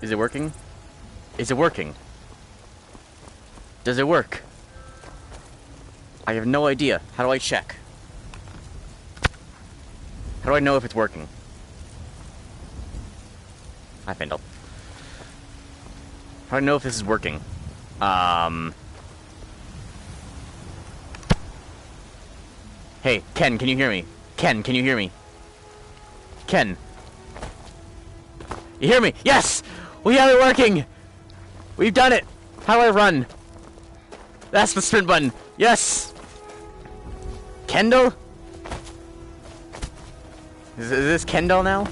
Is it working? Is it working? Does it work? I have no idea. How do I check? How do I know if it's working? Hi, Findle. How do I know if this is working? Hey, Ken, can you hear me? Ken, can you hear me? Ken. You hear me? Yes! We have it working! We've done it! How do I run? That's the sprint button. Yes! Kendall? Is this Kendall now?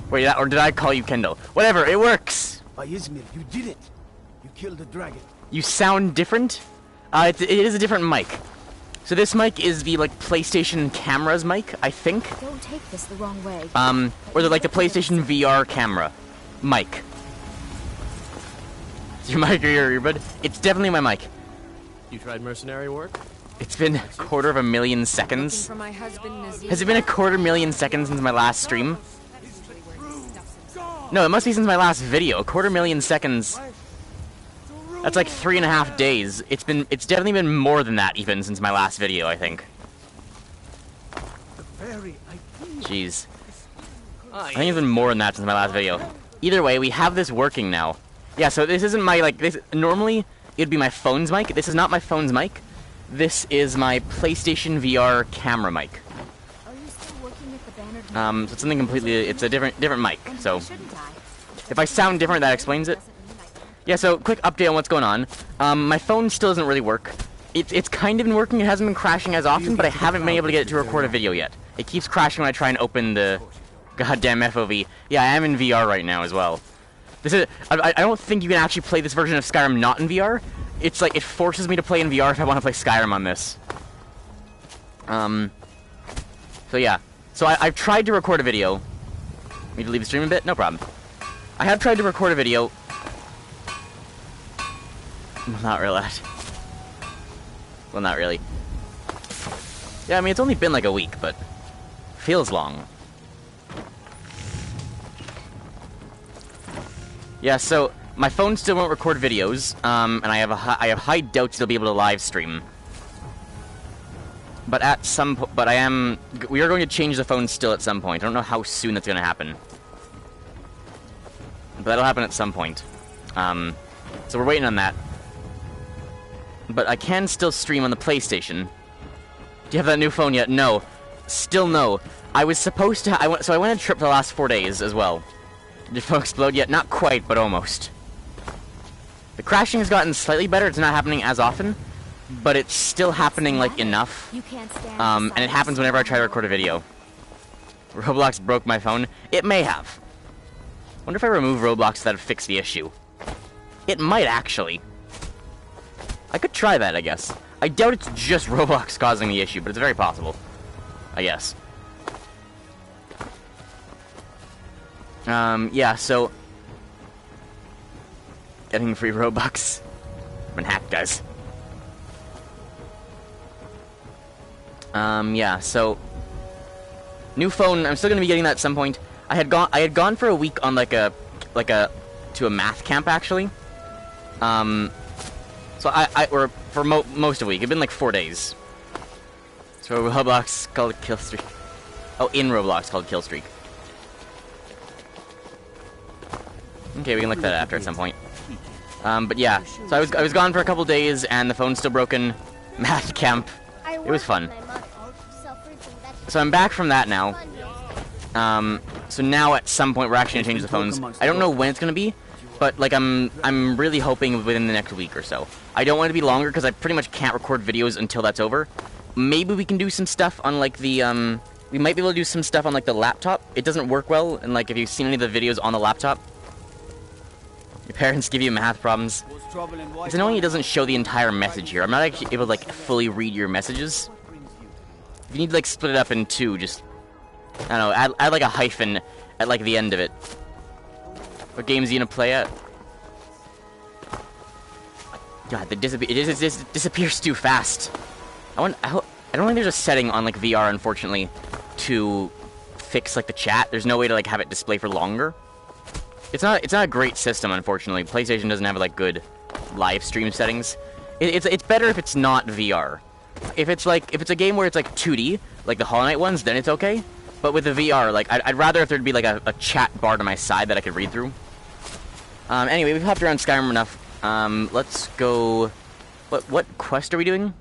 Wait, or did I call you Kendall? Whatever, it works! Izmir, you did it! You killed the dragon. You sound different? It is a different mic. So this mic is the, like, PlayStation camera's mic, I think. Don't take this the wrong way. Or the, like, the PlayStation VR camera mic. Is your mic or your earbud? It's definitely my mic. You tried mercenary work? It's been 250,000 seconds. For my husband, Has it been 250,000 seconds since my last stream? No, it must be since my last video. 250,000 seconds. That's like 3.5 days. It's definitely been more than that even since my last video, I think. Jeez. I think it's been more than that since my last video. Either way, we have this working now. Yeah, so this isn't my, like, this, normally it'd be my phone's mic. This is not my phone's mic. This is my PlayStation VR camera mic. Are you still working at the Bannered So it's something completely, it's a different mic, so. If I sound different, that explains it. Yeah, so quick update on what's going on. My phone still doesn't really work. It's kind of been working, it hasn't been crashing as often, but I haven't been able to get it to record a video yet. It keeps crashing when I try and open the goddamn FOV. Yeah, I am in VR right now as well. This is, I don't think you can actually play this version of Skyrim not in VR. It's like, it forces me to play in VR if I want to play Skyrim on this. So yeah. So I've tried to record a video. Need to leave the stream a bit? No problem. I have tried to record a video. Well, not really. Well, not really. Yeah, I mean, it's only been like a week, but feels long. Yeah, so my phone still won't record videos, and I have high doubts it'll be able to live stream. But at some we are going to change the phone still at some point. I don't know how soon that's going to happen. But that'll happen at some point. So we're waiting on that. But I can still stream on the PlayStation. Do you have that new phone yet? No. Still no. I was supposed to... I went on a trip for the last 4 days as well. Did your phone explode yet? Not quite, but almost. The crashing has gotten slightly better. It's not happening as often. But it's still happening, like, enough. And it happens whenever I try to record a video. Roblox broke my phone. It may have. Wonder if I remove Roblox that'd fix the issue. It might, actually. I could try that, I guess. I doubt it's just Roblox causing the issue, but it's very possible. I guess. Yeah, so... Getting free Robux. I've been hacked, guys. Yeah, so... New phone, I'm still gonna be getting that at some point. I had gone for a week on, to a math camp, actually. So or for most of the week. It'd been like 4 days. So Roblox called Killstreak. Oh, in Roblox called Killstreak. Okay, we can look at that after at some point. But yeah, so I was gone for a couple days, and the phone's still broken. Math camp. It was fun. So I'm back from that now. So now at some point we're actually gonna change the phones. I don't know when it's gonna be, but like I'm really hoping within the next week or so. I don't want it to be longer because I pretty much can't record videos until that's over. Maybe we can do some stuff on like the we might be able to do some stuff on like the laptop. It doesn't work well, and like if you've seen any of the videos on the laptop, your parents give you math problems. It's annoying it doesn't show the entire message here. I'm not actually able to like fully read your messages. If you need to like split it up in two, just I don't know, add like a hyphen at like the end of it. What games are you gonna play at? God, it disappears too fast. I don't think there's a setting on like VR, unfortunately, to fix like the chat. There's no way to like have it display for longer. It's not a great system, unfortunately. PlayStation doesn't have like good live stream settings. It's better if it's not VR. If it's a game where it's like 2D, like the Hollow Knight ones, then it's okay. But with the VR, like I'd rather if there'd be like a chat bar to my side that I could read through. Anyway, we've hopped around Skyrim enough. Let's go. What quest are we doing?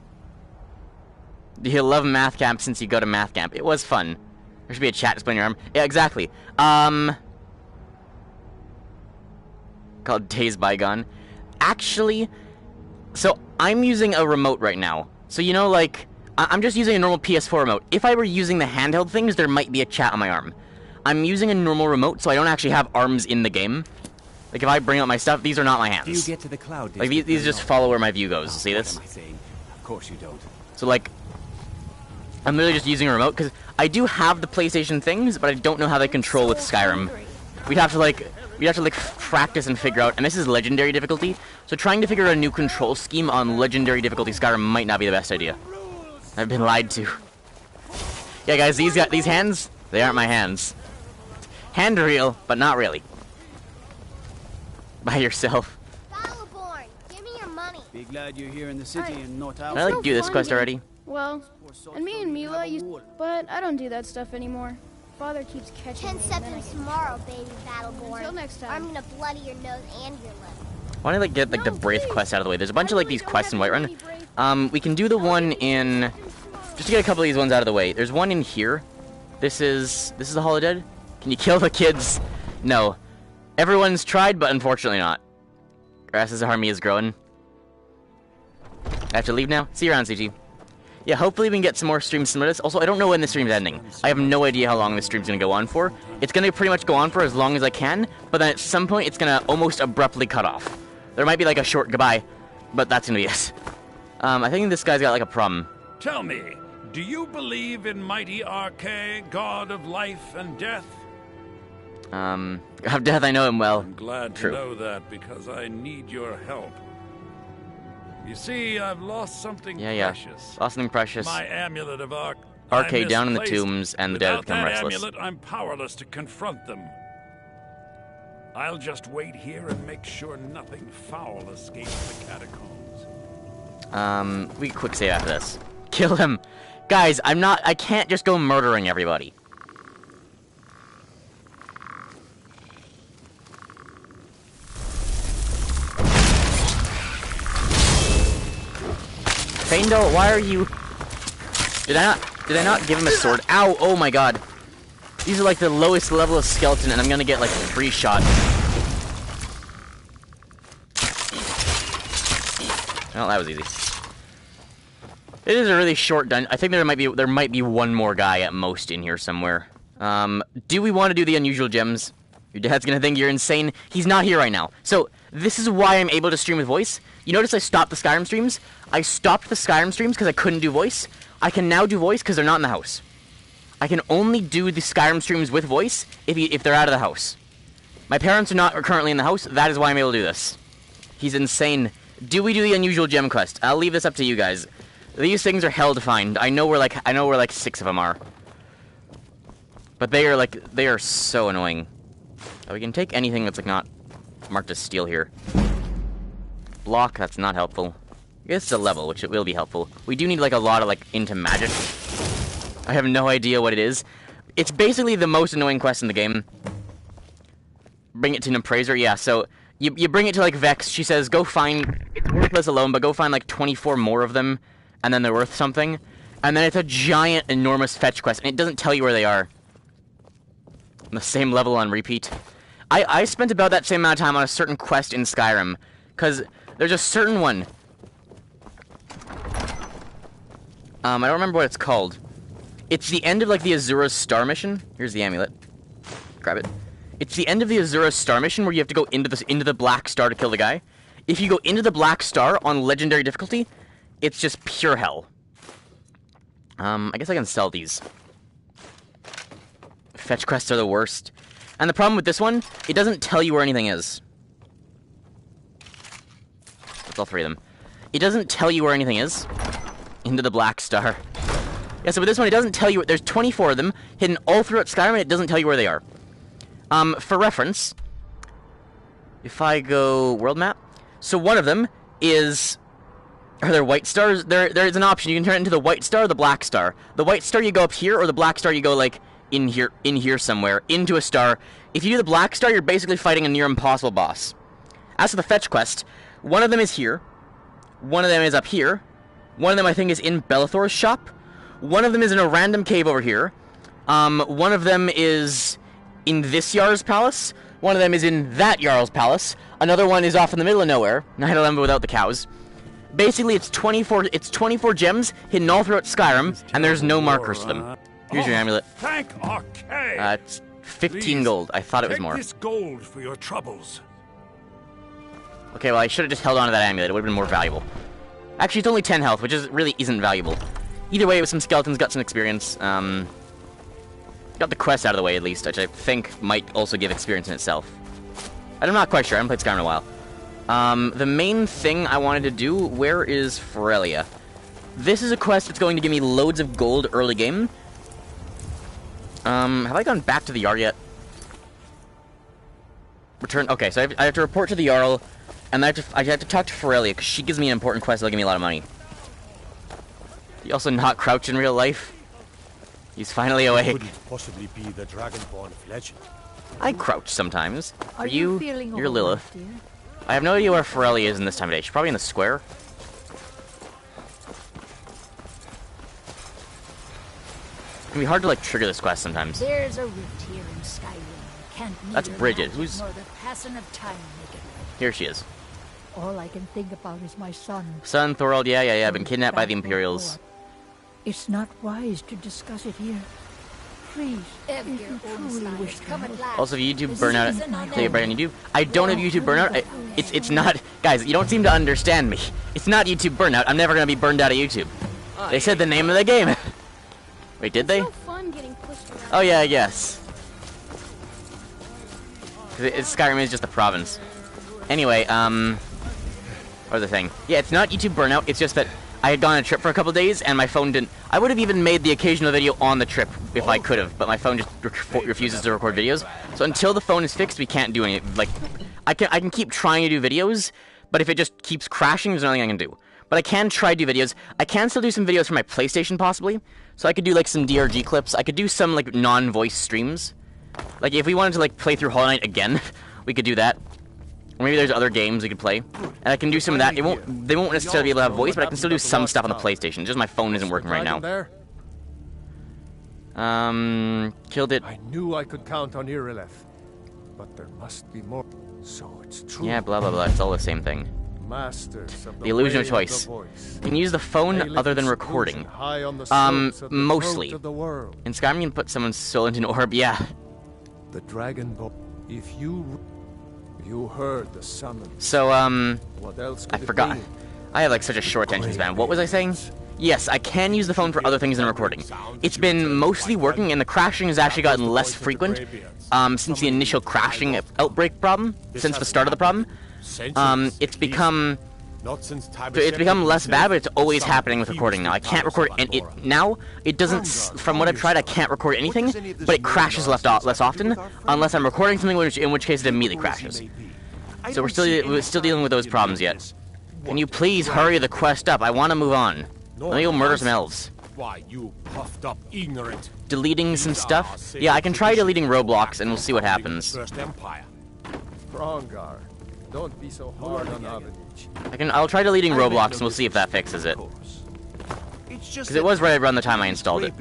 You love math camp since you go to math camp. It was fun. There should be a chat display on your arm. Yeah, exactly. Called Days Bygone. Actually, so I'm using a remote right now. So you know, like, I'm just using a normal PS4 remote. If I were using the handheld things, there might be a chat on my arm. I'm using a normal remote, so I don't actually have arms in the game. Like, if I bring out my stuff, these are not my hands. Do you get to the cloud? Like, these just follow where my view goes. See this? What am I saying? Of course you don't. So, like, I'm literally just using a remote, because I do have the PlayStation things, but I don't know how they control with Skyrim. We'd have to practice and figure out, and this is Legendary difficulty, so trying to figure out a new control scheme on Legendary difficulty Skyrim might not be the best idea. I've been lied to. Yeah, guys, these hands, they aren't my hands. Hand real, but not really. By yourself. Battleborn, give me your money. Be glad you're here in the city and not out. Did I, like, do this quest already? Well, and me and Mila used, but I don't do that stuff anymore. Father keeps catching 10 me. seconds tomorrow, baby Battleborn. Until next time. I'm gonna bloody your nose and your lip. Why don't I like get like the Braith quest out of the way? There's a bunch of like these quests in Whiterun. We can do the one in just to get a couple of these ones out of the way. There's one in here. This is the Hall of Dead. Can you kill the kids? No. Everyone's tried, but unfortunately not. Grass's army is growing. I have to leave now. See you around, CG. Yeah, hopefully we can get some more streams similar to this. Also, I don't know when the stream's ending. I have no idea how long this stream's gonna go on for. It's gonna pretty much go on for as long as I can, but then at some point it's gonna almost abruptly cut off. There might be like a short goodbye, but that's gonna be it. I think this guy's got like a problem. Tell me, do you believe in mighty Arche, god of life and death? Of death, I know him well. I'm glad True. to know that because I need your help. You see, I've lost something precious. Lost something precious. My amulet of Arche down in the tombs, and the dead have become Without that restless. amulet, I'm powerless to confront them. I'll just wait here and make sure nothing foul escapes the catacombs. We can quick save after this. Kill him! Guys, I can't just go murdering everybody. Faendal, why are you... Did I not give him a sword? Ow! Oh my god. These are like the lowest level of skeleton, and I'm gonna get like 3 shot. Well, that was easy. It is a really short dungeon. I think there might be one more guy at most in here somewhere. Do we want to do the unusual gems? Your dad's gonna think you're insane. He's not here right now. So, this is why I'm able to stream with voice. You notice I stopped the Skyrim streams? I stopped the Skyrim streams because I couldn't do voice. I can now do voice because they're not in the house. I can only do the Skyrim streams with voice if they're out of the house. My parents are not currently in the house. That is why I'm able to do this. He's insane. Do we do the unusual gem quest? I'll leave this up to you guys. These things are hell to find. I know where like 6 of them are. But they are so annoying. Oh, we can take anything that's like not marked as steel here. Block, that's not helpful. I guess it's a level, which it will be helpful. We do need like a lot of like into magic. I have no idea what it is. It's basically the most annoying quest in the game. Bring it to an appraiser, yeah, so you bring it to like Vex, she says go find, it's worthless alone, but go find like 24 more of them, and then they're worth something. And then it's a giant, enormous fetch quest, and it doesn't tell you where they are. On the same level on repeat. I spent about that same amount of time on a certain quest in Skyrim, because there's a certain one. I don't remember what it's called. It's the end of like the Azura's Star mission. Here's the amulet. Grab it. It's the end of the Azura's Star mission where you have to go into the Black Star to kill the guy. If you go into the Black Star on Legendary difficulty, it's just pure hell. I guess I can sell these. Fetch quests are the worst. And the problem with this one, it doesn't tell you where anything is. That's all 3 of them. It doesn't tell you where anything is. Into the Black Star. Yeah, so with this one, it doesn't tell you. There's 24 of them hidden all throughout Skyrim, and it doesn't tell you where they are. For reference, if I go world map, so one of them is. Are there white stars? There's an option. You can turn it into the white star or the black star. The white star, you go up here, or the black star, you go like in here somewhere, into a star. If you do the black star, you're basically fighting a near impossible boss. As for the fetch quest, one of them is here. One of them is up here. One of them, I think, is in Bellathor's shop. One of them is in a random cave over here. One of them is in this Jarl's palace. One of them is in that Jarl's palace. Another one is off in the middle of nowhere. Night Lemba without the cows. Basically, it's 24 gems hidden all throughout Skyrim, and there's no markers to them. Here's your amulet. Thank Arcade. It's 15 gold. I thought it was more. Take this gold for your troubles. Okay, well, I should have just held on to that amulet. It would have been more valuable. Actually, it's only 10 health, which really isn't valuable. Either way, with some skeletons, got some experience. Got the quest out of the way, at least, which I think might also give experience in itself. I'm not quite sure. I haven't played Skyrim in a while. The main thing I wanted to do, where is Ferelia? This is a quest that's going to give me loads of gold early game. Have I gone back to the Jarl yet? Return. Okay, so I have to report to the Jarl, and I have to talk to Ferelia, because she gives me an important quest that'll give me a lot of money. You also not crouch in real life? He's finally awake. Couldn't possibly be the Dragonborn of legend. I crouch sometimes. Are you feeling You're all Lilith. right, dear? I have no idea where Ferelia is in this time of day. She's probably in the square. It can be hard to, like, trigger this quest sometimes. There's a rift here in Skyrim. Can't That's neither Bridget. magic Who's... nor the passing of time make it right. Here she is. All I can think about is my son. Son, Thorald, yeah, I've been kidnapped by the Imperials. It's not wise to discuss it here. Please, if you truly wish to know. Also, YouTube burnout. Say it right on YouTube. I don't have YouTube burnout. It's not... Guys, you don't seem to understand me. It's not YouTube burnout. I'm never going to be burned out of YouTube. They said the name of the game. Wait, did they? It's so fun getting pushed around. Oh, yeah, I guess. Skyrim is just a province. Anyway, or the thing. Yeah, it's not YouTube burnout. It's just that I had gone on a trip for a couple days, and my phone didn't... I would have even made the occasional video on the trip if I could have, but my phone just refuses to record videos. So until the phone is fixed, we can't do any... Like, I can keep trying to do videos, but if it just keeps crashing, there's nothing I can do. But I can try to do videos. I can still do some videos for my PlayStation, possibly. So I could do, like, some DRG clips. I could do some, like, non-voice streams. Like, if we wanted to, like, play through Hollow Knight again, we could do that. Or maybe there's other games we could play. And I can do some of that. They won't necessarily be able to have voice, but I can still do some stuff on the PlayStation. Just my phone isn't working right now. Killed it. I knew I could count on Irileth, but there must be more. So it's true. Yeah, blah, blah, blah. It's all the same thing. Masters of the illusion of choice. You can use the phone other than recording. Mostly. In Skyrim, you can put someone's soul into an orb, yeah. The dragon boy. If you heard the summons. So, what else I forgot. I have, like, such a short attention span. What was I saying? Yes, I can use the phone for other things than recording. It's been mostly working, and the crashing has actually gotten less frequent, since the initial crashing outbreak problem, since the start of the problem. It's become less bad, but it's always happening with recording now. I can't record, and it doesn't, from what I've tried, I can't record anything, but it crashes less often, unless I'm recording something, in which case it immediately crashes. So we're still dealing with those problems yet. Can you please hurry the quest up? I want to move on. Let me go murder some elves. Why, you puffed up ignorant. Deleting some stuff? Yeah, I can try deleting Roblox, and we'll see what happens. Frongar, don't be so hard on Avenich. I'll try deleting Roblox, and we'll see if that fixes it. Because it was right around the time I installed it.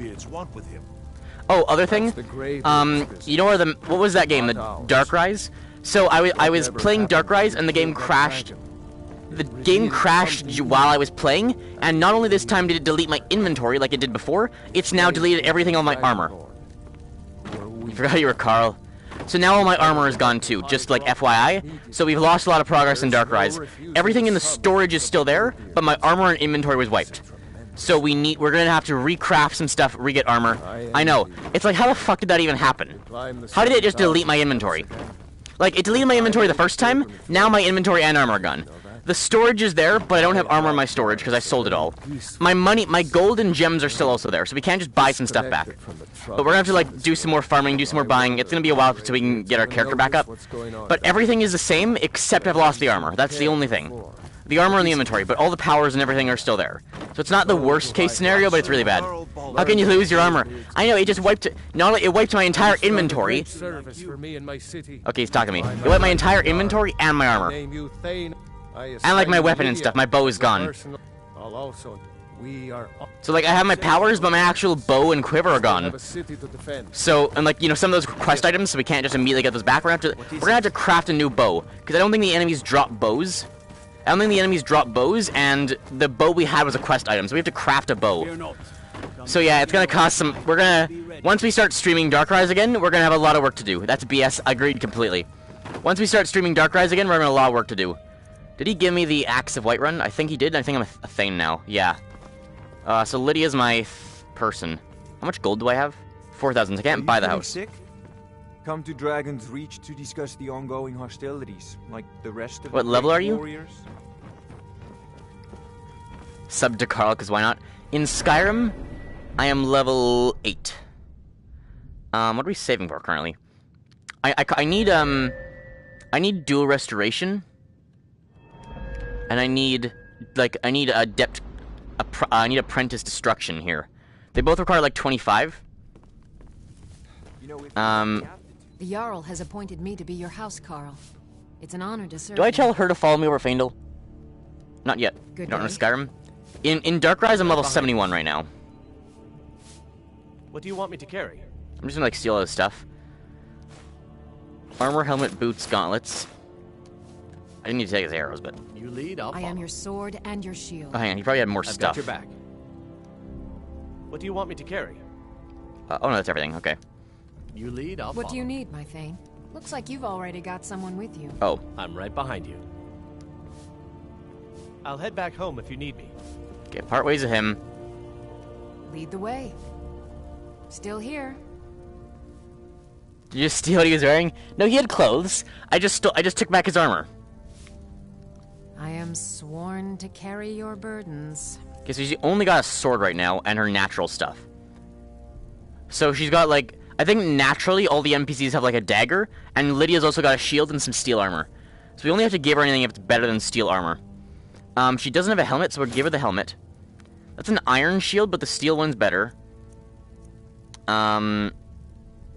Oh, other thing? You know what was that game? The Dark Rise? So I was playing Dark Rise, and the game crashed. The game crashed while I was playing, and not only this time did it delete my inventory like it did before, it's now deleted everything on my armor. You forgot you were Carl. So now all my armor is gone too, just like FYI. So we've lost a lot of progress in Dark Rise. Everything in the storage is still there, but my armor and inventory was wiped. So we're gonna have to recraft some stuff, re-get armor. I know. It's like, how the fuck did that even happen? How did it just delete my inventory? Like, it deleted my inventory the first time, now my inventory and armor are gone. The storage is there, but I don't have armor in my storage because I sold it all. My money, my gold and gems are still also there, so we can't just buy some stuff back. But we're gonna have to like do some more farming, do some more buying. It's gonna be a while so we can get our character back up. But everything is the same except I've lost the armor. That's the only thing. The armor in the inventory, but all the powers and everything are still there. So it's not the worst case scenario, but it's really bad. How can you lose your armor? I know, it just wiped it. Not only it wiped my entire inventory. Okay, he's talking to me. It wiped my entire inventory and my armor. And like my weapon and stuff. My bow is gone. So like I have my powers, but my actual bow and quiver are gone. So, and like, you know, some of those quest items, so we can't just immediately get those back. We're gonna have to craft a new bow. Because I don't think the enemies drop bows. I don't think the enemies drop bows, and the bow we had was a quest item, so we have to craft a bow. So yeah, it's gonna cost some. We're gonna, once we start streaming Darkrise again, we're gonna have a lot of work to do. That's BS. Agreed completely. Once we start streaming Darkrise again, we're gonna have a lot of work to do. Did he give me the Axe of Whiterun? I think he did. I think I'm a Thane now. Yeah. So Lydia's my person. How much gold do I have? 4,000. I can't buy the house. Sick? Come to Dragon's Reach to discuss the ongoing hostilities, like the rest of what the level are you? warriors. Sub to Carl, because why not? In Skyrim, I am level 8. What are we saving for currently? I need dual restoration, and I need adept, I need apprentice destruction here. They both require like 25. The Jarl has appointed me to be your house, Carl. It's an honor to serve. Do I tell her to follow me over Faendal? Not yet. Good You don't know day. Skyrim? In Darkrise, I'm level 71 right now. What do you want me to carry? I'm just gonna like steal all this stuff. Armor, helmet, boots, gauntlets. I didn't need to take his arrows, but... You lead, I'll I follow. am your sword and your shield. Oh, hang on, he probably had more I've stuff. got your back. What do you want me to carry? Oh no, that's everything, okay. You lead, I'll follow. What do you need, my Thane? Looks like you've already got someone with you. Oh. I'm right behind you. I'll head back home if you need me. Okay, part ways with him. Lead the way. Still here. Did you steal what he was wearing? No, he had clothes. I just took back his armor. I am sworn to carry your burdens. Okay, so she's only got a sword right now, and her natural stuff. So she's got, like... I think naturally all the NPCs have, like, a dagger, and Lydia's also got a shield and some steel armor. So we only have to give her anything if it's better than steel armor. She doesn't have a helmet, so we'll give her the helmet. That's an iron shield, but the steel one's better.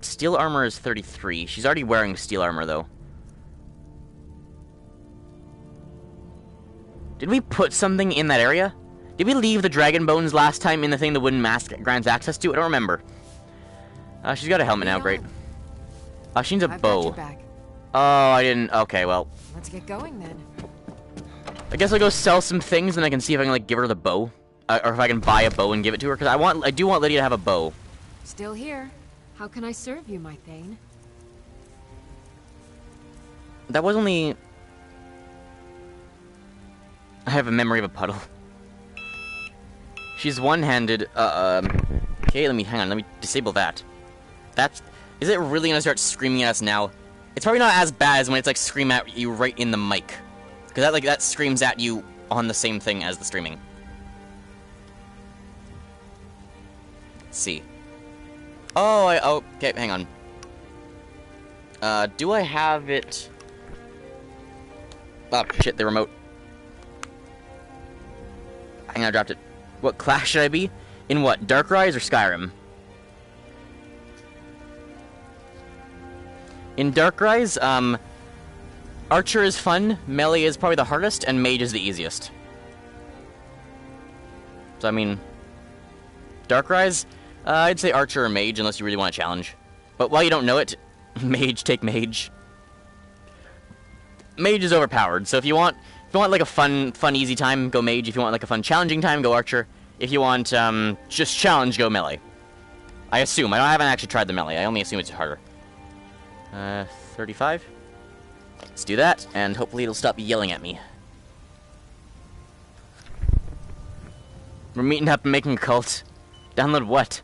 Steel armor is 33. She's already wearing steel armor, though. Did we put something in that area? Did we leave the dragon bones last time in the thing the wooden mask grants access to? I don't remember. She's got a helmet now, great. She needs a I've bow. got your back. Oh, I didn't... Okay, well. Let's get going then. I guess I'll go sell some things and I can see if I can, like, give her the bow. Or if I can buy a bow and give it to her, because I do want Lydia to have a bow. Still here. How can I serve you, my Thane? That was only... I have a memory of a puddle. She's one-handed. Okay, hang on, let me disable that. Is it really gonna start screaming at us now? It's probably not as bad as when it's like scream at you right in the mic. Because that screams at you on the same thing as the streaming. Let's see. Oh, okay, hang on. Do I have it? Oh, shit, the remote. Hang on, I dropped it. What class should I be? In what, Darkrise or Skyrim? In Darkrise, Archer is fun, Melee is probably the hardest, and Mage is the easiest. So, I mean... Darkrise? I'd say Archer or Mage, unless you really want a challenge. But while you don't know it, Mage, take Mage. Mage is overpowered, so if you want like a fun, easy time, go Mage. If you want like a fun, challenging time, go Archer. If you want, just challenge, go Melee. I assume. I haven't actually tried the Melee. I only assume it's harder. 35? Let's do that, and hopefully it'll stop yelling at me. We're meeting up and making a cult. Download what?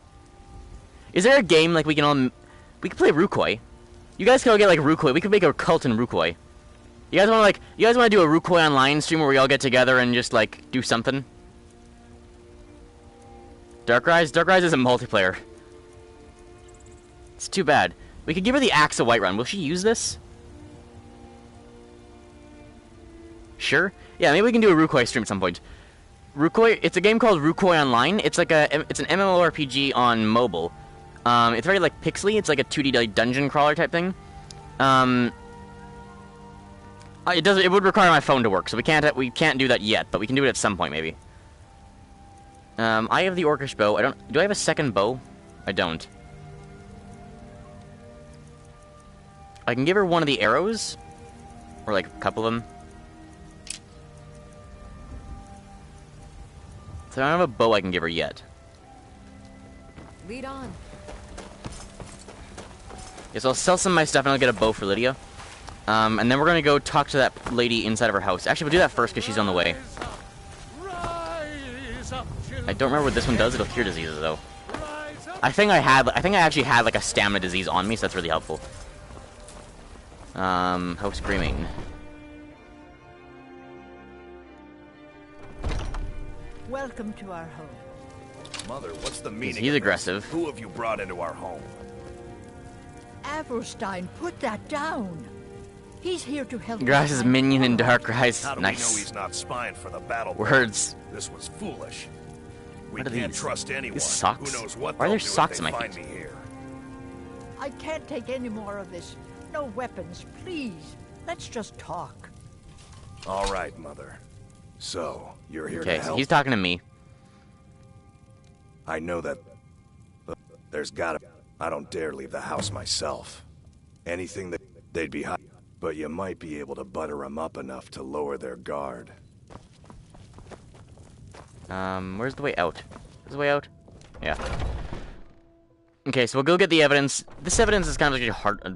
Is there a game, like, we can play Rukoi. You guys can all get, like, Rukoi. We could make a cult in Rukoi. You guys want to do a Rukoi Online stream where we all get together and just like do something? Darkrise? Darkrise isn't multiplayer. It's too bad. We could give her the Axe of Whiterun. Will she use this? Sure. Yeah, maybe we can do a Rukoi stream at some point. Rukoi, it's a game called Rukoi Online. It's like it's an MMORPG on mobile. It's very like pixely. It's like a 2D like dungeon crawler type thing. It would require my phone to work, so we can't do that yet, but we can do it at some point maybe. I have the Orcish bow. Do I have a second bow? I don't. I can give her one of the arrows, or like a couple of them. So I don't have a bow I can give her yet. Lead on. Yes, I'll sell some of my stuff and I'll get a bow for Lydia. And then we're gonna go talk to that lady inside of her house. Actually, we'll do that first because she's on the way. I don't remember what this one does. It'll cure diseases though. I think I actually had like a stamina disease on me, so that's really helpful. House screaming. Welcome to our home. Mother, what's the meaning? He's aggressive. Who have you brought into our home? Avrostine, put that down. He's here to help. Grass's minion in Darkrise. How do Nice. we know he's not spying for the battle? Words. This was foolish. We What are can't these? trust anyone. These socks? Who knows what Why are there they'll do if socks they in my find feet? me here. I can't take any more of this. No weapons, please. Let's just talk. All right, Mother. So, you're here to Okay, help? so he's talking to me. I know that... There's gotta... I don't dare leave the house myself. Anything that they'd be hot, but you might be able to butter them up enough to lower their guard. Where's the way out? Is the way out? Yeah. Okay, so we'll go get the evidence. This evidence is kind of like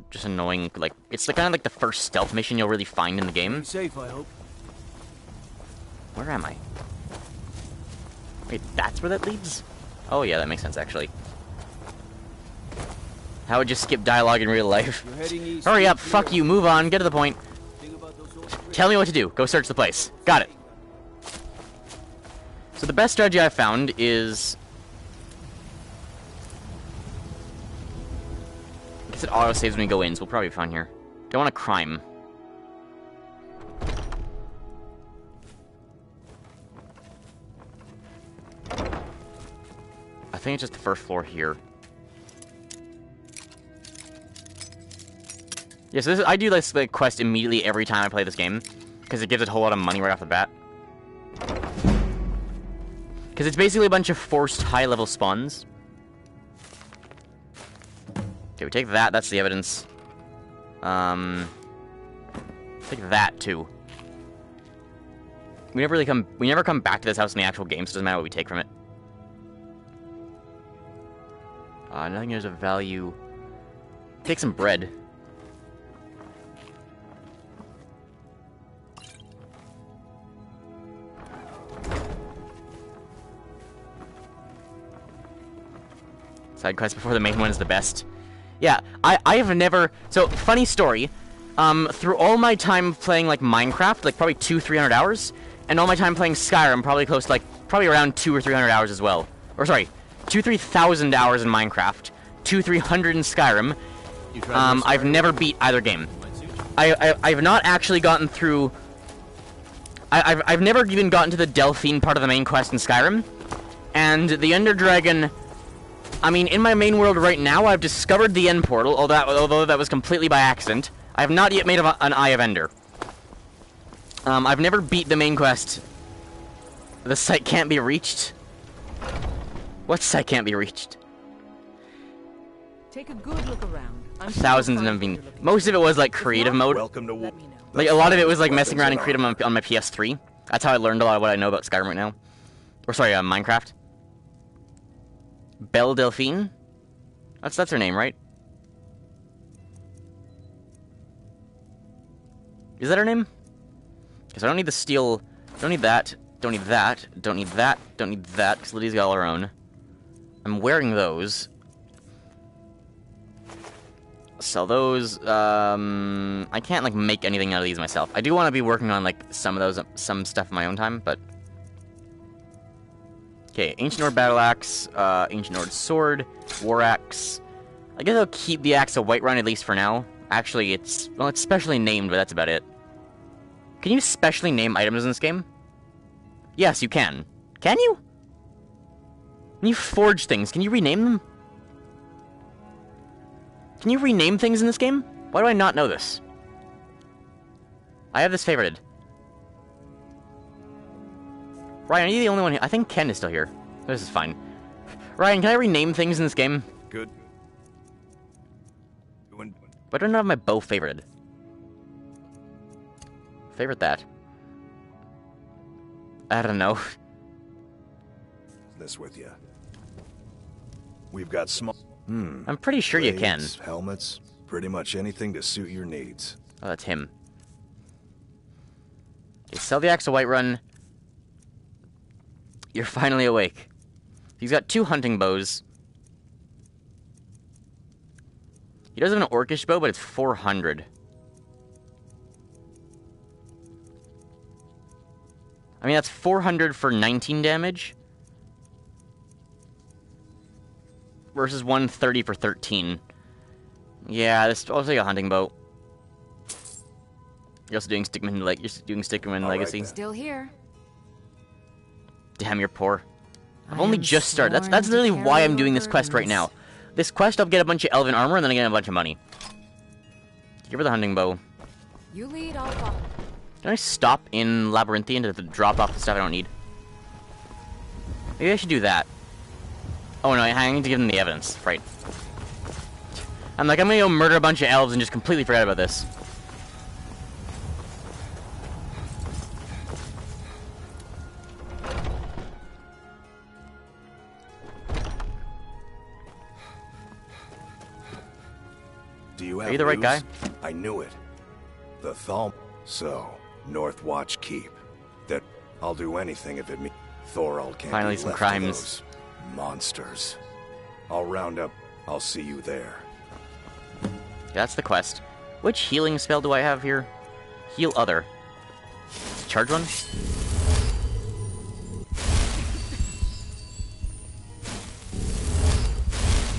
just annoying. Like it's kind of like the first stealth mission you'll really find in the game. Safe, I hope. Where am I? Wait, that's where that leads? Oh yeah, that makes sense actually. How would you skip dialogue in real life? Hurry up, fuck you, move on, get to the point. Tell me what to do. Go search the place. Got it. So the best strategy I've found is... I guess it auto-saves when we go in, so we'll probably be fine here. Don't want a crime. I think it's just the first floor here. Yeah, so I do this like, quest immediately every time I play this game, because it gives it a whole lot of money right off the bat. Because it's basically a bunch of forced high-level spawns. Okay, we take that. That's the evidence. Take that too. We never come back to this house in the actual game, so it doesn't matter what we take from it. Nothing there's of value. Take some bread. Side quest before the main one is the best. Yeah, I have never... So, funny story. Through all my time playing, like, Minecraft, like, probably 200-300 hours, and all my time playing Skyrim, probably close to, like, probably around 200 or 300 hours as well. Or, sorry, 2,000-3,000 hours in Minecraft, 200-300 in Skyrim. I've never beat either game. I've not actually gotten through... I've never even gotten to the Delphine part of the main quest in Skyrim, and the Ender Dragon... I mean, in my main world right now, I've discovered the end portal, although that was completely by accident. I have not yet made an Eye of Ender. I've never beat the main quest. The site can't be reached. What site can't be reached? Take a good look around. Thousands of them. Most of it was like creative mode. Welcome to Like a lot of it was like messing around in creative mode on my PS3. That's how I learned a lot of what I know about Skyrim right now. Or sorry, Minecraft. Belle Delphine? That's her name, right? Is that her name? Because I don't need the steel... Don't need that. Don't need that. Don't need that. Don't need that, because Lydia's got all her own. I'm wearing those. Sell those. I can't, like, make anything out of these myself. I do want to be working on, like, some of those, some stuff in my own time, but... Okay, Ancient Nord Battle Axe, Ancient Nord Sword, War Axe. I guess I'll keep the Axe of Whiterun at least for now. Actually, it's specially named, but that's about it. Can you specially name items in this game? Yes, you can. Can you? When you forge things, can you rename them? Can you rename things in this game? Why do I not know this? I have this favorited. Ryan, are you the only one here? I think Ken is still here. This is fine. Ryan, can I rename things in this game? Good. But I don't have my bow favorited. Favorite that. I don't know. This with you. We've got small. I'm pretty sure blades, you can. Helmets, pretty much anything to suit your needs. Oh, that's him. Okay, sell the Axe of Whiterun. You're finally awake. He's got 2 hunting bows. He does have an orcish bow, but it's 400. I mean, that's 400 for 19 damage. Versus 130 for 13. Yeah, this I'll take a hunting bow. You're also doing Stickman Legacy. Still here. Damn, you're poor. I've only just started. That's literally why I'm doing this quest right now. This quest, I'll get a bunch of elven armor, and then I get a bunch of money. Give her the hunting bow. You lead, I'll follow. Can I stop in Labyrinthian to drop off the stuff I don't need? Maybe I should do that. Oh no, I need to give them the evidence. Right. I'm gonna go murder a bunch of elves and just completely forget about this. Do you have Are you the right guy? I knew it. The Thalm. So, North Watch Keep. That I'll do anything if it means Thorald can't Finally be some left crimes. to those monsters. I'll round up. I'll see you there. That's the quest. Which healing spell do I have here? Heal other. Charge one?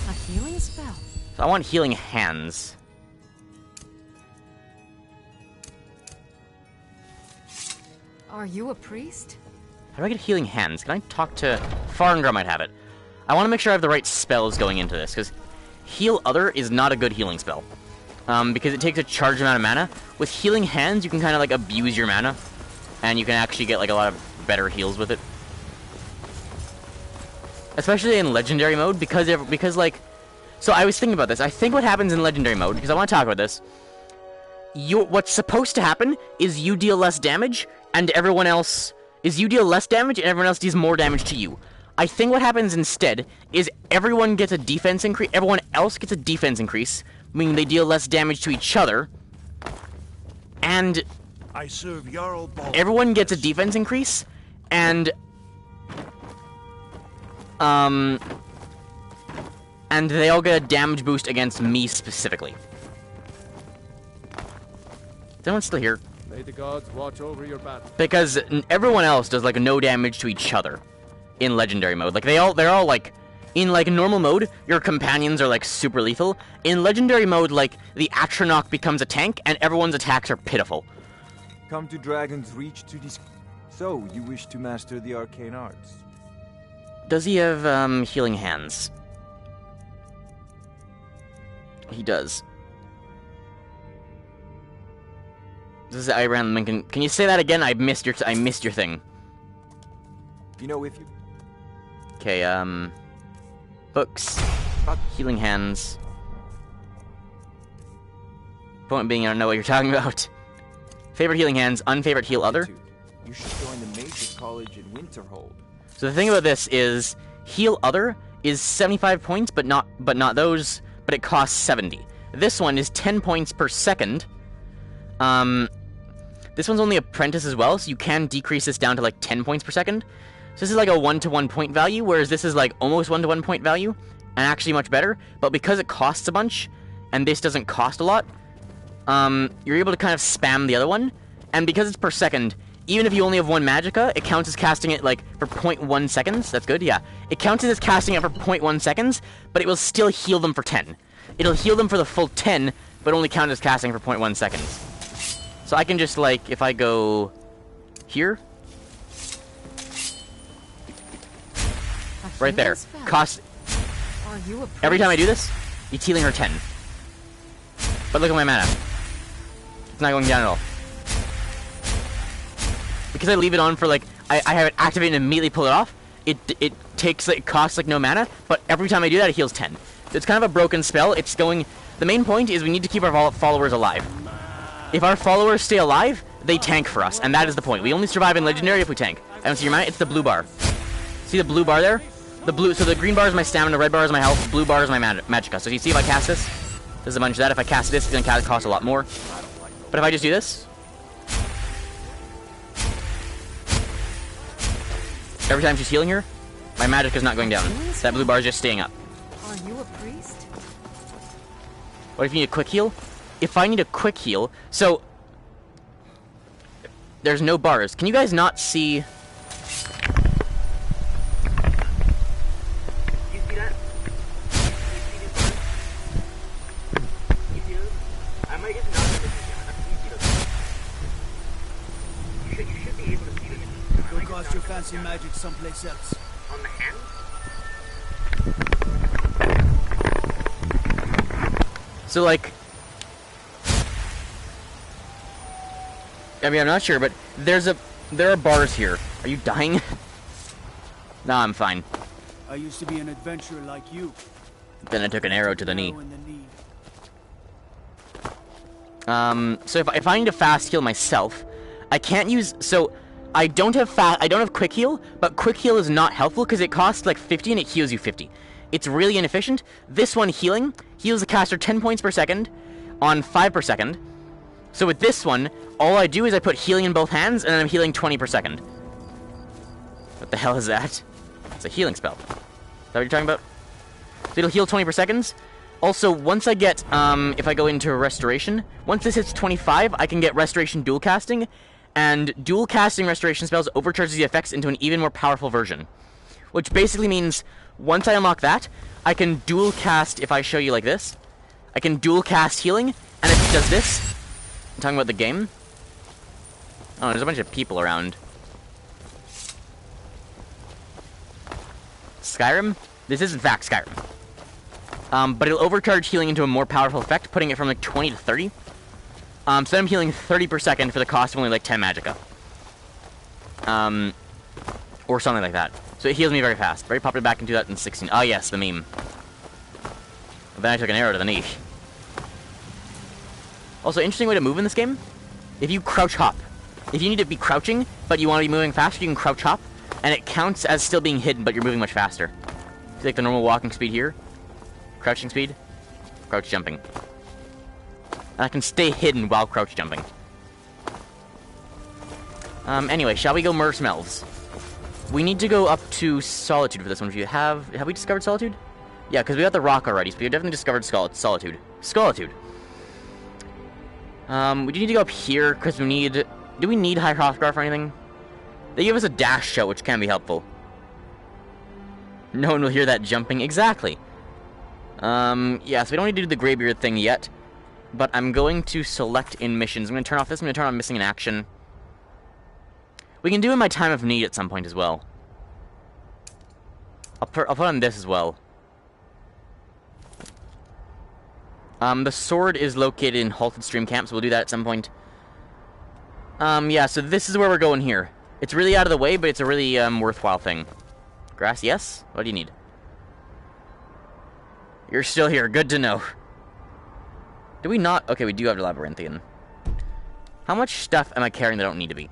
A healing spell. So I want healing hands. Are you a priest? How do I get healing hands? Can I talk to... Farngar might have it. I want to make sure I have the right spells going into this, because heal other is not a good healing spell. Because it takes a charged amount of mana. With healing hands, you can kind of like abuse your mana, and you can actually get like a lot of better heals with it. Especially in legendary mode, because like... So I was thinking about this. I think what happens in legendary mode, because I want to talk about this, what's supposed to happen is you deal less damage, and everyone else... you deal less damage, and everyone else deals more damage to you. I think what happens instead is everyone gets a defense increase, everyone else gets a defense increase, meaning they deal less damage to each other, and I serve Jarl Ball. Everyone gets a defense increase, and they all get a damage boost against me specifically. Is anyone still here? May the gods watch over your battle. Because everyone else does like no damage to each other in legendary mode. Like they're all like in like normal mode, your companions are like super lethal. In legendary mode, like the Atronach becomes a tank and everyone's attacks are pitiful. Come to Dragon's Reach to So, you wish to master the arcane arts? Does he have healing hands? He does. This is Iran Lincoln. Can you say that again? I missed your thing. You know, if you... Okay, books. Healing hands. Point being, I don't know what you're talking about. Favorite healing hands, unfavorite heal other. You should join the Mages College in Winterhold. So the thing about this is, heal other is 75 points, but not those, but it costs 70. This one is 10 points per second. This one's only apprentice as well, so you can decrease this down to like 10 points per second. So this is like a 1-to-1 point value, whereas this is like almost 1-to-1 point value, and actually much better. But because it costs a bunch, and this doesn't cost a lot, you're able to kind of spam the other one, and because it's per second, even if you only have one magicka, it counts as casting it, like, for 0.1 seconds. That's good, yeah. It counts as casting it for 0.1 seconds, but it will still heal them for 10. It'll heal them for the full 10, but only count as casting for 0.1 seconds. So I can just, like, if I go here, right there, cost, every time I do this, it's healing her 10. But look at my mana. It's not going down at all. Because I leave it on for, like, I have it activate and immediately pull it off, it takes, like, it costs, like, no mana, but every time I do that, it heals 10. So it's kind of a broken spell. It's going, the main point is we need to keep our followers alive. If our followers stay alive, they tank for us, and that is the point. We only survive in Legendary if we tank. I don't see your mana, it's the blue bar. See the blue bar there? The blue, so the green bar is my stamina, the red bar is my health, blue bar is my magicka. So you see if I cast this, there's a bunch of that. If I cast this, it's gonna cost a lot more. But if I just do this, every time she's healing her, my magic is not going down. That blue bar is just staying up. Are you a priest? What if you need a quick heal? If I need a quick heal, so there's no bars. Can you guys not see? You see that? You see those? I might just not have this. You should be able to see them. Go cast your fancy magic someplace else. On the hand? So, like, I mean, I'm not sure, but there are bars here. Are you dying? Nah, I'm fine. I used to be an adventurer like you. Then I took an arrow to the knee. So if I need to fast heal myself, I can't use, so I don't have quick heal, but quick heal is not helpful because it costs like 50 and it heals you 50. It's really inefficient. This one healing heals the caster 10 points per second on 5 per second. So with this one, all I do is I put healing in both hands and then I'm healing 20 per second. What the hell is that? It's a healing spell. Is that what you're talking about? So it'll heal 20 per second. Also, once I get, if I go into Restoration, once this hits 25, I can get Restoration dual casting, and dual casting Restoration spells overcharges the effects into an even more powerful version. Which basically means, once I unlock that, I can dual cast, if I show you like this, I can dual cast healing, and if it does this, I'm talking about the game. Oh, there's a bunch of people around. Skyrim? This is in fact Skyrim. But it'll overcharge healing into a more powerful effect, putting it from like 20 to 30. So then I'm healing 30 per second for the cost of only like 10 magicka. Or something like that. So it heals me very fast. Very popular back in 2016. Oh yes, the meme. But then I took an arrow to the knee. Also, interesting way to move in this game. If you crouch hop. If you need to be crouching, but you want to be moving faster, you can crouch hop. And it counts as still being hidden, but you're moving much faster. If you take the normal walking speed here. Crouching speed. Crouch jumping. And I can stay hidden while crouch jumping. Anyway, shall we go murder some elves? We need to go up to Solitude for this one. If you have we discovered Solitude? Yeah, because we got the rock already, so we definitely discovered Solitude. Solitude. We do need to go up here, because we need... Do we need High Hrothgar for anything? They give us a dash shot, which can be helpful. No one will hear that jumping. Exactly. Yeah, so we don't need to do the Greybeard thing yet. But I'm going to select in missions. I'm going to turn off this. I'm going to turn on missing in action. We can do in my time of need at some point as well. I'll put on this as well. The sword is located in Halted Stream Camp, so we'll do that at some point. Yeah, so this is where we're going here. It's really out of the way, but it's a really, worthwhile thing. Grass, yes? What do you need? You're still here, good to know. Do we not? Okay, we do have the Labyrinthian. How much stuff am I carrying that I don't need to be?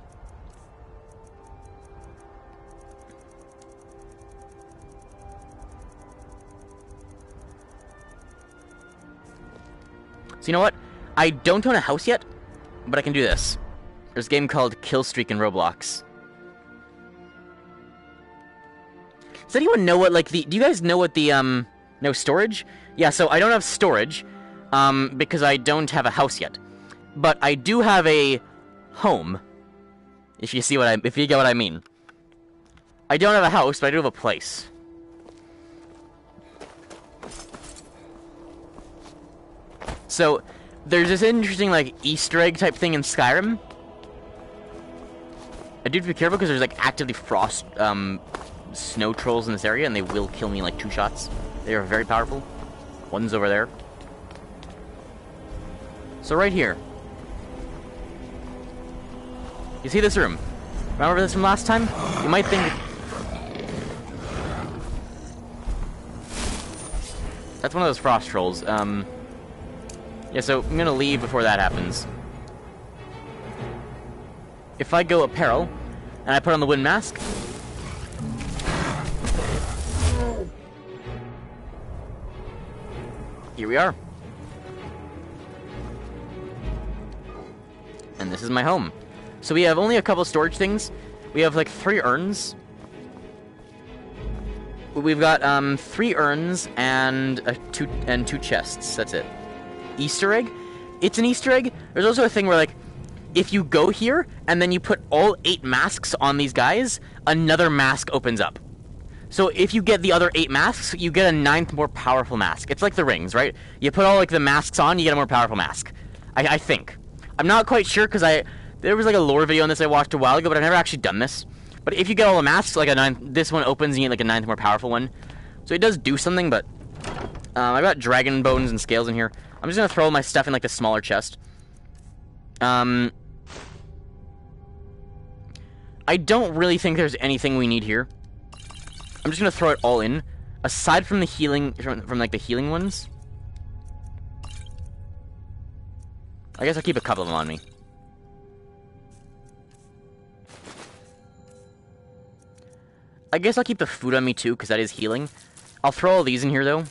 So you know what? I don't own a house yet, but I can do this. There's a game called Killstreak in Roblox. Does anyone know what, like, do you guys know what the, no storage? Yeah, so I don't have storage. because I don't have a house yet. But I do have a home, if you get what I mean. I don't have a house, but I do have a place. So, there's this interesting, like, Easter egg type thing in Skyrim. I do have to be careful because there's, like, actively frost, snow trolls in this area, and they will kill me in, like, 2 shots. They are very powerful. One's over there. So, right here. You see this room? Remember this from last time? You might think... That's one of those frost trolls. Yeah, so I'm gonna leave before that happens. If I go apparel, and I put on the wind mask... Here we are. And this is my home. So we have only a couple storage things. We have like 3 urns. We've got 3 urns and 2 chests. That's it. Easter egg? It's an Easter egg. There's also a thing where, like, if you go here and then you put all 8 masks on these guys, another mask opens up. So if you get the other 8 masks, you get a 9th more powerful mask. It's like the rings, right? You put all, like, the masks on, you get a more powerful mask. I think. I'm not quite sure because there was like a lore video on this I watched a while ago, but I've never actually done this. But if you get all the masks, like this one opens and you get like a 9th more powerful one. So it does do something, but I've got dragon bones and scales in here. I'm just gonna throw all my stuff in like the smaller chest. I don't really think there's anything we need here. I'm just gonna throw it all in, aside from the healing, from like the healing ones. I guess I'll keep a couple of them on me. I guess I'll keep the food on me too, because that is healing. I'll throw all these in here though.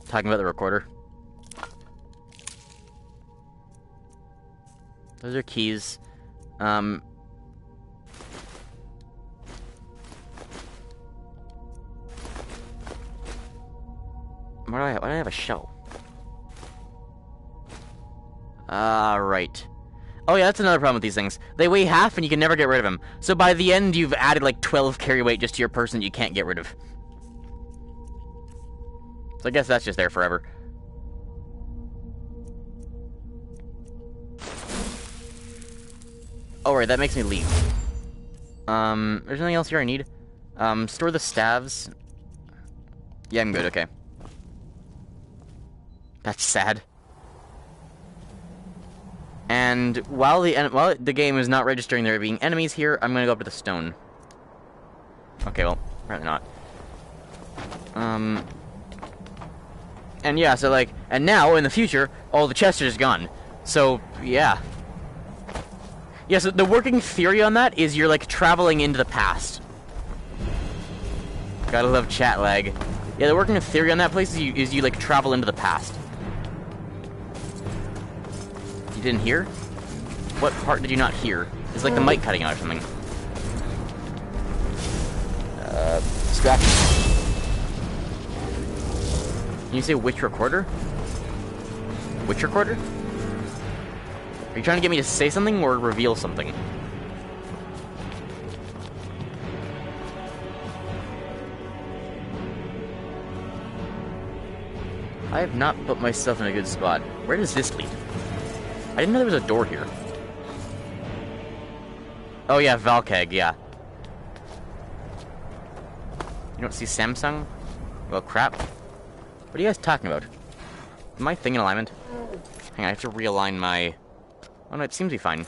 Talking about the recorder. Those are keys. Why do I have a shell? Right. Oh yeah, that's another problem with these things. They weigh half and you can never get rid of them. So by the end, you've added like 12 carry weight just to your person you can't get rid of. So I guess that's just there forever. Oh right, that makes me leave. There's nothing else here I need. Store the staves. Yeah, I'm good, okay. That's sad. And while the game is not registering there being enemies here, I'm gonna go up to the stone. Okay, well, apparently not. And yeah, so like, and now, in the future, all the chests are just gone. So, yeah. Yeah, so the working theory on that is you're like traveling into the past. Gotta love chat lag. Yeah, the working theory on that place is you like travel into the past. You didn't hear? What part did you not hear? It's like the mic cutting out or something. Scratch. Can you say which recorder? Which recorder? Are you trying to get me to say something or reveal something? I have not put myself in a good spot. Where does this lead? I didn't know there was a door here. Oh yeah, Valkeg, yeah. You don't see Samsung? Well, crap. What are you guys talking about? Is my thing in alignment? Hang on, I have to realign my... Oh no, it seems to be fine.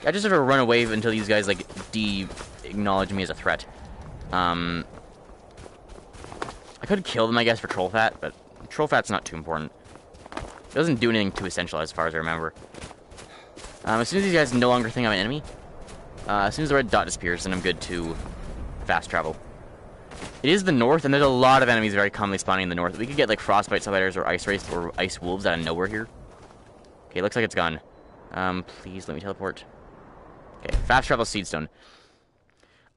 I just have to run away until these guys, like, acknowledge me as a threat. I could kill them, I guess, for troll fat, but troll fat's not too important. It doesn't do anything too essential as far as I remember. As soon as these guys no longer think I'm an enemy, as soon as the red dot disappears, then I'm good to fast travel. It is the north, and there's a lot of enemies very commonly spawning in the north. We could get like frostbite spiders or ice wraiths or ice wolves out of nowhere here. Okay, looks like it's gone. Please let me teleport. Okay, fast travel seed stone.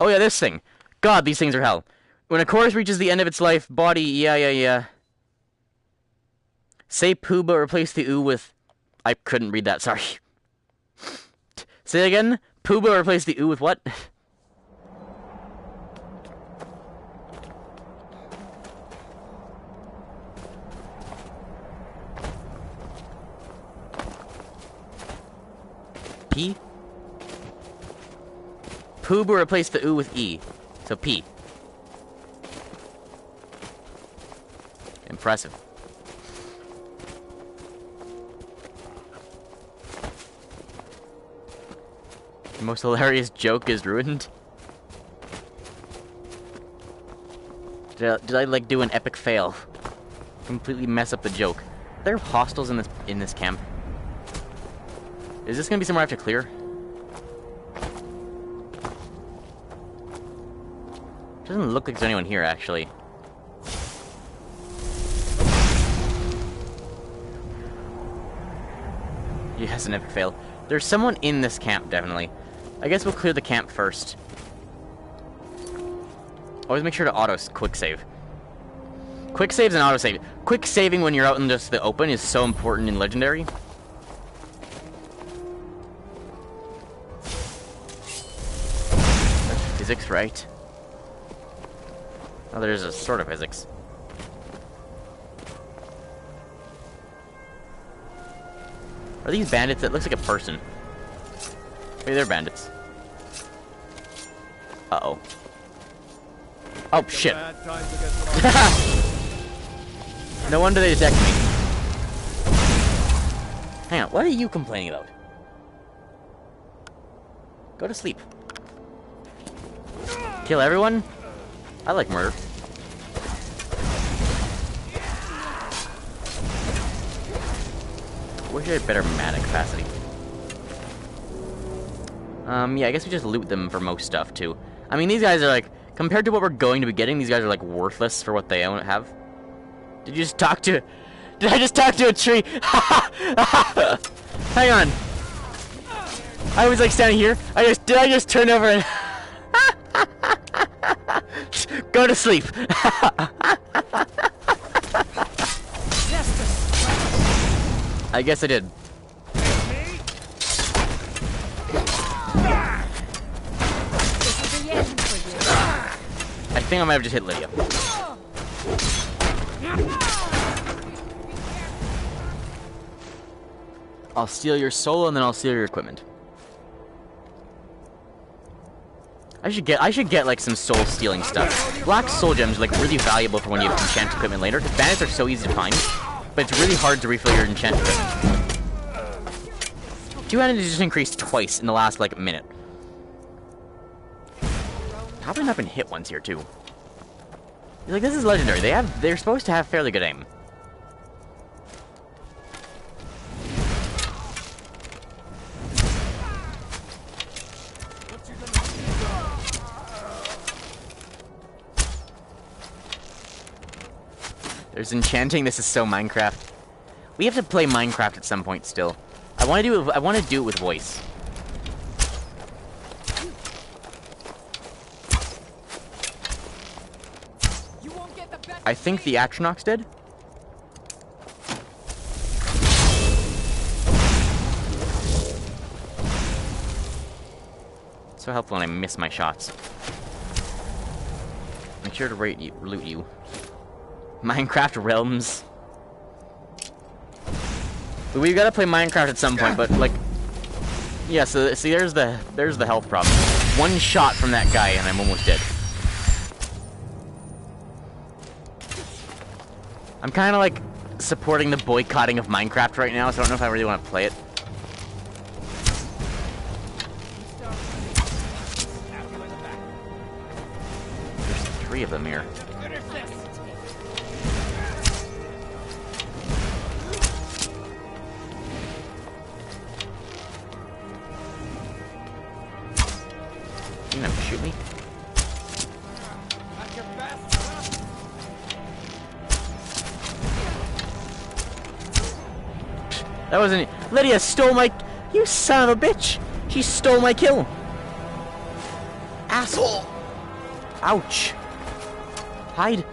Oh yeah, this thing. God, these things are hell. When a chorus reaches the end of its life, body, yeah. Say poo, but replace the oo with... I couldn't read that, sorry. Say it again. Poo, but replace the oo with what? P? Poo, but replace the oo with E. So P. Impressive. The most hilarious joke is ruined. Did I like do an epic fail? Completely mess up the joke. Are there hostels in this camp? Is this gonna be somewhere I have to clear? Doesn't look like there's anyone here actually. Yes, an epic fail. There's someone in this camp, definitely. I guess we'll clear the camp first. Always make sure to quick save. Quick saves and auto save. Quick saving when you're out in just the open is so important in Legendary. That's physics, right? Oh, there's a sort of physics. Are these bandits? That looks like a person. Maybe they're bandits. Uh-oh. Oh, shit. No wonder they detect me. Hang on, what are you complaining about? Go to sleep. Kill everyone? I like murder. Wish I had better mana capacity. Yeah, I guess we just loot them for most stuff, too. I mean, these guys are, like, compared to what we're going to be getting, these guys are, like, worthless for what they have. Did you just talk to... Did I just talk to a tree? Hang on. I was, like, standing here. Did I just turn over and... Go to sleep. I guess I did. I think I might have just hit Lydia. I'll steal your soul and then I'll steal your equipment. I should get like some soul stealing stuff. Black soul gems are like really valuable for when you have enchant equipment later, because bandits are so easy to find, but it's really hard to refill your enchant equipment. 200 just increased twice in the last like minute. How have I not been hit once here too? Like, this is legendary. They're supposed to have fairly good aim. There's enchanting. This is so Minecraft. We have to play Minecraft at some point still. I want to do it with voice. I think the Atronach's dead. It's so helpful when I miss my shots. Make sure to loot you. Minecraft Realms. We've got to play Minecraft at some point, but like, yeah. So see, there's the health problem. One shot from that guy, and I'm almost dead. I'm kind of like supporting the boycotting of Minecraft right now, so I don't know if I really want to play it. There's 3 of them here. You gonna shoot me? That wasn't... Lydia stole my... You son of a bitch! She stole my kill! asshole! Ouch! Hide!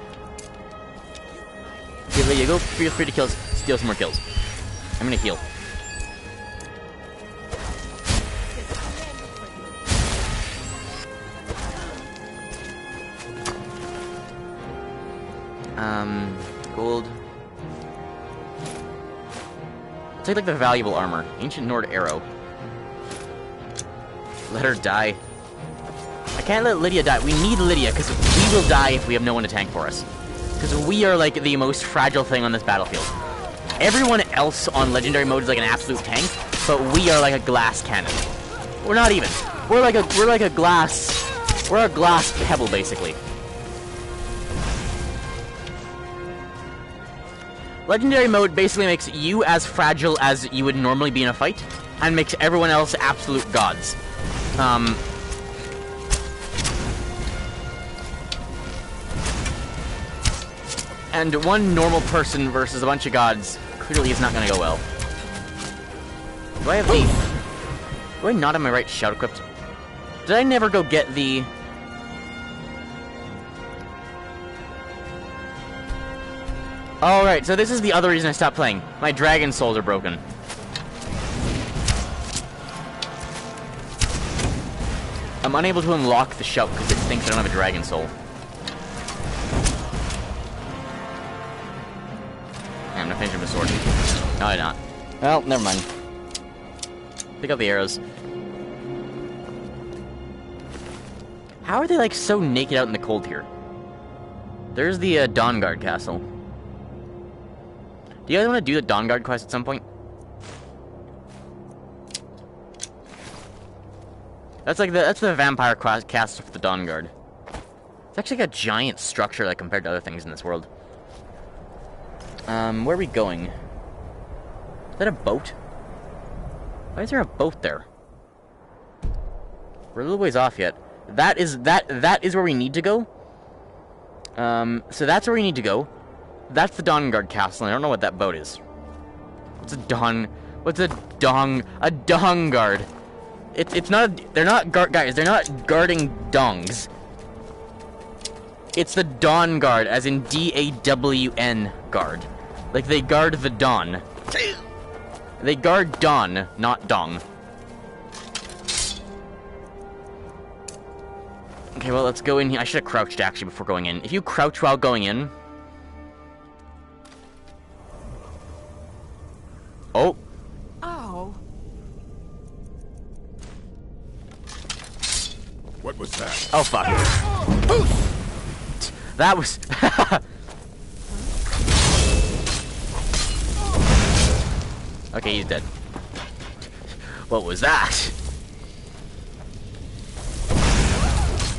Okay, Lydia, go feel free to steal some more kills. I'm gonna heal. Gold. Take like the valuable armor. Ancient Nord arrow. Let her die. I can't let Lydia die. We need Lydia, because we will die if we have no one to tank for us. Because we are like the most fragile thing on this battlefield. Everyone else on legendary mode is like an absolute tank, but we are like a glass cannon. We're not even. We're like a glass. We're a glass pebble, basically. Legendary mode basically makes you as fragile as you would normally be in a fight, and makes everyone else absolute gods. And one normal person versus a bunch of gods clearly is not going to go well. Do I have the... Do I not have my right shout equipped? Did I never go get the... Alright, so this is the other reason I stopped playing. My dragon souls are broken. I'm unable to unlock the shout because it thinks I don't have a dragon soul. I'm gonna finish him with sword. No, I not. Well, never mind. Pick up the arrows. How are they like so naked out in the cold here? There's the Dawnguard castle. Do you guys want to do the Dawnguard quest at some point? That's like that's the vampire castle for the Dawnguard. It's actually like a giant structure like compared to other things in this world. Where are we going? Is that a boat? Why is there a boat there? We're a little ways off yet. That is where we need to go. So that's where we need to go. That's the Dawnguard castle, and I don't know what that boat is. What's a Dawnguard? It's not they're not guys, they're not guarding dongs. It's the Dawnguard, as in D-A-W-N guard. Like they guard the dawn. They guard dawn, not dong. Okay, well, let's go in here. I should have crouched actually before going in. If you crouch while going in. Oh. Oh. What was that? Oh, fuck. That was... Okay, he's dead. What was that?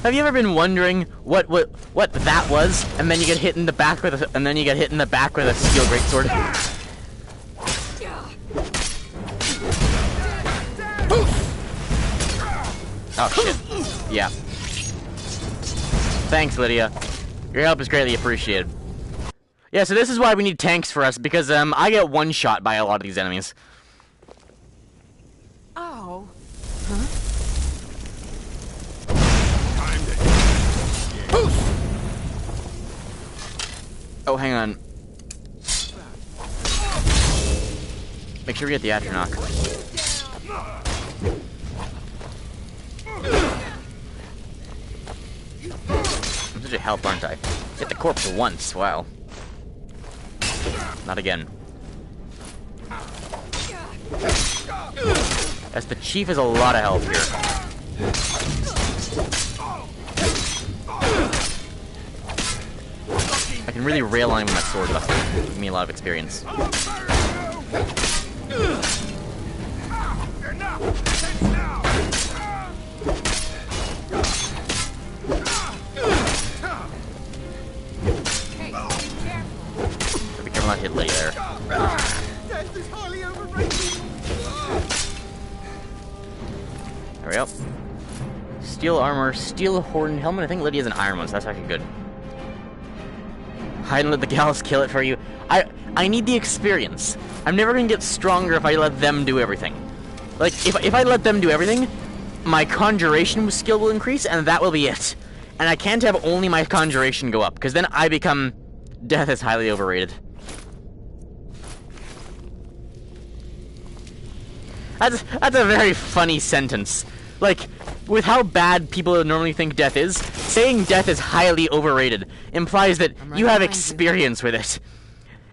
Have you ever been wondering what that was, and then you get hit in the back with a, steel greatsword? Oh shit. Yeah. Thanks, Lydia. Your help is greatly appreciated. Yeah, so this is why we need tanks for us, because I get one shot by a lot of these enemies. Oh. Oh, hang on. Make sure we get the Atronach. I'm such a help, aren't I? Hit the corpse once, wow. Not again. As the chief has a lot of health here. I can really rail on him with my sword. That's giving me a lot of experience. Be careful not to hit Lydia there. There we go. Steel armor, steel horn helmet. I think Lydia's an iron one, so that's actually good. Hide and let the gals kill it for you. I need the experience. I'm never gonna get stronger if I let them do everything. Like, if I let them do everything, my conjuration skill will increase, and that will be it. And I can't have only my conjuration go up, because then I become... Death is highly overrated. That's a very funny sentence. Like, with how bad people normally think death is, saying death is highly overrated implies that you have experience with it.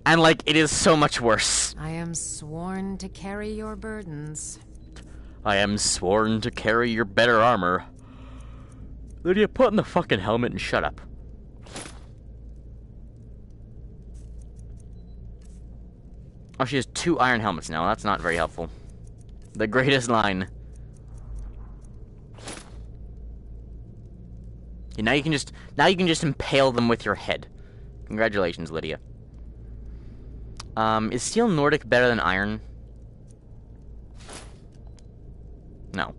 And, like, it is so much worse. I am sworn to carry your burdens. I am sworn to carry your better armor. Lydia, put on the fucking helmet and shut up. Oh, she has 2 iron helmets now. That's not very helpful. The greatest line. Okay, now you can just impale them with your head. Congratulations, Lydia. Is steel Nordic better than iron? No.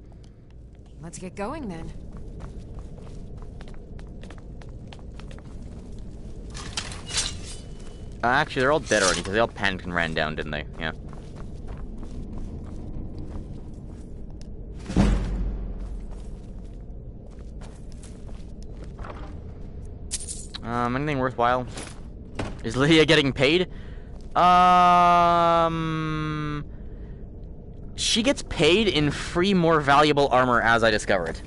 Let's get going then. Actually, they're all dead already because they all panicked and ran down, didn't they? Yeah. Anything worthwhile? Is Lydia getting paid? She gets paid in free, more valuable armor, as I discovered.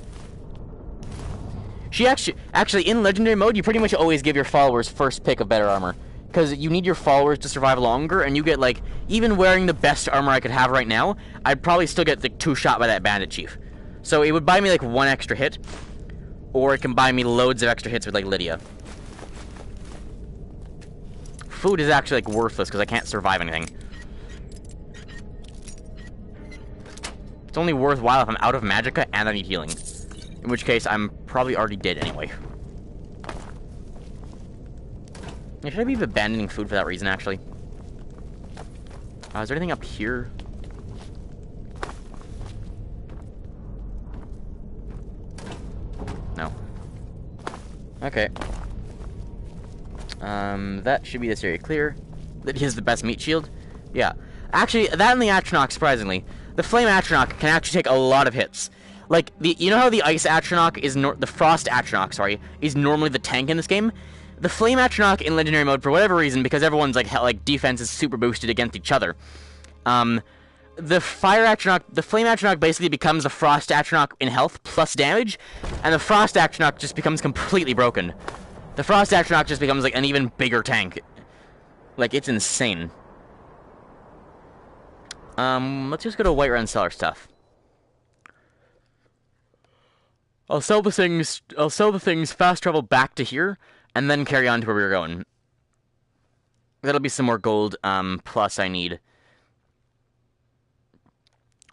She actually, in Legendary mode, you pretty much always give your followers first pick of better armor. Because you need your followers to survive longer, and you get, like, even wearing the best armor I could have right now, I'd probably still get, like, 2 shot by that bandit chief. So it would buy me, like, 1 extra hit, or it can buy me loads of extra hits with, like, Lydia. Food is actually, like, worthless, because I can't survive anything. It's only worthwhile if I'm out of magicka and I need healing. In which case, I'm probably already dead anyway. Yeah, should I be abandoning food for that reason, actually? Is there anything up here? No. Okay. That should be this area clear. That he has the best meat shield. Yeah. Actually, that and the Atronach, surprisingly. The Flame Atronach can actually take a lot of hits. Like, you know how the Ice Atronach is the Frost Atronach, sorry, is normally the tank in this game? The Flame Atronach in Legendary mode, for whatever reason, because everyone's like defense is super boosted against each other, the Fire Atronach, the Flame Atronach basically becomes the Frost Atronach in health plus damage, and the Frost Atronach just becomes completely broken. The Frost Atronach just becomes like an even bigger tank. Like, it's insane. Let's just go to Whiterun and sell our stuff. I'll sell the things, fast travel back to here, and then carry on to where we were going. That'll be some more gold, plus I need...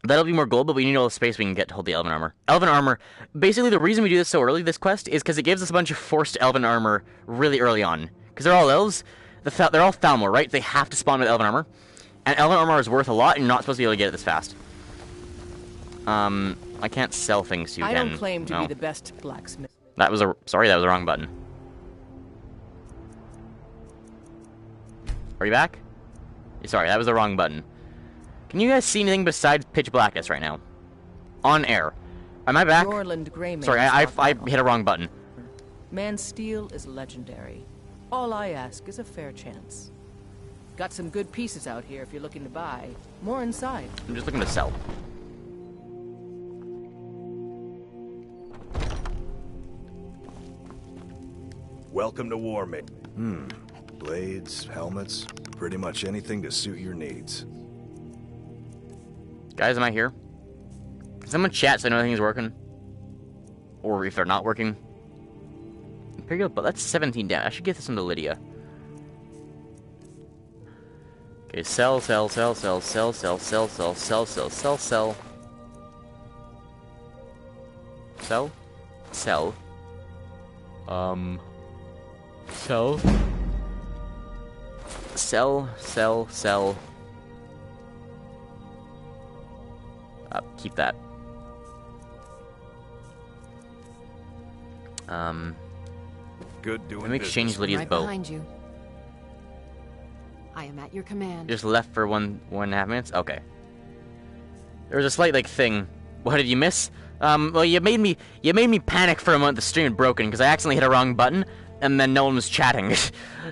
That'll be more gold, but we need all the space we can get to hold the Elven Armor. Elven Armor, basically the reason we do this so early, this quest, is because it gives us a bunch of forced Elven Armor really early on. Because they're all elves, they're all Thalmor, right? They have to spawn with Elven Armor. And Elven Armor is worth a lot, and you're not supposed to be able to get it this fast. I can't sell things to you again. I don't claim to be the best blacksmith. Sorry, that was the wrong button. Are you back? Sorry, that was the wrong button. Can you guys see anything besides pitch blackness right now? On air. Am I back? Sorry, I hit a wrong button. Man steel is legendary. All I ask is a fair chance. Got some good pieces out here if you're looking to buy. More inside. I'm just looking to sell. Welcome to War, mate. Blades, helmets, pretty much anything to suit your needs. Guys, am I here? Can someone chat so I know everything's working? Or if they're not working? Imperial, but that's 17 damage. I should get this one to Lydia. Okay, sell. Sell. Sell. Keep that. Good doing let me exchange Lydia's right bow. Behind you. I am at your command. Just left for 1.5 minutes? Okay. There was a slight, thing. What did you miss? Well, you made me panic for a moment. The stream had broken because I accidentally hit a wrong button, and then no one was chatting.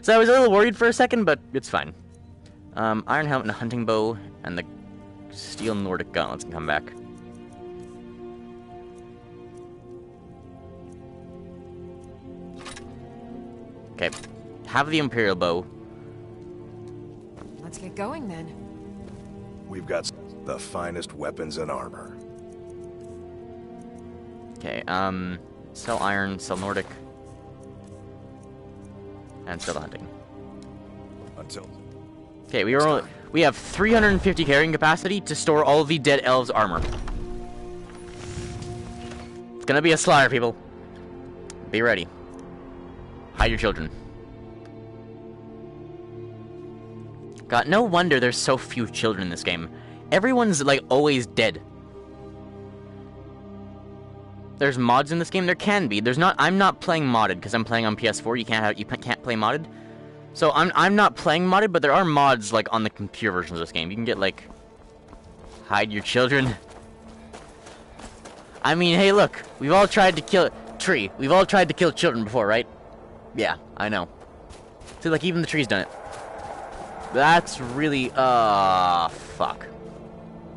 So I was a little worried for a second, but it's fine. Iron helmet and a hunting bow, and the steel Nordic gauntlets can come back. Okay, have the Imperial bow. Let's get going then. We've got the finest weapons and armor. Okay, sell iron, sell Nordic, and sell the hunting. Until. Okay, we have 350 carrying capacity to store all the dead elves' armor. It's gonna be a slaughter, people. Be ready. Hide your children. God, no wonder there's so few children in this game. Everyone's, like, always dead. There's mods in this game? There can be. There's not. I'm not playing modded, because I'm playing on PS4. You can't play modded. So I'm not playing modded, but there are mods, like, on the computer versions of this game. You can get, like, hide your children. I mean, hey, look. We've all tried to kill... Tree. We've all tried to kill children before, right? Yeah, I know. See, like, even the tree's done it. That's really... fuck.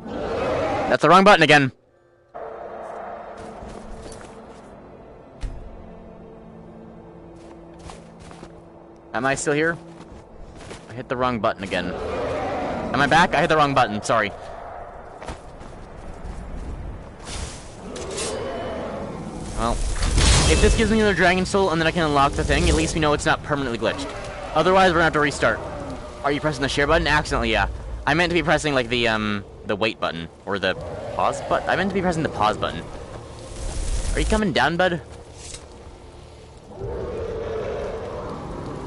That's the wrong button again. Am I still here? I hit the wrong button again. Am I back? I hit the wrong button, sorry. Well, if this gives me another Dragon Soul and then I can unlock the thing, at least we know it's not permanently glitched. Otherwise, we're gonna have to restart. Are you pressing the share button? Accidentally, yeah. I meant to be pressing, like, the wait button. Or the pause button. I meant to be pressing the pause button. Are you coming down, bud?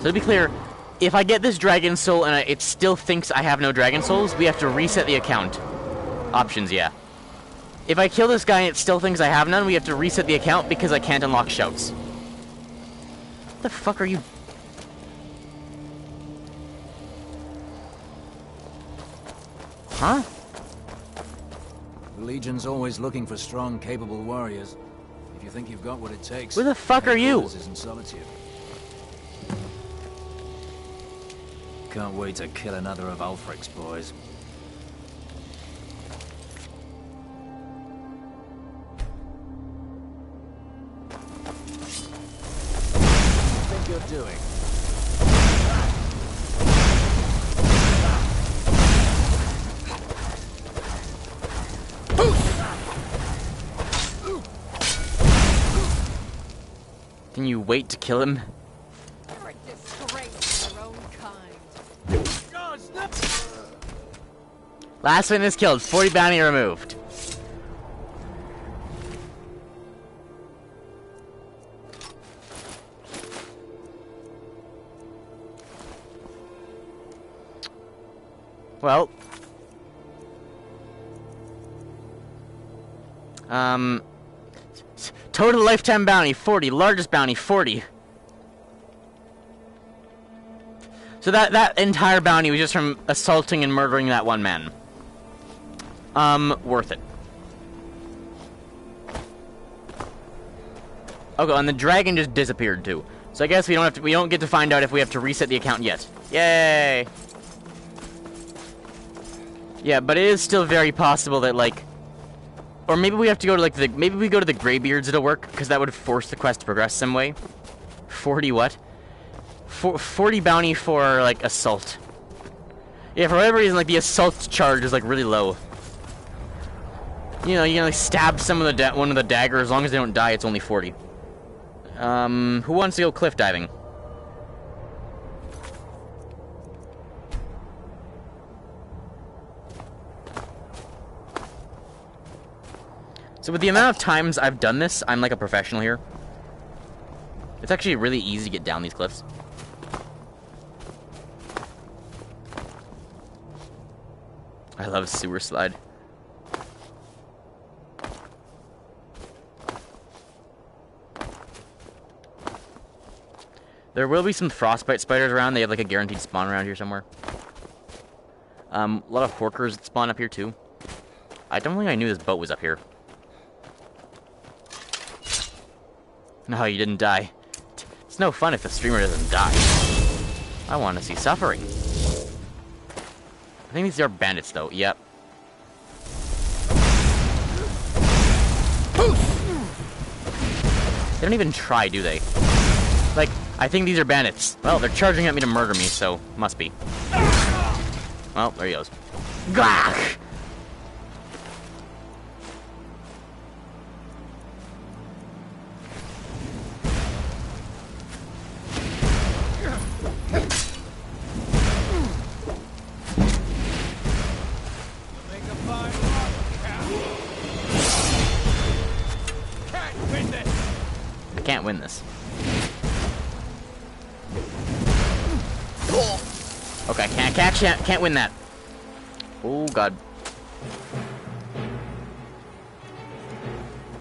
So to be clear, if I get this Dragon Soul and it still thinks I have no Dragon Souls, we have to reset the account. Options, yeah. If I kill this guy and it still thinks I have none, we have to reset the account because I can't unlock shouts. What the fuck are you... Huh? The Legion's always looking for strong, capable warriors. If you think you've got what it takes... Who the fuck are you? Isn't solitude. Can't wait to kill another of Ulfric's boys. What do you think you're doing? Can you wait to kill him? Last witness killed, 40 bounty removed. Well. Total lifetime bounty, 40. Largest bounty, 40. So that entire bounty was just from assaulting and murdering that one man. Worth it. Okay, and the dragon just disappeared too. So I guess we don't get to find out if we have to reset the account yet. Yay! Yeah, but it is still very possible that, like, or maybe we have to go to, like, maybe we go to the Greybeards, it'll work, because that would force the quest to progress some way. 40 what? 40 bounty for, like, assault. Yeah, for whatever reason, like, the assault charge is, like, really low. You know, you can, like, stab one of the daggers, as long as they don't die, it's only 40. Who wants to go cliff diving? So with the amount of times I've done this, I'm like a professional here. It's actually really easy to get down these cliffs. I love sewer slide. There will be some frostbite spiders around. They have like a guaranteed spawn around here somewhere. A lot of horkers that spawn up here too. I don't think I knew this boat was up here. No, you didn't die. It's no fun if the streamer doesn't die. I want to see suffering. I think these are bandits, though. Yep. They don't even try, do they? Like, I think these are bandits. Well, they're charging at me to murder me, so must be. Well, there he goes. Gah! I can't win this. Okay, can't win that. Oh god.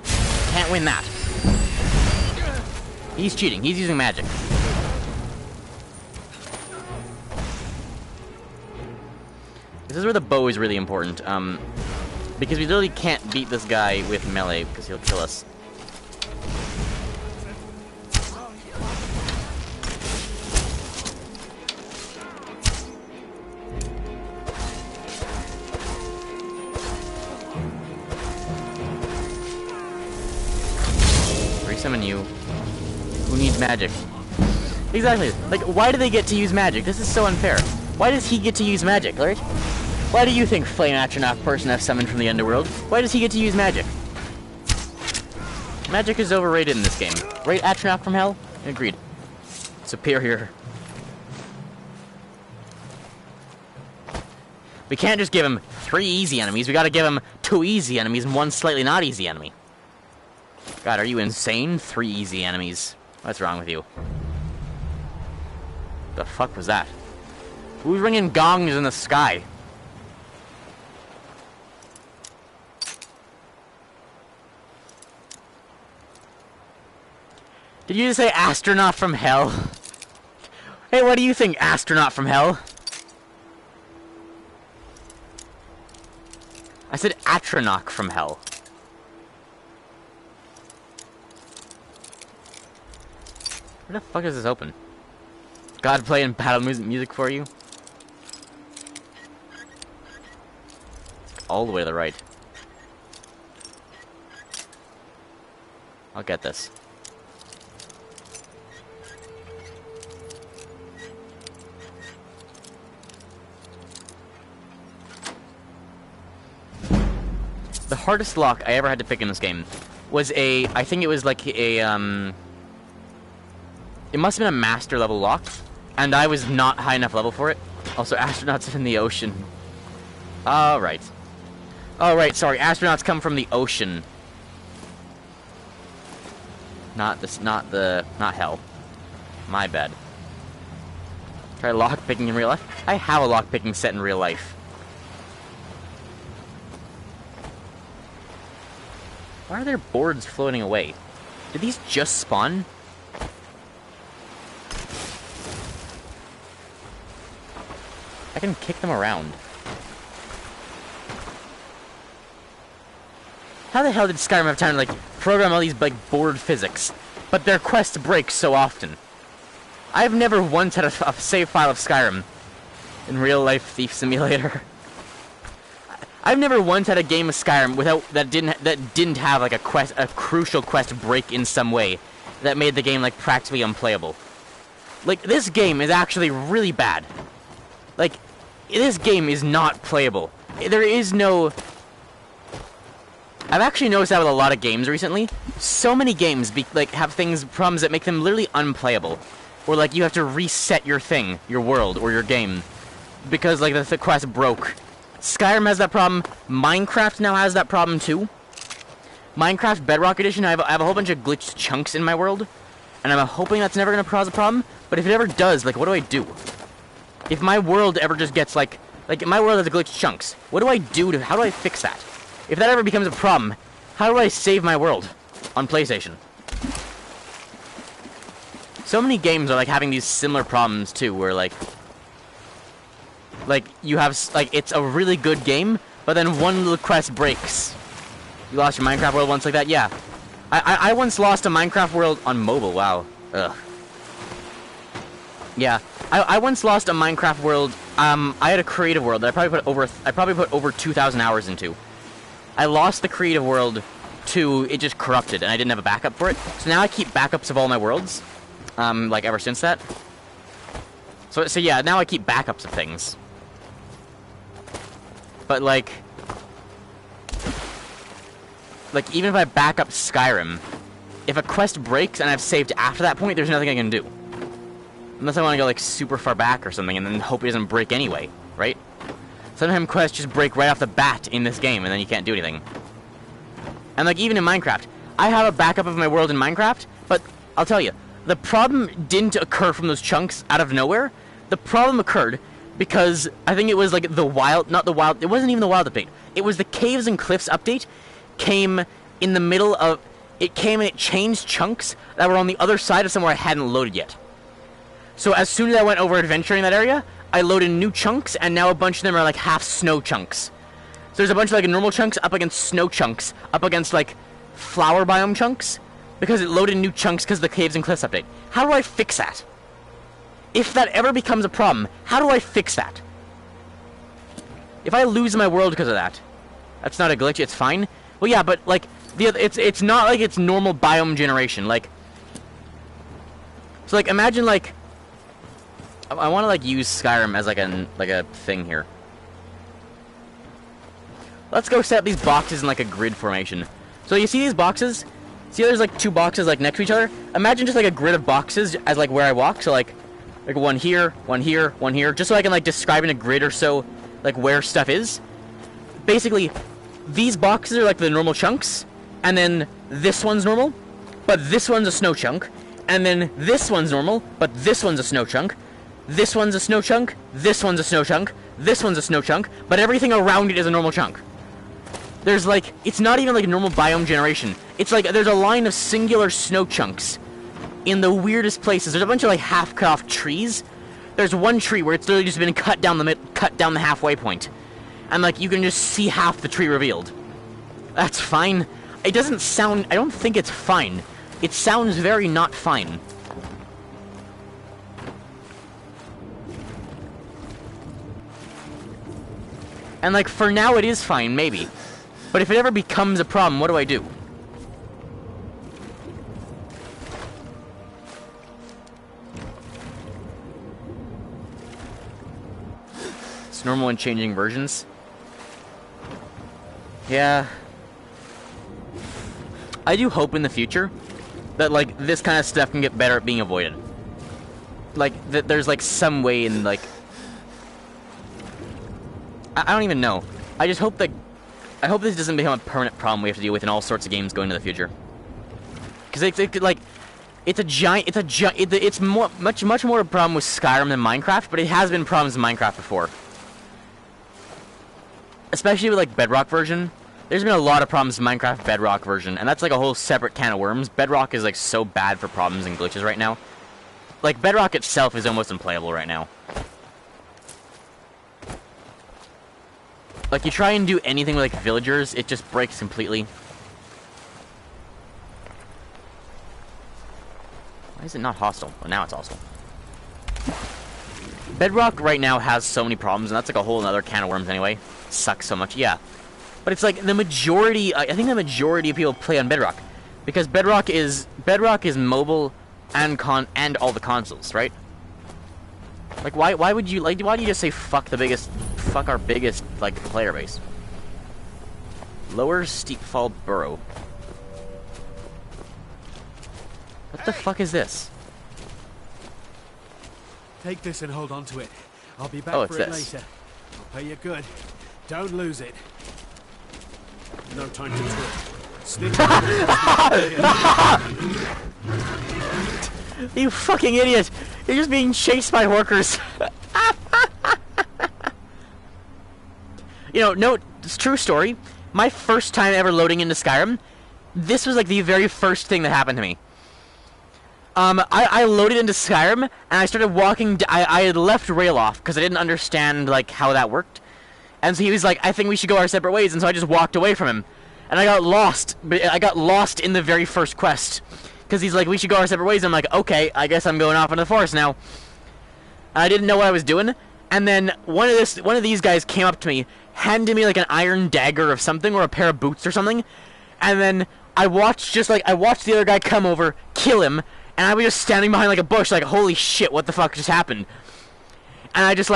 Can't win that. He's cheating. He's using magic. This is where the bow is really important. Because we literally can't beat this guy with melee because he'll kill us. Summon you. Who needs magic? Exactly. Like, why do they get to use magic? This is so unfair. Why does he get to use magic, right? Why do you think Flame Atronach person I've summoned from the underworld? Why does he get to use magic? Magic is overrated in this game. Right, Atronach from hell? Agreed. Superior. We can't just give him 3 easy enemies. We gotta give him 2 easy enemies and 1 slightly not easy enemy. God, are you insane? 3 easy enemies. What's wrong with you? The fuck was that? Who's ringing gongs in the sky? Did you just say astronaut from hell? Hey, what do you think, astronaut from hell? I said Atronach from hell. Where the fuck is this open? God playing battle music for you? All the way to the right. I'll get this. The hardest lock I ever had to pick in this game was I think it was like a, it must have been a master level lock, and I was not high enough level for it. Also, astronauts in the ocean. Alright. Alright, sorry, astronauts come from the ocean. Not hell. My bad. Try lockpicking in real life? I have a lockpicking set in real life. Why are there boards floating away? Did these just spawn? I can kick them around. How the hell did Skyrim have time to, like, program all these, like, board physics? But their quests break so often. I've never once had a save file of Skyrim in real life Thief Simulator. I've never once had a game of Skyrim that didn't have like a crucial quest break in some way that made the game like practically unplayable. Like, this game is actually really bad. Like, this game is not playable. There is no... I've actually noticed that with a lot of games recently. So many games have problems that make them literally unplayable. Or like you have to reset your thing, your world, or your game. Because like the quest broke. Skyrim has that problem. Minecraft now has that problem too. Minecraft Bedrock Edition, I have a whole bunch of glitched chunks in my world. And I'm hoping that's never going to cause a problem. But if it ever does, like, what do I do? If my world ever just gets like my world has glitched chunks, what do I do how do I fix that? If that ever becomes a problem, how do I save my world on PlayStation? So many games are like having these similar problems too, where like you have it's a really good game, but then one little quest breaks. You lost your Minecraft world once like that, yeah. I once lost a Minecraft world on mobile. Wow. Ugh. Yeah. I once lost a Minecraft world. I had a creative world that I probably put over 2,000 hours into. I lost the creative world to it just corrupted, and I didn't have a backup for it. So now I keep backups of all my worlds, like ever since that. So yeah, now I keep backups of things. But like even if I back up Skyrim, if a quest breaks and I've saved after that point, there's nothing I can do. Unless I want to go like super far back or something and then hope it doesn't break anyway, right? Sometimes quests just break right off the bat in this game and then you can't do anything. And like even in Minecraft, I have a backup of my world in Minecraft, but I'll tell you, the problem didn't occur from those chunks out of nowhere. The problem occurred because I think it was like the wild, not the wild, it wasn't even the wild update. It was the Caves and Cliffs update came in the middle of, it came and it changed chunks that were on the other side of somewhere I hadn't loaded yet. So as soon as I went over adventuring that area, I loaded new chunks, and now a bunch of them are like half snow chunks. So there's a bunch of like normal chunks up against snow chunks, up against like flower biome chunks, because it loaded new chunks because of the Caves and Cliffs update. How do I fix that? If that ever becomes a problem, how do I fix that? If I lose my world because of that, that's not a glitch, it's fine. Well, yeah, but like it's not like it's normal biome generation. Like, so like imagine like I want to like use Skyrim as like a thing here. Let's go set up these boxes in like a grid formation. So you see these boxes? See, there's like two boxes like next to each other. Imagine just like a grid of boxes as like where I walk. So like one here, one here, one here, just so I can like describe in a grid or so like where stuff is. Basically, these boxes are like the normal chunks, and then this one's normal, but this one's a snow chunk, and then this one's normal, but this one's a snow chunk. This one's a snow chunk, this one's a snow chunk, this one's a snow chunk, but everything around it is a normal chunk. There's like, it's not even like normal biome generation. It's like there's a line of singular snow chunks in the weirdest places. There's a bunch of like half cut off trees. There's one tree where it's literally just been cut down the halfway point. And like you can just see half the tree revealed. That's fine. It doesn't sound, I don't think it's fine. It sounds very not fine. And like for now it is fine, maybe. But if it ever becomes a problem, what do I do? It's normal in changing versions. Yeah. I do hope in the future that like this kind of stuff can get better at being avoided. Like that there's like some way in like I don't even know. I just hope that I hope this doesn't become a permanent problem we have to deal with in all sorts of games going into the future. Because it's much more a problem with Skyrim than Minecraft, but it has been problems in Minecraft before. Especially with like Bedrock version. There's been a lot of problems in Minecraft Bedrock version, and that's like a whole separate can of worms. Bedrock is like so bad for problems and glitches right now. Like Bedrock itself is almost unplayable right now. Like, you try and do anything with, like, villagers, it just breaks completely. Why is it not hostile? Well, now it's hostile. Bedrock right now has so many problems, and that's, like, a whole other can of worms anyway. It sucks so much, yeah. But it's, like, the majority... I think the majority of people play on Bedrock. Because Bedrock is mobile and all the consoles, right? Like, why would you, like, why do you just say fuck our biggest, like, player base? Lower Steep Fall Burrow. What the fuck is this? Take this and hold on to it. I'll be back for it later. I'll pay you good. Don't lose it. No time to talk. Sneak You fucking idiot! You're just being chased by workers. You know, no, it's a true story. My first time ever loading into Skyrim, this was like the very first thing that happened to me. I loaded into Skyrim, and I started walking, I had left Rail off, because I didn't understand, like, how that worked. And so he was like, I think we should go our separate ways, and so I just walked away from him. and I got lost. But I got lost in the very first quest. Because he's like, we should go our separate ways. I'm like, okay, I guess I'm going off into the forest now. I didn't know what I was doing. And then one of these guys came up to me, handed me like an iron dagger of something, or a pair of boots or something. And then I watched the other guy come over, kill him, and I was just standing behind like a bush, like, holy shit, what the fuck just happened? And I was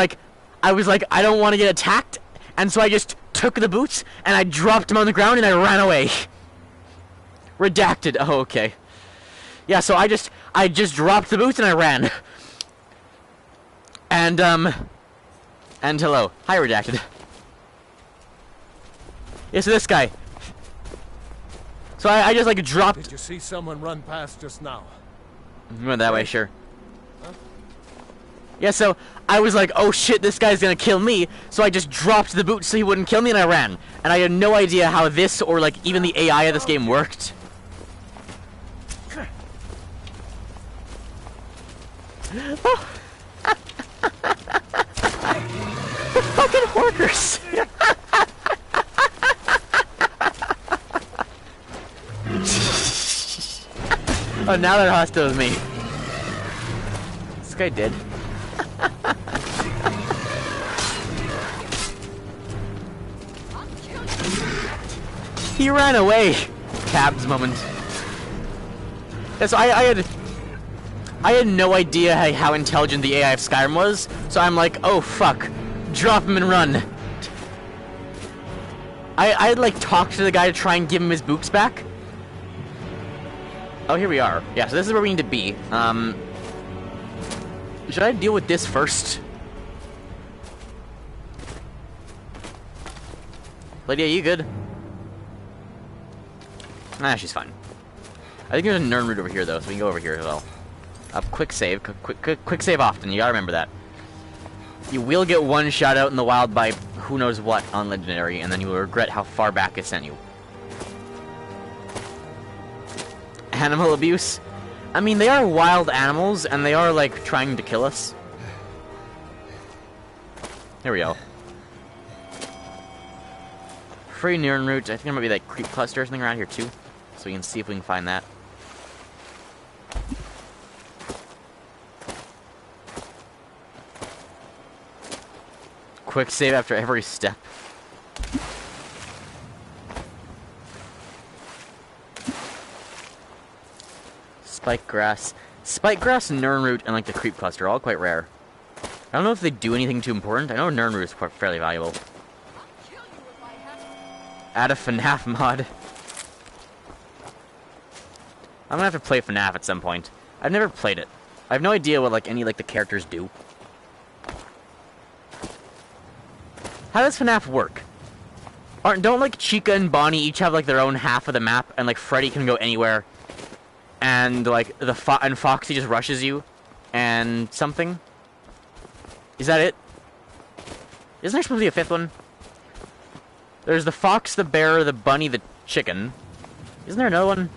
like, I don't want to get attacked, and so I just took the boots, and I dropped them on the ground, and I ran away. Redacted. Oh, okay. Yeah, so I just dropped the boots, and I ran. And hello. Hi, Redacted. It's this guy. So I just, like, dropped... Did you see someone run past just now? Went that way, sure. Yeah, so I was like, oh shit, this guy's gonna kill me, so I just dropped the boot so he wouldn't kill me, and I ran. And I had no idea how this, or like even the AI of this game worked. Oh. The fucking workers! Oh, now they're hostile with me. This guy dead. He ran away. Cabs moment. Yeah, so I had no idea how intelligent the AI of Skyrim was, so I'm like, oh fuck, drop him and run. I had like talked to the guy to try and give him his boots back. Oh, here we are. Yeah, so this is where we need to be. Should I deal with this first? Lady, are you good? Nah, she's fine. I think there's a Nern route over here, though, so we can go over here as well. Quick save. Quick save often. You gotta remember that. You will get one shot out in the wild by who knows what on Legendary, and then you will regret how far back it sent you. Animal abuse. I mean, they are wild animals, and they are, like, trying to kill us. Here we go. Free Nern route. I think there might be, like, creep cluster or something around here, too. So we can see if we can find that. Quick save after every step. Spike grass, Nern root, and like the creep cluster, all quite rare. I don't know if they do anything too important. I know Nern root is fairly valuable. Add a FNAF mod. I'm gonna have to play FNAF at some point. I've never played it. I have no idea what like any like the characters do. How does FNAF work? Don't like Chica and Bonnie each have like their own half of the map, and like Freddy can go anywhere, and like and Foxy just rushes you, and something? Is that it? Isn't there supposed to be a fifth one? There's the fox, the bear, the bunny, the chicken. Isn't there another one?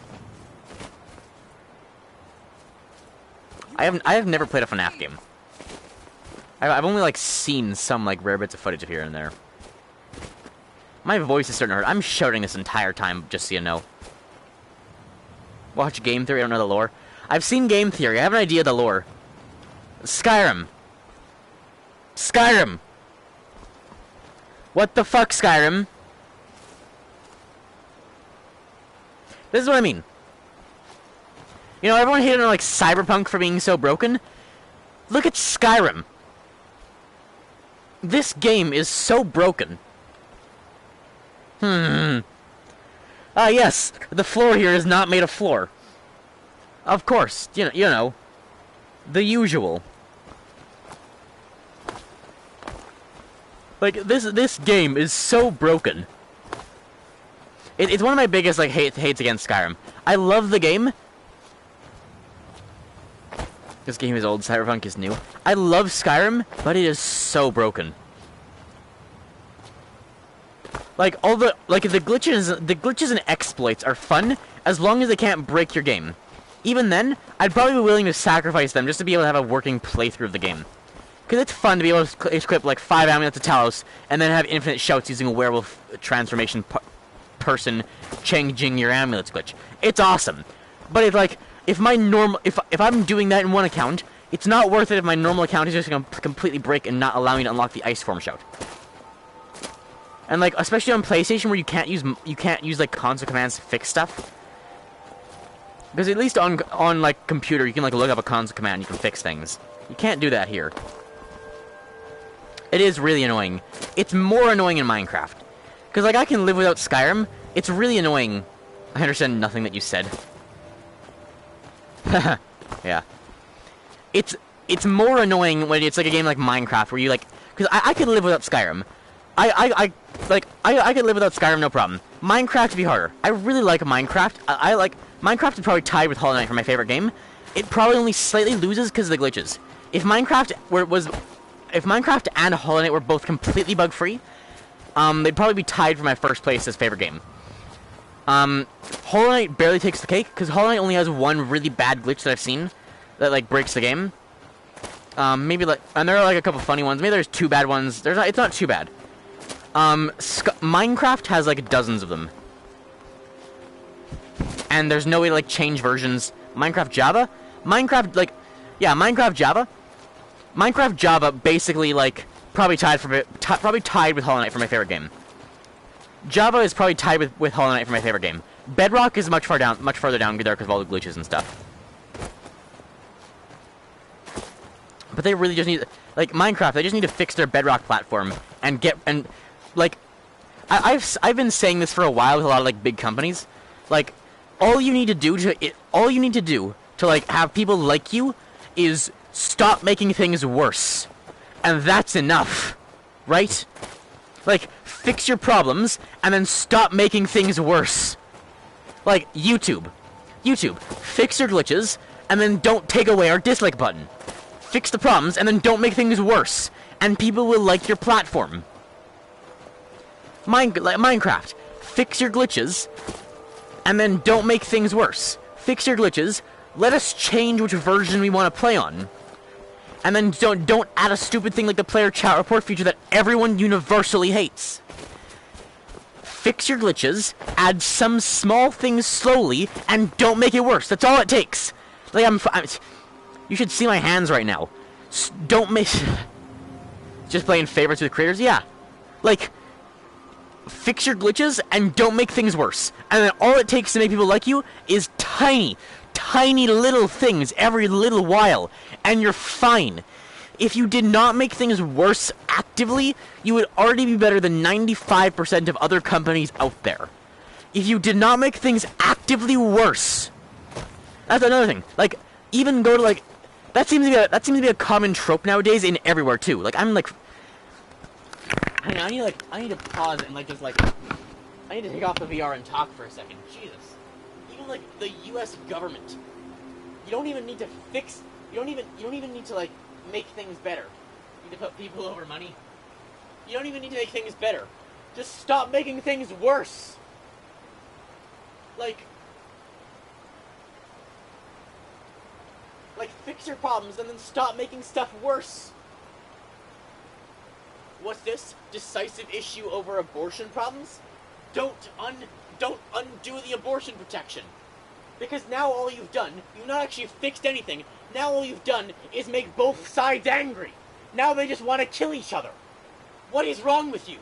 I have never played a FNAF game. I've only like seen some like rare bits of footage of here and there. My voice is starting to hurt. I'm shouting this entire time, just so you know. Watch Game Theory, I don't know the lore. I've seen Game Theory, I have an idea of the lore. Skyrim. Skyrim! What the fuck, Skyrim? This is what I mean. You know, everyone hated on like Cyberpunk for being so broken. Look at Skyrim. This game is so broken. Yes, the floor here is not made of floor. Of course, you know, the usual. Like this game is so broken. It's one of my biggest like hates against Skyrim. I love the game. This game is old, Cyberpunk is new. I love Skyrim, but it is so broken. Like all the the glitches and exploits are fun as long as they can't break your game. Even then, I'd probably be willing to sacrifice them just to be able to have a working playthrough of the game. Because it's fun to be able to equip like 5 amulets of Talos and then have infinite shouts using a werewolf transformation person changing your amulets glitch. It's awesome. But it's like, if I'm doing that in one account, it's not worth it if my normal account is just going to completely break and not allow me to unlock the ice form shout. And like, especially on PlayStation where you can't use like console commands to fix stuff. Because at least on like computer you can like look up a console command and you can fix things. You can't do that here. It is really annoying. It's more annoying in Minecraft. Because like I can live without Skyrim. It's really annoying. I understand nothing that you said. Yeah. It's more annoying when it's like a game like Minecraft where you like, because I can live without Skyrim. I could live without Skyrim, no problem. Minecraft would be harder. I really like Minecraft. I like Minecraft is probably tied with Hollow Knight for my favorite game. It probably only slightly loses because of the glitches. If Minecraft and Hollow Knight were both completely bug free, they'd probably be tied for my first place as favorite game. Hollow Knight barely takes the cake because Hollow Knight only has one really bad glitch that I've seen that like breaks the game. Maybe like, and there are like a couple funny ones. Maybe there's two bad ones. It's not too bad. Minecraft has like dozens of them. And there's no way to like change versions. Minecraft Java basically like probably tied with Hollow Knight for my favorite game. Java is probably tied with Hollow Knight for my favorite game. Bedrock is much further down there because of all the glitches and stuff. But they really just need, like Minecraft, they just need to fix their Bedrock platform and I've been saying this for a while with a lot of like big companies. Like all you need to do to like have people like you is stop making things worse. And that's enough. Right? Like fix your problems and then stop making things worse. Like YouTube, fix your glitches and then don't take away our dislike button. Fix the problems and then don't make things worse, and people will like your platform. Minecraft, fix your glitches and then don't make things worse. Fix your glitches, let us change which version we want to play on. And then don't add a stupid thing like the player chat report feature that everyone universally hates. Fix your glitches, add some small things slowly, and don't make it worse. That's all it takes. Like you should see my hands right now. Don't make... Just playing favorites with creators? Yeah. Like, fix your glitches and don't make things worse. And then all it takes to make people like you is tiny little things every little while. And you're fine. If you did not make things worse actively, you would already be better than 95% of other companies out there. If you did not make things actively worse... That's another thing. Like, even go to like... That seems to be a common trope nowadays in everywhere too. Like I'm like, I need to pause and like just like, I need to take off the VR and talk for a second. Jesus, even like the U.S. government, you don't even need to fix. You don't even need to like make things better. You need to put people over money. You don't even need to make things better. Just stop making things worse. Like, fix your problems and then stop making stuff worse. What's this? Decisive issue over abortion problems? Don't undo the abortion protection. Because now all you've done, you've not actually fixed anything. Now all you've done is make both sides angry. Now they just want to kill each other. What is wrong with you?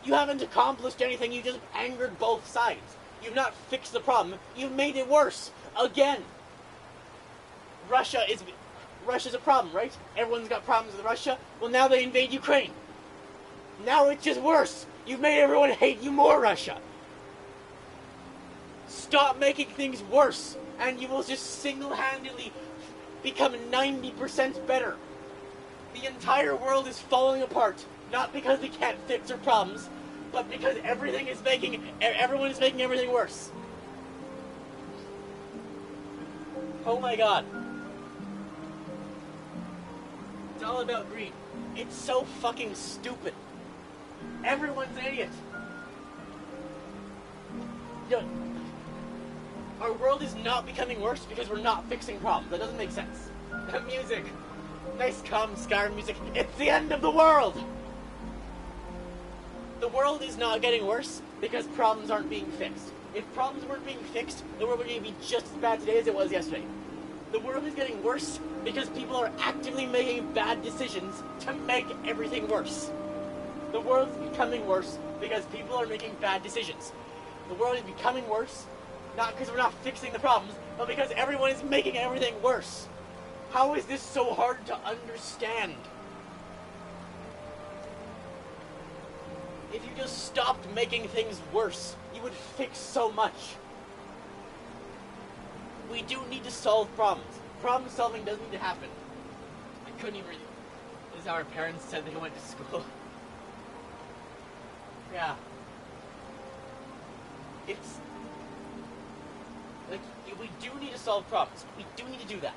You haven't accomplished anything, you just angered both sides. You've not fixed the problem, you've made it worse. Again. Russia's a problem, right? Everyone's got problems with Russia. Well, now they invade Ukraine. Now it's just worse. You've made everyone hate you more, Russia. Stop making things worse, and you will just single-handedly become 90% better. The entire world is falling apart, not because we can't fix our problems, but because everyone is making everything worse. Oh my god. It's all about greed. It's so fucking stupid. Everyone's an idiot. You know, our world is not becoming worse because we're not fixing problems. That doesn't make sense. The music. Nice calm Skyrim music. It's the end of the world! The world is not getting worse because problems aren't being fixed. If problems weren't being fixed, the world would be just as bad today as it was yesterday. The world is getting worse because people are actively making bad decisions to make everything worse. The world is becoming worse because people are making bad decisions. The world is becoming worse, not because we're not fixing the problems, but because everyone is making everything worse. How is this so hard to understand? If you just stopped making things worse, you would fix so much. We do need to solve problems. Problem solving doesn't need to happen. I couldn't even read it. This is how our parents said they went to school. Yeah. It's... like, we do need to solve problems. We do need to do that.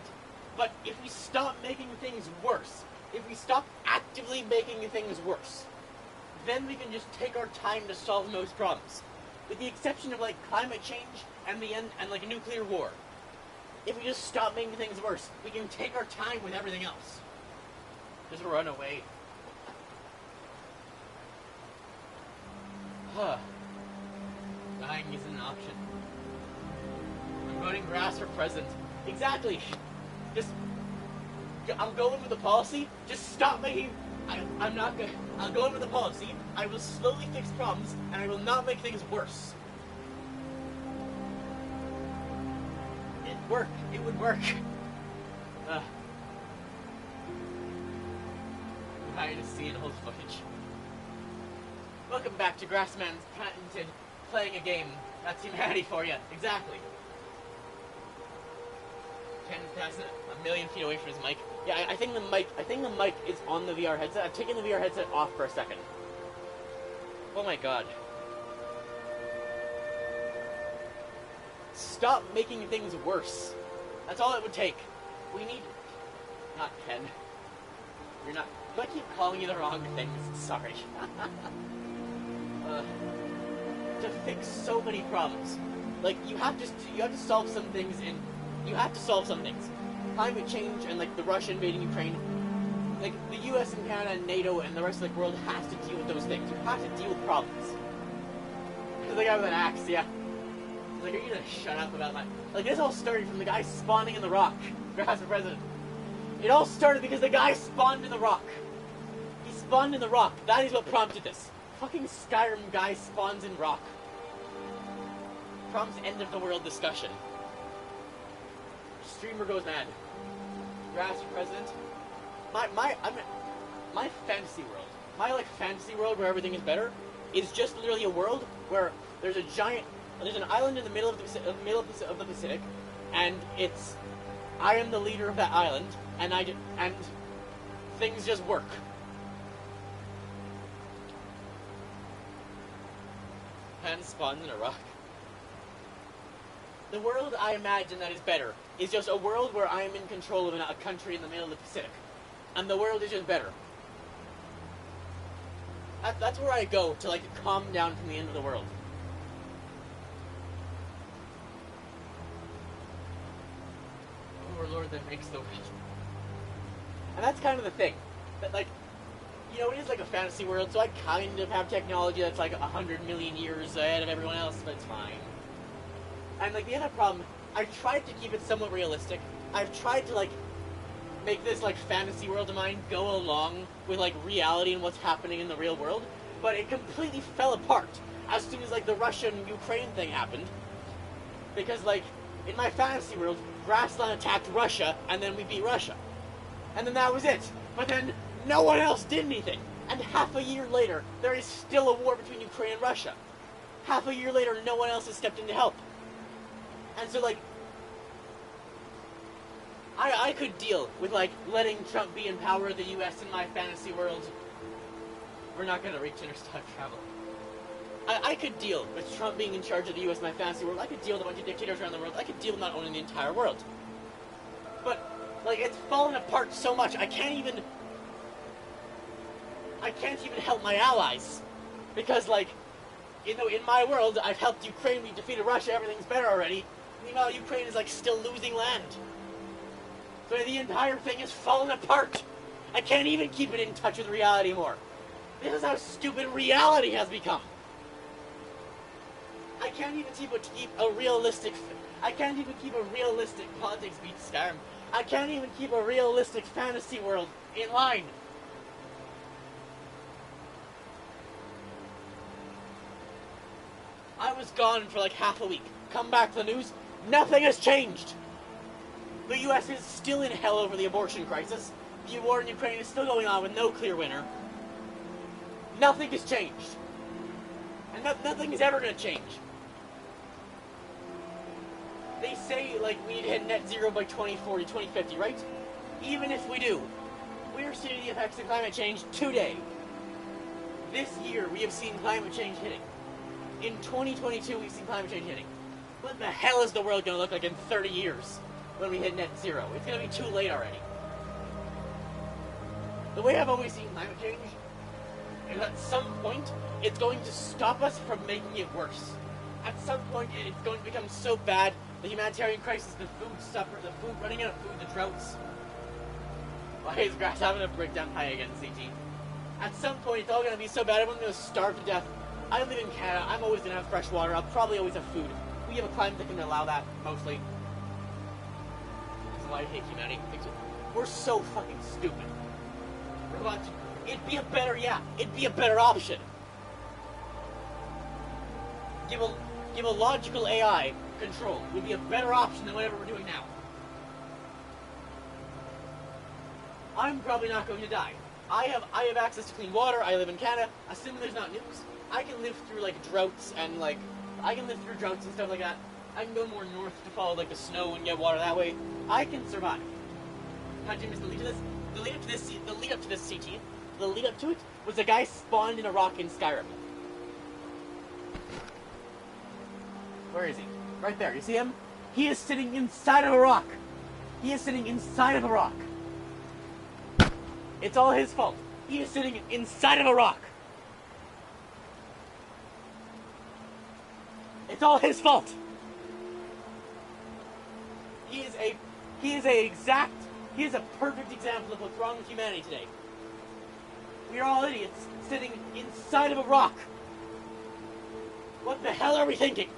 But if we stop making things worse, if we stop actively making things worse, then we can just take our time to solve most problems. With the exception of, like, climate change and the end, and, like, a nuclear war. If we just stop making things worse, we can take our time with everything else. Just run away. Huh. Dying isn't an option. I'm voting grass for president. Exactly. I'm going with the policy. Just stop making... I'm not gonna... I'll go in with the policy. I will slowly fix problems, and I will not make things worse. It'd work. It would work. Tired of seeing old footage. Welcome back to Grassman's patented playing a game. That's humanity for you. Exactly. Ken passing a million feet away from his mic. Yeah, I think the mic is on the VR headset. I've taken the VR headset off for a second. Oh my god. Stop making things worse. That's all it would take. We need... Not Ken. You're not... Do I keep calling you the wrong things? Sorry. To fix so many problems. Like, you have to solve some things in... You have to solve some things. Climate change and, like, the Russia invading Ukraine. Like, the US and Canada and NATO and the rest of the world has to deal with those things. You have to deal with problems. Because the guy with an axe, yeah. Like, are you gonna shut up about my... Like, this all started from the guy spawning in the rock. Grass for president. It all started because the guy spawned in the rock. He spawned in the rock. That is what prompted this. Fucking Skyrim guy spawns in rock. Prompts end of the world discussion. Streamer goes mad. Grass for president. My fantasy world. My, like, fantasy world where everything is better is just literally a world where there's an island in the middle of the Pacific, and it's... I am the leader of that island, and things just work. And spawned in a rock. The world I imagine that is better is just a world where I am in control of a country in the middle of the Pacific. And the world is just better. That's where I go to, like, calm down from the end of the world. Overlord that makes the world. And that's kind of the thing. That, like, you know, it is like a fantasy world, so I kind of have technology that's like 100 million years ahead of everyone else, but it's fine. And, like, the other problem, I've tried to keep it somewhat realistic. I've tried to, like, make this, like, fantasy world of mine go along with, like, reality and what's happening in the real world, but it completely fell apart as soon as, like, the Russia-Ukraine thing happened. Because, like, in my fantasy world, Grassland attacked Russia, and then we beat Russia. And then that was it. But then no one else did anything. And half a year later, there is still a war between Ukraine and Russia. Half a year later, no one else has stepped in to help. And so, like, I could deal with, like, letting Trump be in power of the U.S. in my fantasy world. We're not going to reach interstellar travel. I could deal with Trump being in charge of the U.S. in my fantasy world. I could deal with a bunch of dictators around the world. I could deal with not owning the entire world. But, like, it's fallen apart so much, I can't even help my allies. Because, like, in my world, I've helped Ukraine, we defeated Russia, everything's better already. Meanwhile, Ukraine is, like, still losing land. So the entire thing is falling apart. I can't even keep it in touch with reality more. This is how stupid reality has become. I can't even keep a realistic. I can't even keep a realistic politics beat Skyrim. I can't even keep a realistic fantasy world in line. I was gone for like half a week. Come back to the news, nothing has changed. The US is still in hell over the abortion crisis. The war in Ukraine is still going on with no clear winner. Nothing has changed. And nothing is ever going to change. They say, like, we need to hit net zero by 2040, 2050, right? Even if we do, we're seeing the effects of climate change today. This year, we have seen climate change hitting. In 2022, we've seen climate change hitting. What the hell is the world going to look like in 30 years when we hit net zero? It's going to be too late already. The way I've always seen climate change is at some point, it's going to stop us from making it worse. At some point, it's going to become so bad, the humanitarian crisis, the food running out of food, the droughts. Why is grass having a breakdown high again, CT? At some point, it's all going to be so bad, everyone's going to starve to death. I live in Canada, I'm always going to have fresh water, I'll probably always have food. We have a climate that can allow that, mostly. That's why I hate humanity. We're so fucking stupid. It'd be a better option. Give a logical AI control would be a better option than whatever we're doing now. I'm probably not going to die. I have access to clean water, I live in Canada, assuming there's not nukes. I can live through like droughts and stuff like that. I can go more north to follow like the snow and get water that way. I can survive. How do you miss the lead to this? The lead up to this CT, the lead up to it was a guy spawned in a rock in Skyrim. Where is he? Right there. You see him? He is sitting inside of a rock. He is sitting inside of a rock. It's all his fault. He is sitting inside of a rock. It's all his fault. He is a perfect example of what's wrong with humanity today. We are all idiots sitting inside of a rock. What the hell are we thinking?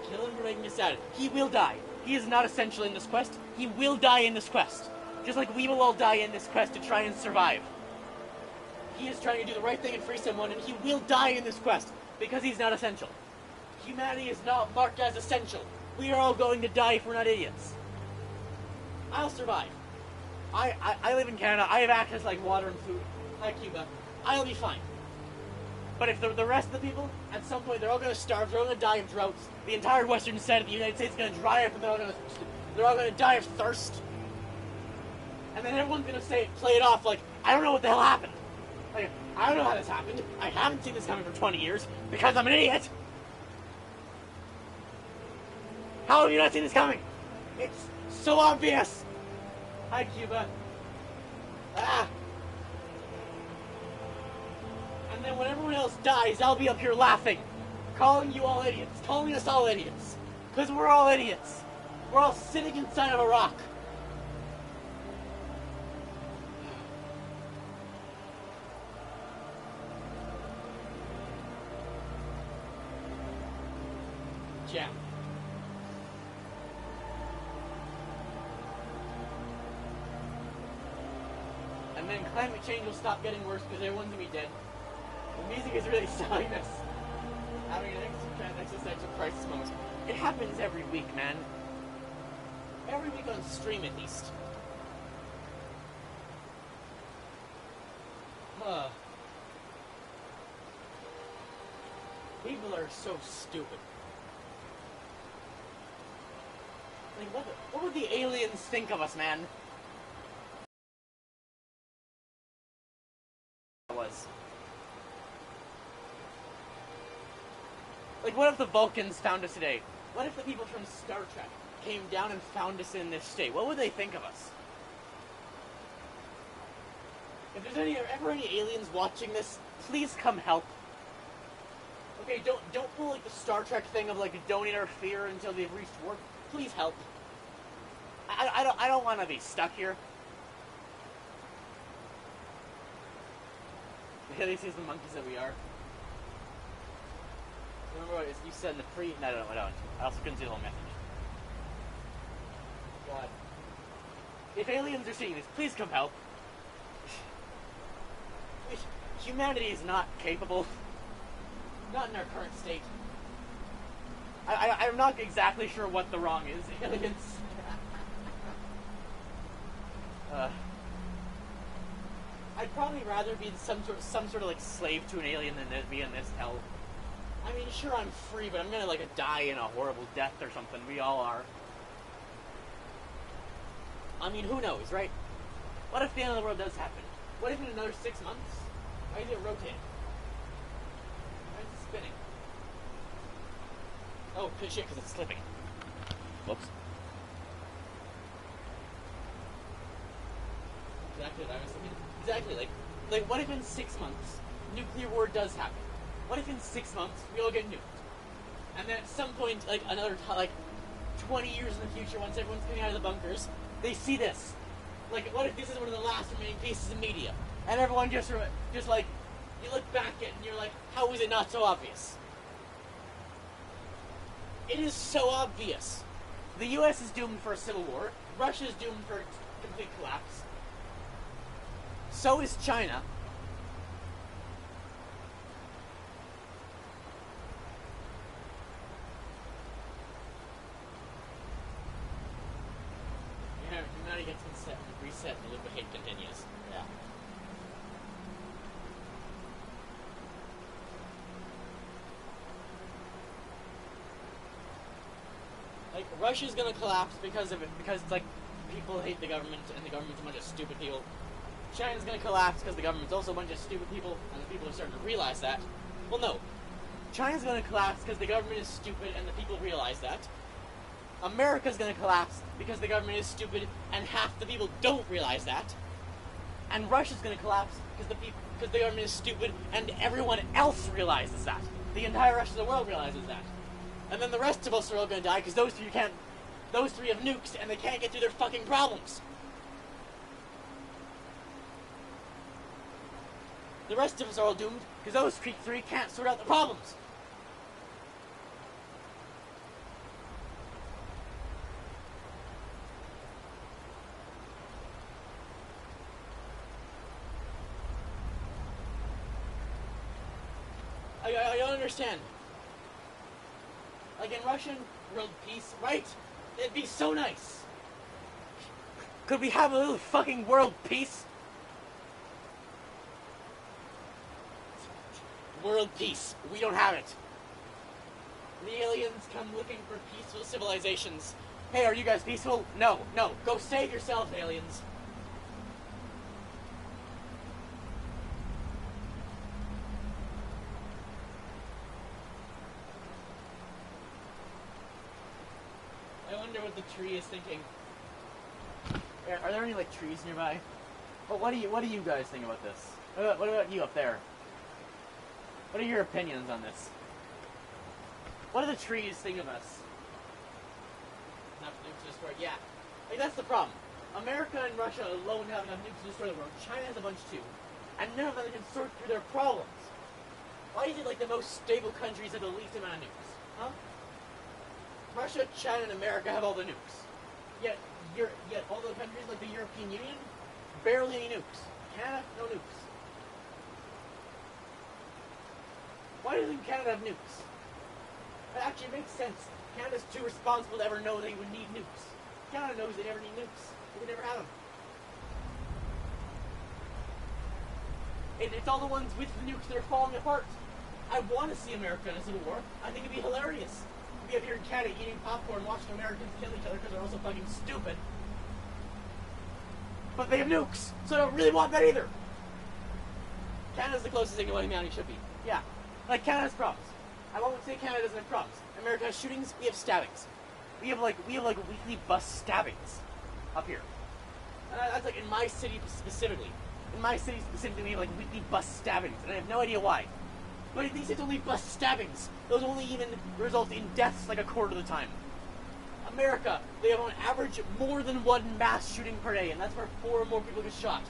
Kill him for making us sad. He will die. He is not essential in this quest. He will die in this quest. Just like we will all die in this quest to try and survive. He is trying to do the right thing and free someone, and he will die in this quest because he's not essential. Humanity is not marked as essential. We are all going to die if we're not idiots. I'll survive. I live in Canada. I have access to like water and food. Like Cuba. I'll be fine. But if the rest of the people, at some point, they're all going to starve, they're all going to die of droughts, the entire western side of the United States is going to dry up, and they're all going to die of thirst. And then everyone's going to play it off like, I don't know what the hell happened. Like, I don't know how this happened. I haven't seen this coming for 20 years, because I'm an idiot. How have you not seen this coming? It's so obvious. Hi, Cuba. Ah. And then when everyone else dies, I'll be up here laughing. Calling you all idiots. Calling us all idiots. Because we're all idiots. We're all sitting inside of a rock. Jam. And then climate change will stop getting worse because everyone's gonna be dead. The music is really selling us. Having an existential crisis moment. It happens every week, man. Every week on stream, at least. People are so stupid. Like, what would the aliens think of us, man? Was. Like, what if the Vulcans found us today? What if the people from Star Trek came down and found us in this state? What would they think of us? If there's ever any aliens watching this, please come help. Okay, don't pull like the Star Trek thing of like don't interfere until they've reached warp. Please help. I don't want to be stuck here. They see the monkeys that we are. Remember what you said in the pre... No, I don't. I also couldn't see the whole message. God. If aliens are seeing this, please come help. Humanity is not capable. Not in our current state. I'm not exactly sure what the wrong is, aliens. I'd probably rather be some sort of like slave to an alien than be in this hell. I mean, sure, I'm free, but I'm gonna like die in a horrible death or something. We all are. I mean, who knows, right? What if the end of the world does happen? What if in another 6 months? Why is it rotating? Why is it spinning? Oh, shit, because it's slipping. Whoops. Exactly what I was thinking. Exactly, like what if in 6 months nuclear war does happen? What if in 6 months we all get nuked? And then at some point, like another, like 20 years in the future, once everyone's coming out of the bunkers, they see this. Like, what if this is one of the last remaining pieces of media? And everyone just like, you look back at it and you're like, how is it not so obvious? It is so obvious. The US is doomed for a civil war. Russia is doomed for complete collapse. So is China. Yeah, humanity gets reset and the loop of hate continues. Yeah. Like, Russia's gonna collapse because of it, because it's like people hate the government and the government's a bunch of stupid people. China's gonna collapse because the government's also a bunch of stupid people and the people are starting to realize that. Well, no. China's gonna collapse because the government is stupid and the people realize that. America's gonna collapse because the government is stupid and half the people don't realize that. And Russia's gonna collapse because the government is stupid and everyone else realizes that. The entire rest of the world realizes that. And then the rest of us are all gonna die because those three have nukes and they can't get through their fucking problems. The rest of us are all doomed because those three can't sort out the problems. I don't understand. Like in Russian world peace, right? It'd be so nice. Could we have a little fucking world peace? World peace. We don't have it. The aliens come looking for peaceful civilizations. Hey, are you guys peaceful? No, no. Go save yourselves, aliens. I wonder what the tree is thinking. Are there any like trees nearby? Well, what do you guys think about this? What about you up there? What are your opinions on this? What do the trees think of us? Enough nukes to destroy. Yeah, like that's the problem. America and Russia alone have enough nukes to destroy the world. China has a bunch too, and none of them can sort through their problems. Why is it like the most stable countries have the least amount of nukes? Huh? Russia, China, and America have all the nukes. Yet all the countries like the European Union, barely any nukes. Canada, no nukes. Why doesn't Canada have nukes? That actually makes sense. Canada's too responsible to ever know they would need nukes. Canada knows they never need nukes. They would never have them. It's all the ones with the nukes that are falling apart. I want to see America in a civil war. I think it'd be hilarious. We'd be up here in Canada eating popcorn, watching Americans kill each other because they're also fucking stupid. But they have nukes, so I don't really want that either. Canada's the closest thing to what humanity should be. Yeah. Like, Canada has problems. I won't say Canada doesn't have problems. America has shootings, we have stabbings. We have like weekly bus stabbings up here. That's like in my city specifically. In my city specifically, we have like weekly bus stabbings, and I have no idea why. But at least it's only bus stabbings. Those only even result in deaths like a quarter of the time. America, they have on average more than one mass shooting per day, and that's where 4 or more people get shot.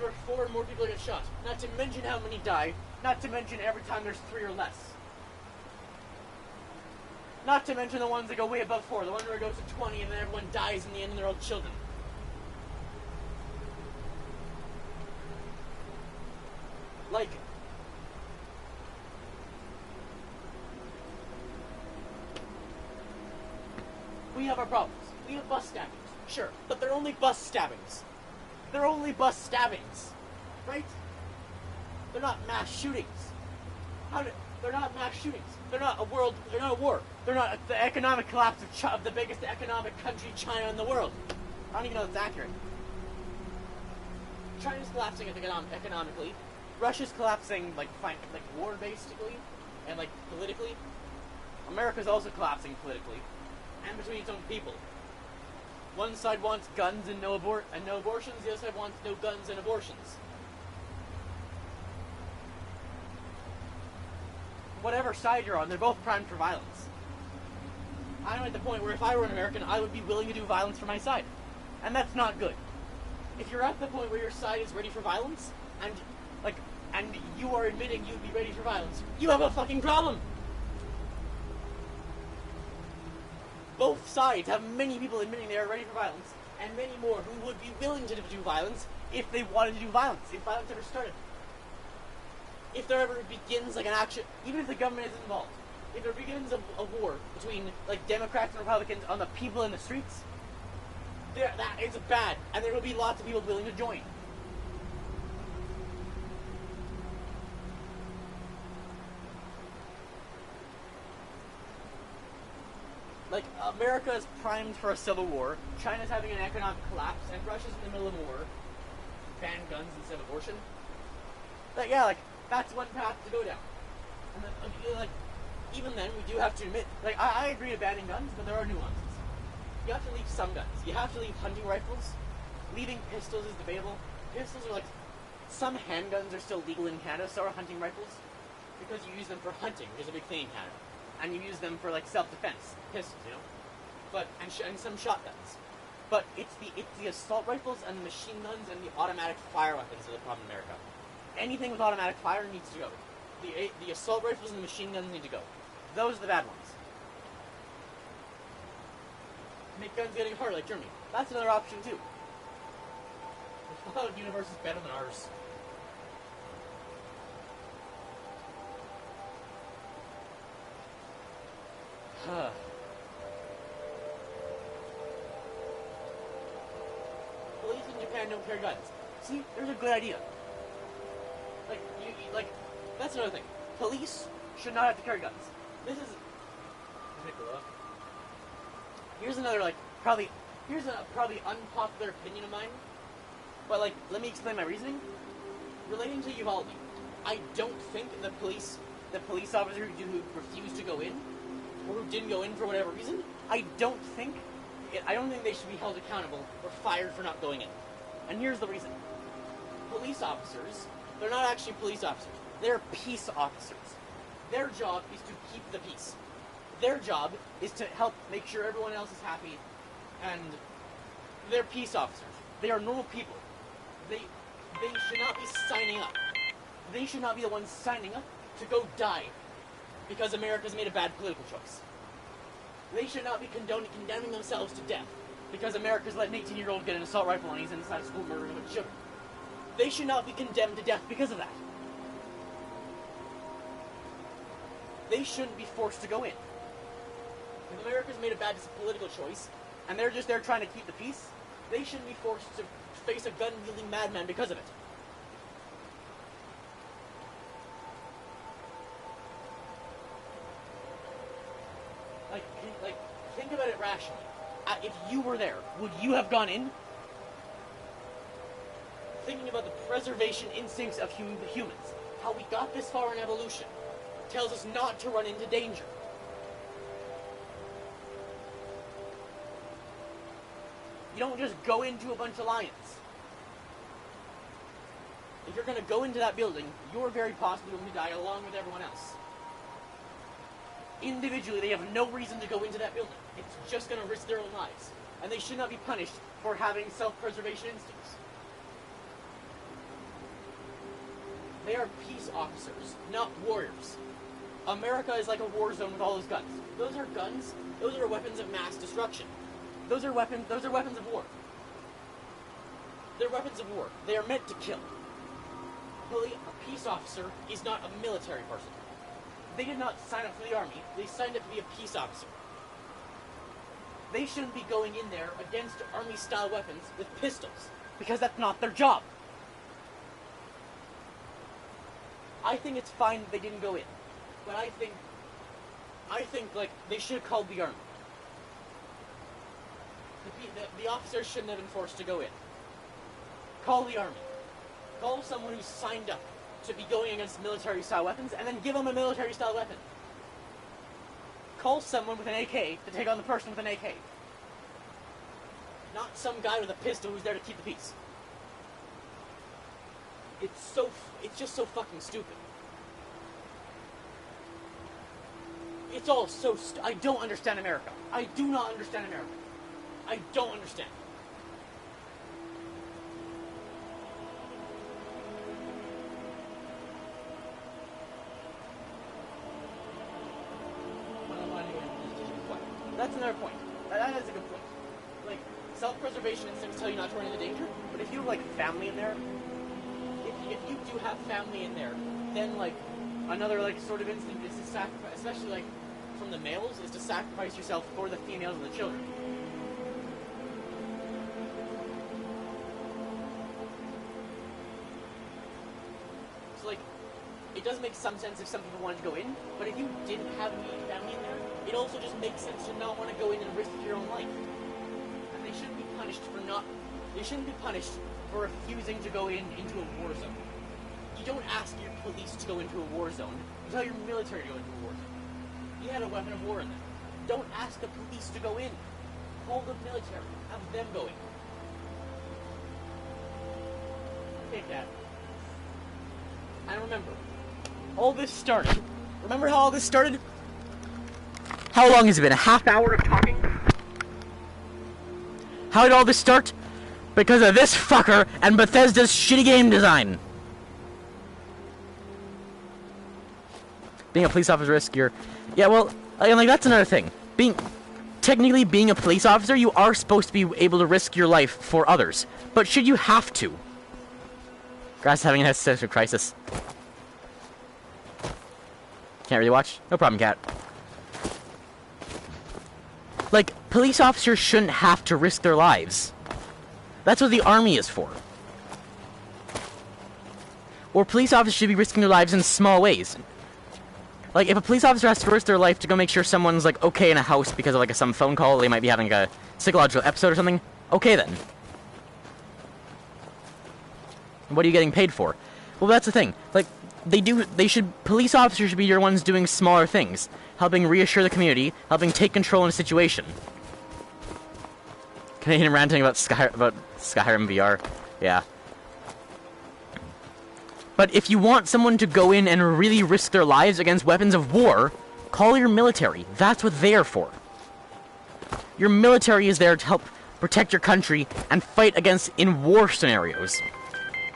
where 4 more people get shot. Not to mention how many die. Not to mention every time there's 3 or less. Not to mention the ones that go way above 4. The ones where it goes to 20 and then everyone dies in the end and they're all children. Like... we have our problems. We have bus stabbings. Sure. But they're only bus stabbings. They're only bus stabbings. Right? They're not mass shootings. They're not mass shootings. They're not a war. They're not the economic collapse of the biggest economic country, China, in the world. I don't even know if that's accurate. China's collapsing economically. Russia's collapsing like war basically, and like politically. America's also collapsing politically, and between its own people. One side wants guns and no abortions. The other side wants no guns and abortions. Whatever side you're on, they're both primed for violence. I'm at the point where if I were an American, I would be willing to do violence for my side. And that's not good. If you're at the point where your side is ready for violence, and you are admitting you'd be ready for violence, you have a fucking problem! Both sides have many people admitting they are ready for violence, and many more who would be willing to do violence if they wanted to do violence, if violence ever started. If there ever begins like an action, even if the government is involved, if there begins a war between like Democrats and Republicans on the people in the streets, that is bad, and there will be lots of people willing to join. Like, America is primed for a civil war, China's having an economic collapse, and Russia's in the middle of a war. Ban guns instead of abortion. Like, yeah, like, that's one path to go down. And then, like, even then, we do have to admit, like, I agree to banning guns, but there are nuances. You have to leave some guns. You have to leave hunting rifles. Leaving pistols is debatable. Pistols are like, some handguns are still legal in Canada, so are hunting rifles. Because you use them for hunting, which is a big thing in Canada. And you use them for, like, self-defense. Pistols, you know? But, and some shotguns. But it's the assault rifles and the machine guns and the automatic fire weapons that are the problem in America. Anything with automatic fire needs to go. The assault rifles and the machine guns need to go. Those are the bad ones. Make guns getting harder, like Germany. That's another option too. The Fallout universe is better than ours. Police in Japan don't carry guns. See, there's a good idea. That's another thing. Police should not have to carry guns. This is... Here's another, probably unpopular opinion of mine. But, let me explain my reasoning. Relating to Uvalde, I don't think the police officer who refused to go in, or who didn't go in for whatever reason, I don't think they should be held accountable or fired for not going in. And here's the reason. Police officers, they're not actually police officers. They're peace officers. Their job is to keep the peace. Their job is to help make sure everyone else is happy, and they're peace officers. They are normal people. They should not be signing up. They should not be the ones signing up to go die because America's made a bad political choice. They should not be condemning themselves to death because America's let an 18-year-old get an assault rifle and he's inside school murdering a bunch of children. They should not be condemned to death because of that. They shouldn't be forced to go in. If America's made a bad political choice, and they're just there trying to keep the peace, they shouldn't be forced to face a gun-wielding madman because of it. Think about it rationally. If you were there, would you have gone in? Thinking about the preservation instincts of humans, how we got this far in evolution, tells us not to run into danger. You don't just go into a bunch of lions. If you're going to go into that building, you're very possibly going to die along with everyone else. Individually, they have no reason to go into that building. It's just going to risk their own lives. And they should not be punished for having self-preservation instincts. They are peace officers, not warriors. America is like a war zone with all those guns. Those are guns. Those are weapons of mass destruction. Those are weapons of war. They're weapons of war. They are meant to kill. A peace officer is not a military person. They did not sign up for the army. They signed up to be a peace officer. They shouldn't be going in there against army-style weapons with pistols, because that's not their job. I think it's fine that they didn't go in, but I think like they should have called the army. The officers shouldn't have been forced to go in. Call the army. Call someone who's signed up to be going against military-style weapons, and then give them a military-style weapon. Call someone with an AK to take on the person with an AK. Not some guy with a pistol who's there to keep the peace. It's just so fucking stupid. It's all so I don't understand America. I do not understand America. I don't understand. That's another point. That is a good point. Like, self-preservation instincts tell you not to run into danger, but if you have, like, family in there, if you do have family in there, then, like, another, like, sort of instinct is to sacrifice, especially, like, from the males, is to sacrifice yourself for the females and the children. So, like, it does make some sense if some people wanted to go in, but if you didn't have any family in there, it also just makes sense to not want to go in and risk your own life. And they shouldn't be punished for refusing to go into a war zone. You don't ask your police to go into a war zone. You tell your military to go into a war zone. You had a weapon of war in there. Don't ask the police to go in. Call the military. Have them go in. Take that. And remember, all this started. Remember how all this started? How long has it been? A half hour of talking? How did all this start? Because of this fucker and Bethesda's shitty game design. Being a police officer is riskier. Yeah, well, like that's another thing. Technically being a police officer, you are supposed to be able to risk your life for others. But should you have to? Grass having an existential crisis. Can't really watch? No problem, cat. Like, police officers shouldn't have to risk their lives. That's what the army is for. Or police officers should be risking their lives in small ways. Like, if a police officer has to risk their life to go make sure someone's, like, okay in a house because of, like, some phone call, they might be having a psychological episode or something, okay then. What are you getting paid for? Well, that's the thing. Like, police officers should be your ones doing smaller things. Helping reassure the community, helping take control in a situation. Canadian ranting about Skyrim VR. Yeah. But if you want someone to go in and really risk their lives against weapons of war, call your military. That's what they are for. Your military is there to help protect your country and fight against in war scenarios.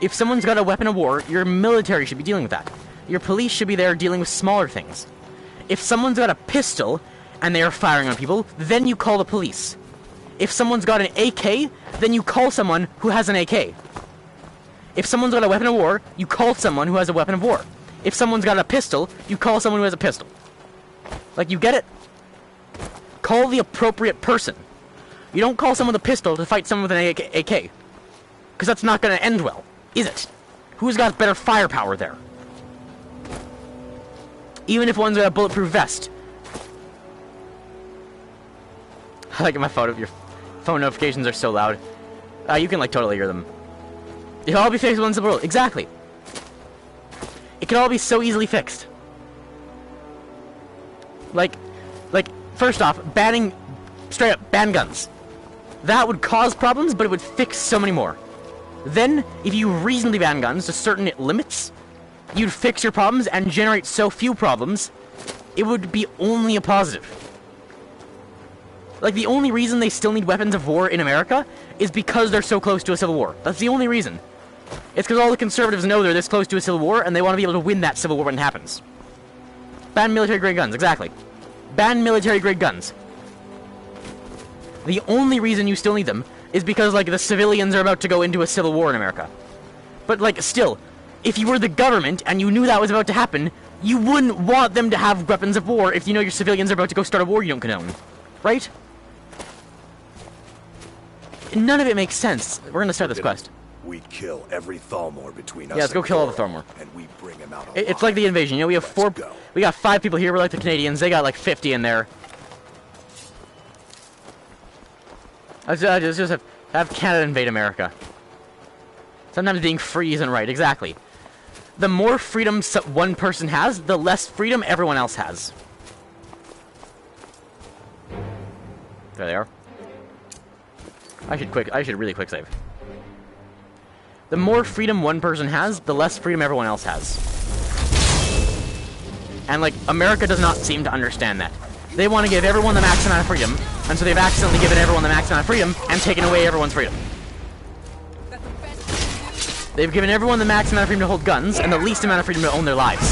If someone's got a weapon of war, your military should be dealing with that. Your police should be there dealing with smaller things. If someone's got a pistol and they are firing on people, then you call the police. If someone's got an AK, then you call someone who has an AK. If someone's got a weapon of war, you call someone who has a weapon of war. If someone's got a pistol, you call someone who has a pistol. Like, you get it? Call the appropriate person. You don't call someone with a pistol to fight someone with an AK. Because that's not going to end well, is it? Who's got better firepower there? Even if one's got a bulletproof vest. I like my phone. Your phone notifications are so loud. You can, like, totally hear them. It'll all be fixed once in the world. Exactly. It can all be so easily fixed. Like, first off, straight up, ban guns. That would cause problems, but it would fix so many more. Then, if you reasonably ban guns to certain limits, you'd fix your problems and generate so few problems, it would be only a positive. Like, the only reason they still need weapons of war in America is because they're so close to a civil war. That's the only reason. It's because all the conservatives know they're this close to a civil war, and they want to be able to win that civil war when it happens. Ban military-grade guns, exactly. Ban military-grade guns. The only reason you still need them is because, like, the civilians are about to go into a civil war in America. But, like, still, if you were the government and you knew that was about to happen, you wouldn't want them to have weapons of war if you know your civilians are about to go start a war you don't condone. Right? None of it makes sense. We're gonna start this quest. We kill every Thalmor between us. Yeah, let's go kill all the Thalmor. And we bring him out. It's like the invasion. You know, we have we got 5 people here. We're like the Canadians. They got like 50 in there. Let's just have Canada invade America. Sometimes being free isn't right. Exactly. The more freedom one person has, the less freedom everyone else has. There they are. I should really quick save. The more freedom one person has, the less freedom everyone else has. And, like, America does not seem to understand that. They want to give everyone the max amount of freedom, and so they've accidentally given everyone the max amount of freedom and taken away everyone's freedom. They've given everyone the max amount of freedom to hold guns, and the least amount of freedom to own their lives.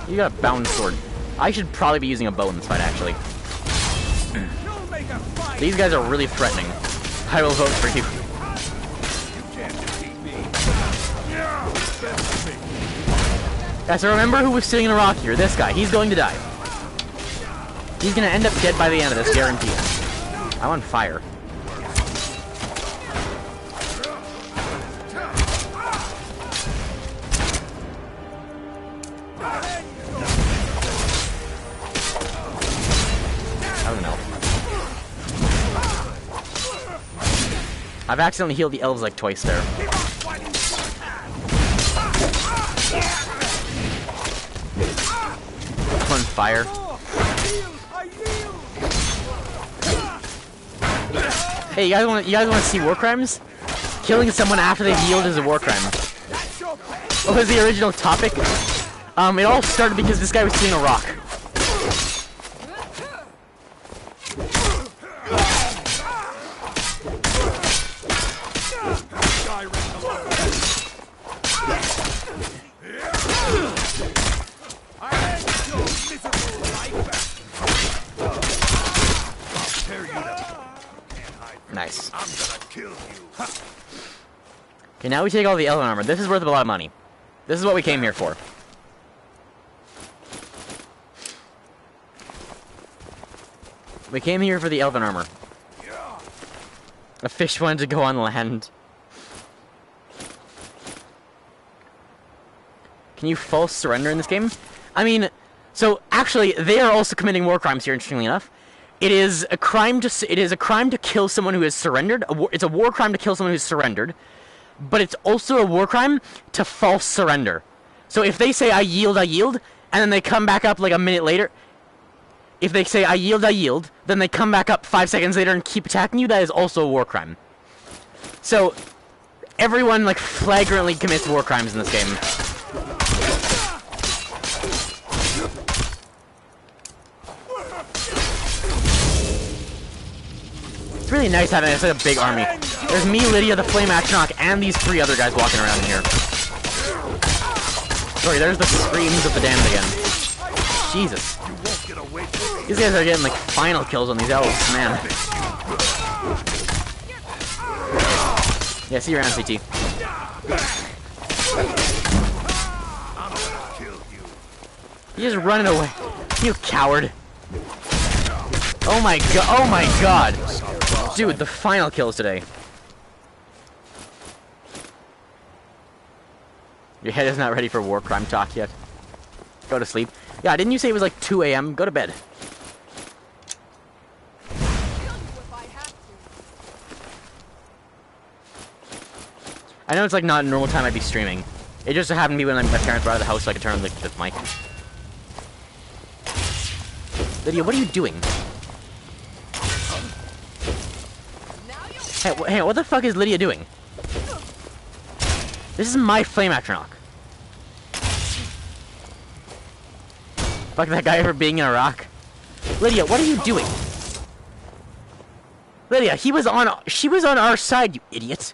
You got a bound sword. I should probably be using a bow in this fight, actually. These guys are really threatening. I will vote for you. Guys, so remember who was sitting in a rock here. This guy. He's going to die. He's going to end up dead by the end of this, guaranteed. I'm on fire. I don't know. I've accidentally healed the elves like twice there. I'm on fire. Hey, you guys want to see war crimes? Killing someone after they've yielded is a war crime. What was the original topic? It all started because this guy was seeing a rock. Nice. Okay, now we take all the elven armor. This is worth a lot of money. This is what we came here for. We came here for the elven armor. A fish wanted to go on land. Can you false surrender in this game? I mean, so actually, they are also committing war crimes here. Interestingly enough, it is a crime to kill someone who has surrendered. It's a war crime to kill someone who's surrendered, but it's also a war crime to false surrender. So if they say I yield, and then they come back up like a minute later. If they say I yield, then they come back up 5 seconds later and keep attacking you, that is also a war crime. So everyone like flagrantly commits war crimes in this game. It's really nice having such a big army. There's me, Lydia, the Flame Atronach, and these 3 other guys walking around in here. Sorry, there's the screams of the damned again. Jesus. These guys are getting like final kills on these elves, man. Yeah, see you around, CT. You're just running away. You coward. Oh my god. Dude, the final kills today. Your head is not ready for war crime talk yet. Go to sleep. Yeah, didn't you say it was like 2 a.m.? Go to bed. I know it's like not a normal time I'd be streaming. It just happened to be when my parents were out of the house so I could turn on the mic. Lydia, what are you doing? Hey, what the fuck is Lydia doing? This is my Flame Atronach. Fuck that guy for being in a rock. Lydia, what are you doing? Lydia, she was on our side, you idiot.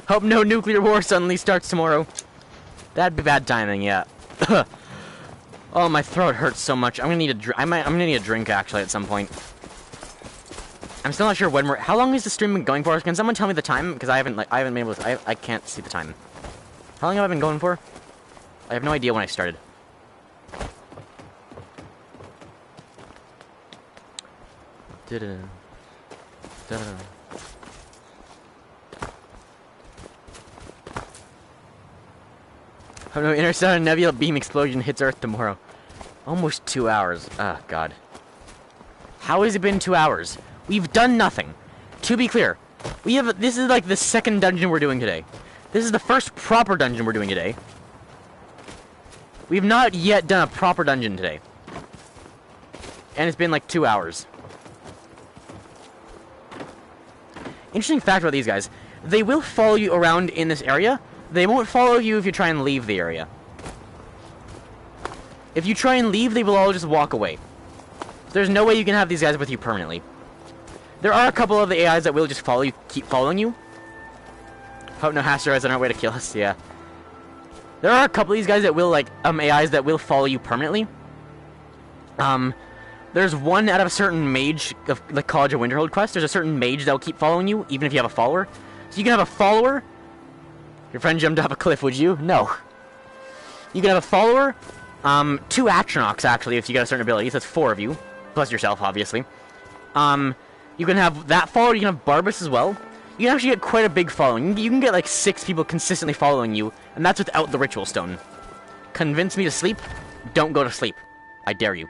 Hope no nuclear war suddenly starts tomorrow. That'd be bad timing, yeah. Oh, my throat hurts so much. I'm gonna need a drink actually at some point. I'm still not sure when how long is the stream been going for? Can someone tell me the time? Because I haven't been able to, I can't see the time. How long have I been going for? I have no idea when I started. Oh no, Interstellar Nebula beam explosion hits Earth tomorrow. Almost 2 hours. Oh, God. How has it been 2 hours? We've done nothing. To be clear, this is like the second dungeon we're doing today. This is the first proper dungeon we're doing today. We've not yet done a proper dungeon today. And it's been like 2 hours. Interesting fact about these guys. They will follow you around in this area. They won't follow you if you try and leave the area. If you try and leave, they will all just walk away. There's no way you can have these guys with you permanently. There are a couple of the AIs that will just follow you, keep following you. Hope no asteroids on our way to kill us, yeah. There are a couple of these guys that will, like, AIs that will follow you permanently. There's one out of a certain mage of the College of Winterhold quest. There's a certain mage that will keep following you, even if you have a follower. So you can have a follower. Your friend jumped off a cliff, would you? No. You can have a follower, 2 Atronachs, actually, if you got a certain ability. So that's 4 of you, plus yourself, obviously. You can have that follower, you can have Barbas as well. You can actually get quite a big following. You can get like 6 people consistently following you, and that's without the ritual stone. Convince me to sleep? Don't go to sleep. I dare you.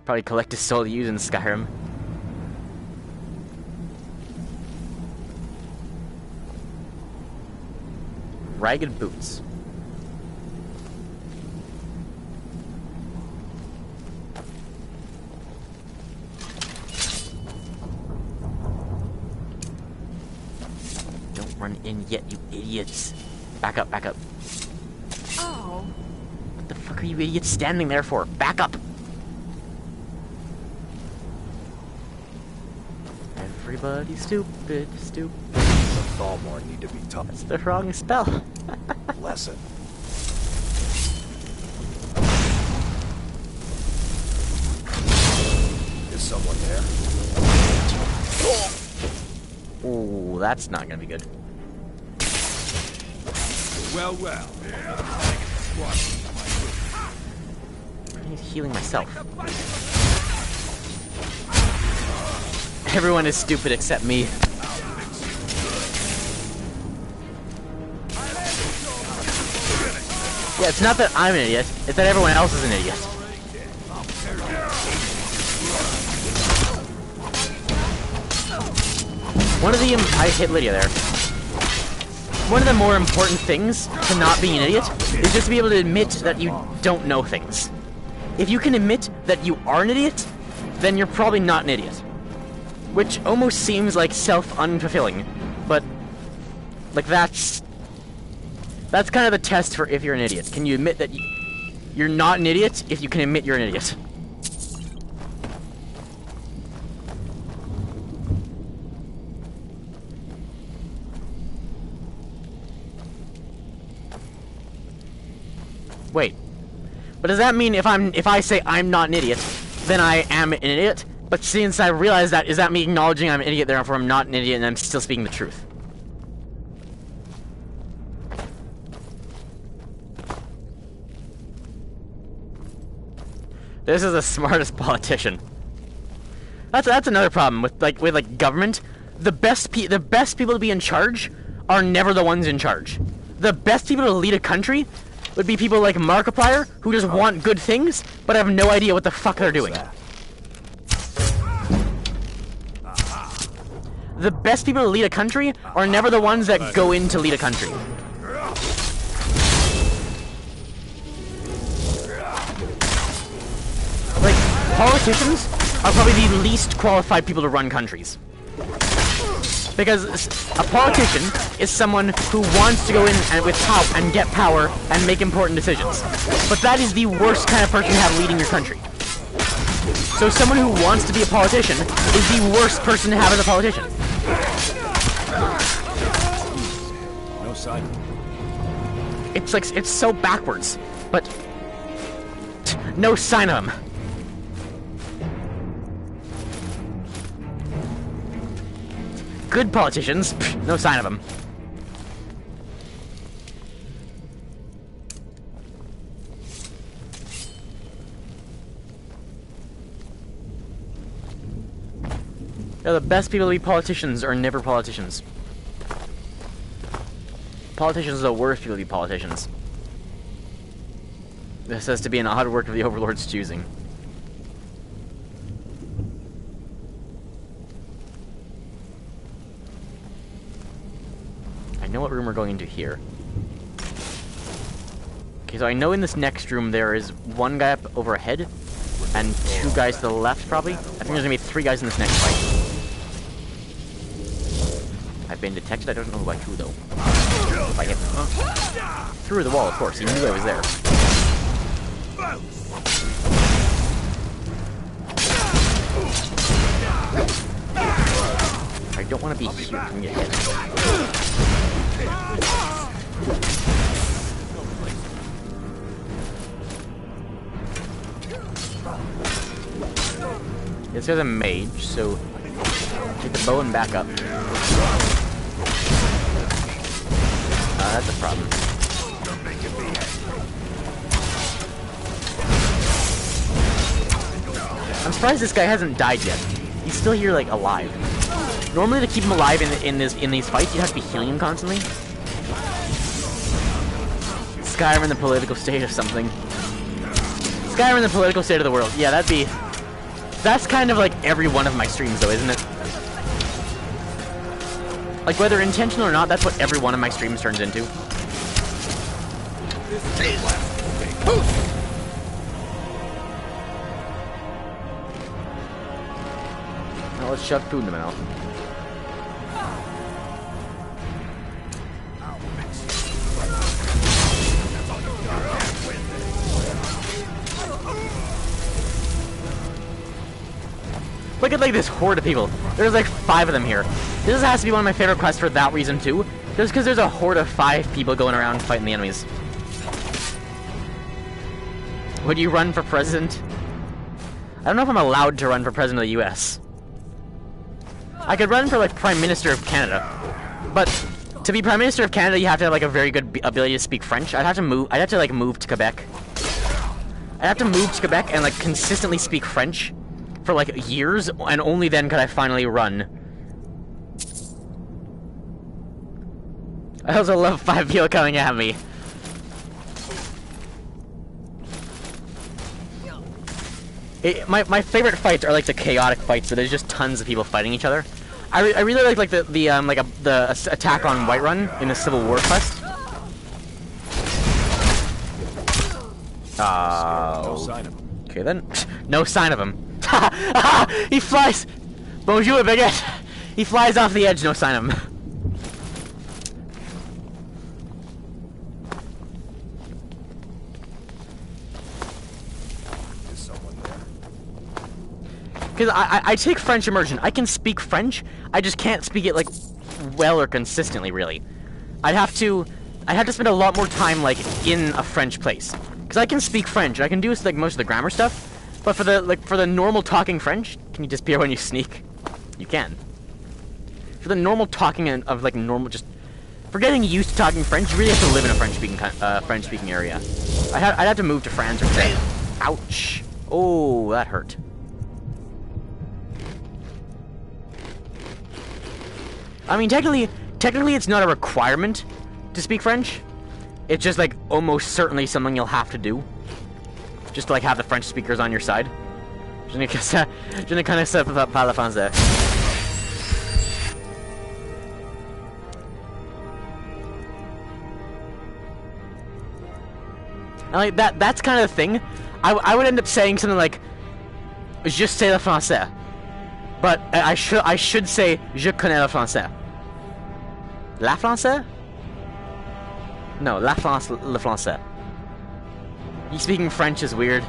Probably collect his soul to use in Skyrim. Ragged boots. Don't run in yet, you idiots. Back up, back up. Oh. What the fuck are you idiots standing there for? Back up! Everybody's stupid, stupid. The Thalmor need to be taught. That's the wrong spell. Lesson. Is someone there? Ooh, that's not gonna be good. Well, well. I need healing myself. Everyone is stupid except me. Yeah, it's not that I'm an idiot, it's that everyone else is an idiot. One of the... I hit Lydia there. One of the more important things to not being an idiot is just to be able to admit that you don't know things. If you can admit that you are an idiot, then you're probably not an idiot. Which almost seems like self-unfulfilling, but like that's kind of the test for if you're an idiot. Can you admit that you're not an idiot if you can admit you're an idiot? Wait. But does that mean if I say I'm not an idiot, then I am an idiot? But since I realize that, is that me acknowledging I'm an idiot, therefore I'm not an idiot and I'm still speaking the truth? This is the smartest politician. That's another problem with government. The best people to be in charge are never the ones in charge. The best people to lead a country would be people like Markiplier, who just want good things, but have no idea what the fuck they're doing. The best people to lead a country are never the ones that go in to lead a country. Like, politicians are probably the least qualified people to run countries. Because a politician is someone who wants to go in and with power and get power and make important decisions. But that is the worst kind of person to have leading your country. So someone who wants to be a politician is the worst person to have as a politician. No sign. It's like, it's so backwards, but no sign of him. Good politicians, no sign of them. Yeah, the best people to be politicians are never politicians. Politicians are the worst people to be politicians. This has to be an odd work of the Overlord's choosing. I know what room we're going into here. Okay, so I know in this next room there is one guy up overhead, and two guys to the left, probably. I think there's gonna be 3 guys in this next fight. I've been detected, I don't know by who, though. If I hit him. Through the wall, of course, he knew I was there. I don't want to be here and get hit. This guy's a mage, so take the bow and back up. That's a problem. I'm surprised this guy hasn't died yet. He's still here, like, alive. Normally, to keep him alive in these fights, you'd have to be healing him constantly. Skyrim in the political state or something. Skyrim in the political state of the world. Yeah, that'd be... That's kind of like every one of my streams, though, isn't it? Like, whether intentional or not, that's what every one of my streams turns into. Now let's shove food in the mouth. Look at, like, this horde of people. There's, like, 5 of them here. This has to be one of my favorite quests for that reason, too. Just because there's a horde of 5 people going around fighting the enemies. Would you run for president? I don't know if I'm allowed to run for president of the US. I could run for, like, Prime Minister of Canada. But to be Prime Minister of Canada, you have to have, like, a very good ability to speak French. I'd have to, like, move to Quebec. I'd have to move to Quebec and, like, consistently speak French for, like, years, and only then could I finally run. I also love 5 people coming at me. My favorite fights are, like, the chaotic fights where there's just tons of people fighting each other. I really like the attack on Whiterun in the Civil War quest. No sign of him. Okay then. No sign of him. He flies! Bonjour, baguette! He flies off the edge, no sign of him. Is someone there? Because I take French immersion. I can speak French, I just can't speak it, like, well or consistently, really. I'd have to spend a lot more time, like, in a French place. Because I can speak French, I can do, like, most of the grammar stuff, but for the normal talking French, can you disappear when you sneak? You can. For the normal talking of, like, normal, just... For getting used to talking French, you really have to live in a French-speaking area. I'd have to move to France or something. Ouch. Oh, that hurt. I mean, technically it's not a requirement to speak French. It's just, like, almost certainly something you'll have to do. Just to, like, have the French speakers on your side. Je ne connais pas le français. And, like, that's kind of the thing. I would end up saying something like, je sais le français. But I should say, je connais le français. La Français? No, La France, Le Français. You speaking French is weird.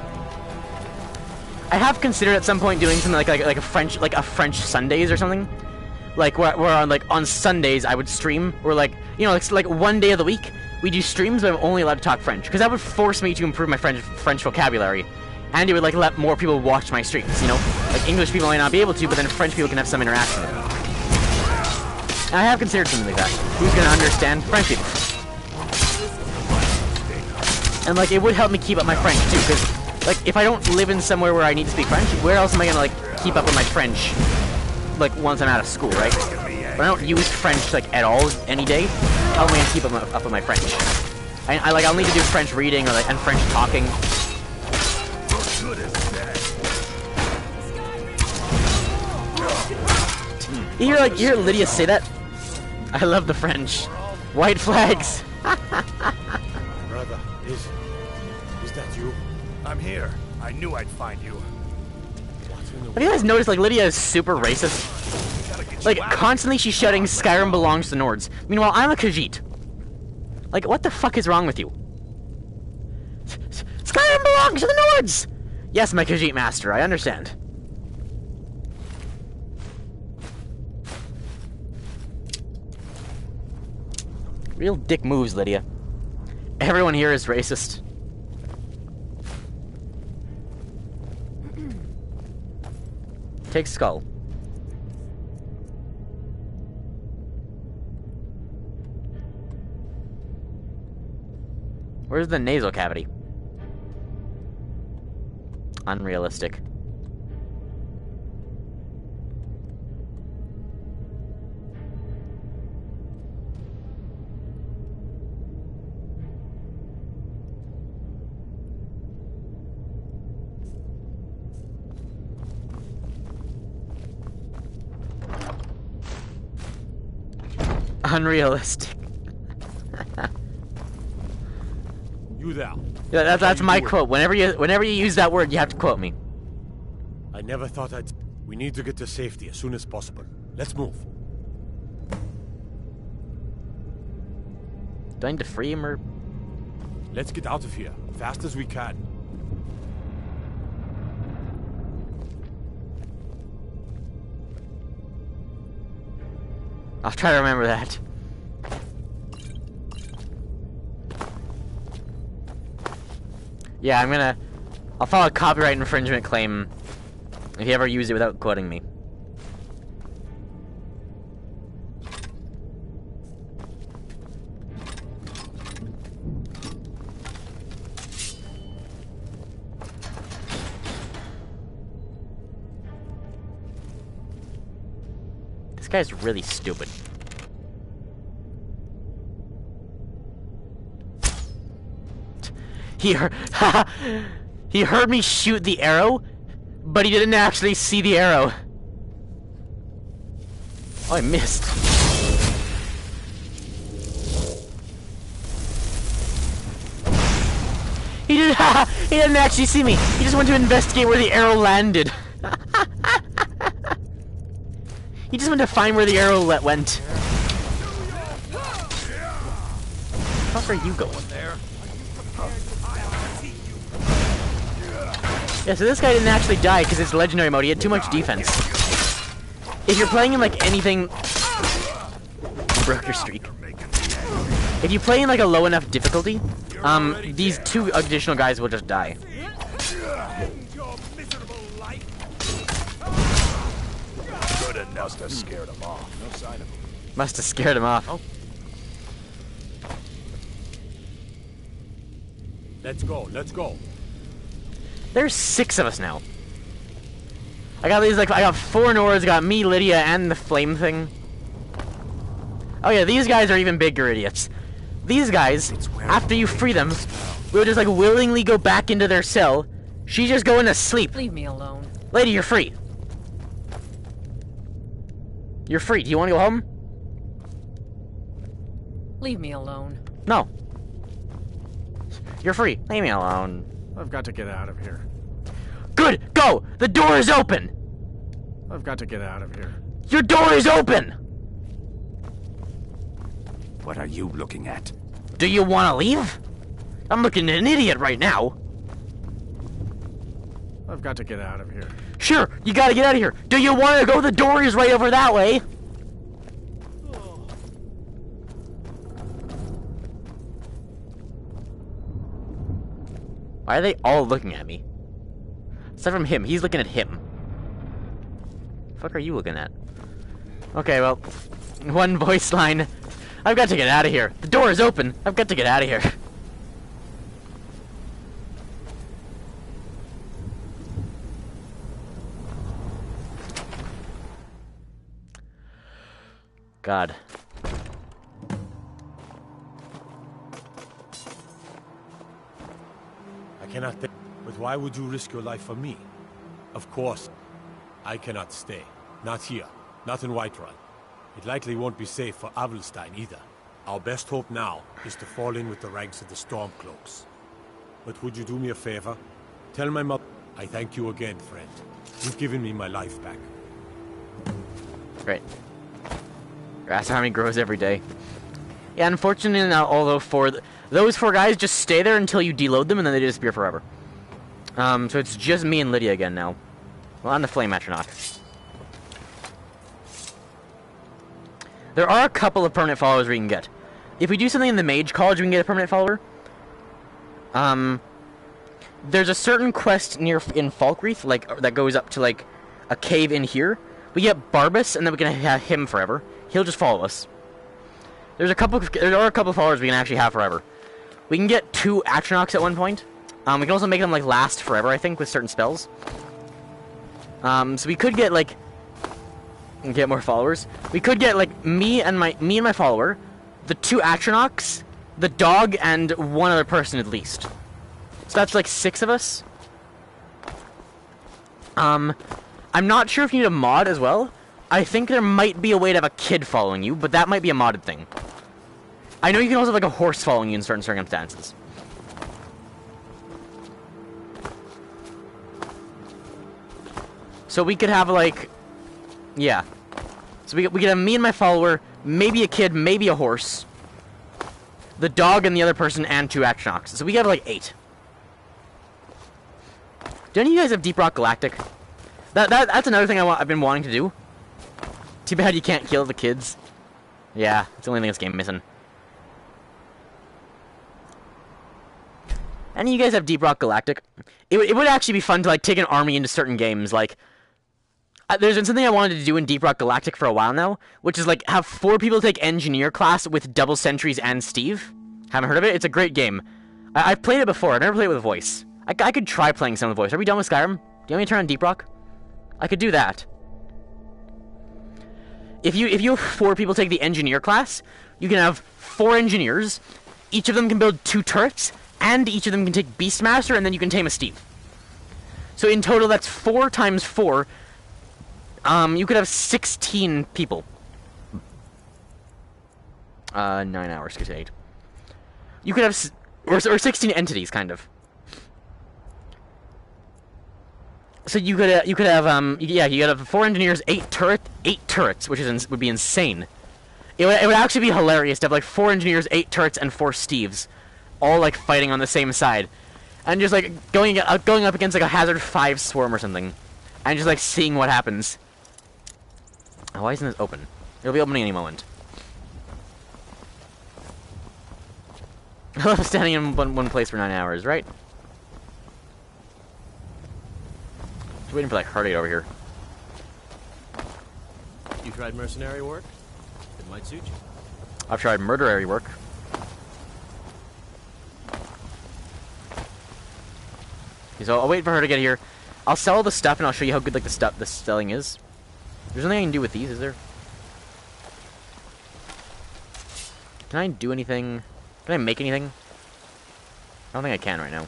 I have considered at some point doing something like a French Sundays or something, like where on Sundays I would stream, or like one day of the week we do streams, but I'm only allowed to talk French, because that would force me to improve my French vocabulary, and it would like let more people watch my streams. You know, like English people might not be able to, but then French people can have some interaction with it. And I have considered something like that. Who's gonna understand French people? And like it would help me keep up my French too, because like if I don't live in somewhere where I need to speak French, where else am I gonna like keep up with my French? Like once I'm out of school, right? If I don't use French like at all any day, how am I gonna keep up with my French? I'll need to do French reading or and French talking. You hear Lydia say that? I love the French. White flags. Brother, is that you? I'm here. I knew I'd find you. Have you guys noticed, like, Lydia is super racist? Like, constantly she's shouting, Skyrim belongs to Nords. Meanwhile, I'm a Khajiit. Like, what the fuck is wrong with you? Skyrim belongs to the Nords! Yes, my Khajiit master, I understand. Real dick moves, Lydia. Everyone here is racist. Take skull. Where's the nasal cavity? Unrealistic. Unrealistic. You there. Yeah, that's my quote. Whenever you use that word, you have to quote me. I never thought I'd... We need to get to safety as soon as possible. Let's move. Do I need to free him or... Let's get out of here, fast as we can. I'll try to remember that. Yeah, I'll file a copyright infringement claim if you ever use it without quoting me. This guy's really stupid. He heard me shoot the arrow, but he didn't actually see the arrow. Oh, I missed. He didn't actually see me. He just went to investigate where the arrow landed. He just went to find where the arrow went. Where the fuck are you going? Yeah, so this guy didn't actually die because it's legendary mode. He had too much defense. If you're playing in like anything... You broke your streak. If you play in like a low enough difficulty, these two additional guys will just die. Must have scared him off. No sign of him. Must have scared him off. Oh. Let's go, let's go. There's 6 of us now. I got 4 Nords, I got me, Lydia, and the flame thing. Oh yeah, these guys are even bigger idiots. These guys, after you free them, will just like willingly go back into their cell. She's just going to sleep. Leave me alone. Lady, you're free. You're free. Do you want to go home? Leave me alone. No. You're free. Leave me alone. I've got to get out of here. Good! Go! The door is open! I've got to get out of here. Your door is open! What are you looking at? Do you want to leave? I'm looking at an idiot right now. I've got to get out of here. Sure, you gotta get out of here. Do you want to go? The door is right over that way. Why are they all looking at me? Aside from him, he's looking at him. The fuck are you looking at? Okay, well, one voice line. I've got to get out of here. The door is open. I've got to get out of here. God. I cannot think. But why would you risk your life for me? Of course, I cannot stay. Not here. Not in Whiterun. It likely won't be safe for Avelstein either. Our best hope now is to fall in with the ranks of the Stormcloaks. But would you do me a favor? Tell my mother I thank you again, friend. You've given me my life back. Great. Grass army grows every day. Yeah, unfortunately, now, although those 4 guys just stay there until you deload them and then they disappear forever. So it's just me and Lydia again now. Well, I'm the Flame Atronach. There are a couple of permanent followers we can get. If we do something in the Mage College, we can get a permanent follower. There's a certain quest in Falkreath, like, that goes up to, like, a cave in here. We get Barbas, and then we can have him forever. He'll just follow us. There are a couple of followers we can actually have forever. We can get 2 Atronachs at one point. We can also make them, like, last forever, I think, with certain spells. So we could get, like, get more followers. We could get, like, me and my follower, the 2 Atronachs, the dog, and 1 other person at least. So that's, like, 6 of us. I'm not sure if you need a mod as well. I think there might be a way to have a kid following you, but that might be a modded thing. I know you can also have, like, a horse following you in certain circumstances. So we could have, like... Yeah. So we could have me and my follower, maybe a kid, maybe a horse, the dog and the other person, and 2 Atronachs. So we have, like, 8. Do any of you guys have Deep Rock Galactic? That's another thing I've been wanting to do. Too bad you can't kill the kids. Yeah, it's the only thing this game missing. Any of you guys have Deep Rock Galactic? It would actually be fun to, like, take an army into certain games. Like, there's been something I wanted to do in Deep Rock Galactic for a while now, which is, like, have 4 people take Engineer class with double sentries and Steve. Haven't heard of it? It's a great game. I've played it before. I've never played it with a voice. I could try playing some with a voice. Are we done with Skyrim? Do you want me to turn on Deep Rock? I could do that. If you have 4 people take the Engineer class, you can have 4 engineers. Each of them can build 2 turrets, and each of them can take Beastmaster, and then you can tame a Steve. So in total, that's 4 times 4. You could have 16 people. 9 hours, 8. You could have, or 16 entities, kind of. So you could have you could have 4 engineers, 8 turrets, which would be insane. It would actually be hilarious to have, like, 4 engineers, 8 turrets, and 4 Steves, all, like, fighting on the same side, and just, like, going up against, like, a Hazard 5 swarm or something, and just, like, seeing what happens. Oh, why isn't this open? It'll be opening any moment. I love standing in one place for 9 hours, right? Just waiting for, like, her to get over here. You tried mercenary work? It might suit you. I've tried murderary work. Okay, so I'll wait for her to get here. I'll sell the stuff and I'll show you how good, like, the selling is. There's nothing I can do with these, is there? Can I do anything? Can I make anything? I don't think I can right now.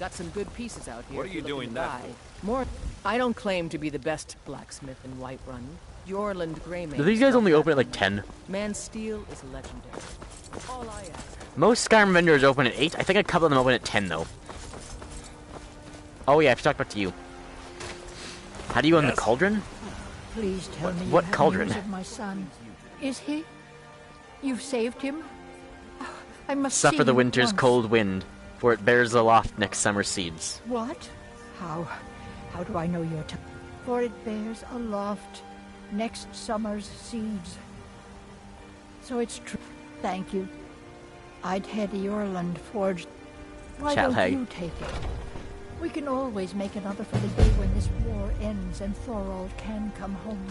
Got some good pieces out here. What are you doing that for? More. I don't claim to be the best blacksmith in Whiterun. Jorland Greymane. Do these guys only open at, like, 10? Man steel is legendary. All I ask. Most Skyrim vendors open at 8. I think a couple of them open at 10, though. Oh yeah, I have to talk back to you. How do you own the cauldron? Please tell me what you have cauldron? news of my son. Is he? You've saved him? I must Suffer see the you winter's once. cold wind, for it bears aloft next summer's seeds. What? How do I know your time? For it bears aloft next summer's seeds. So it's true. Thank you. I'd head Eorland forged. Why don't you take it? We can always make another for the day when this war ends and Thorald can come home.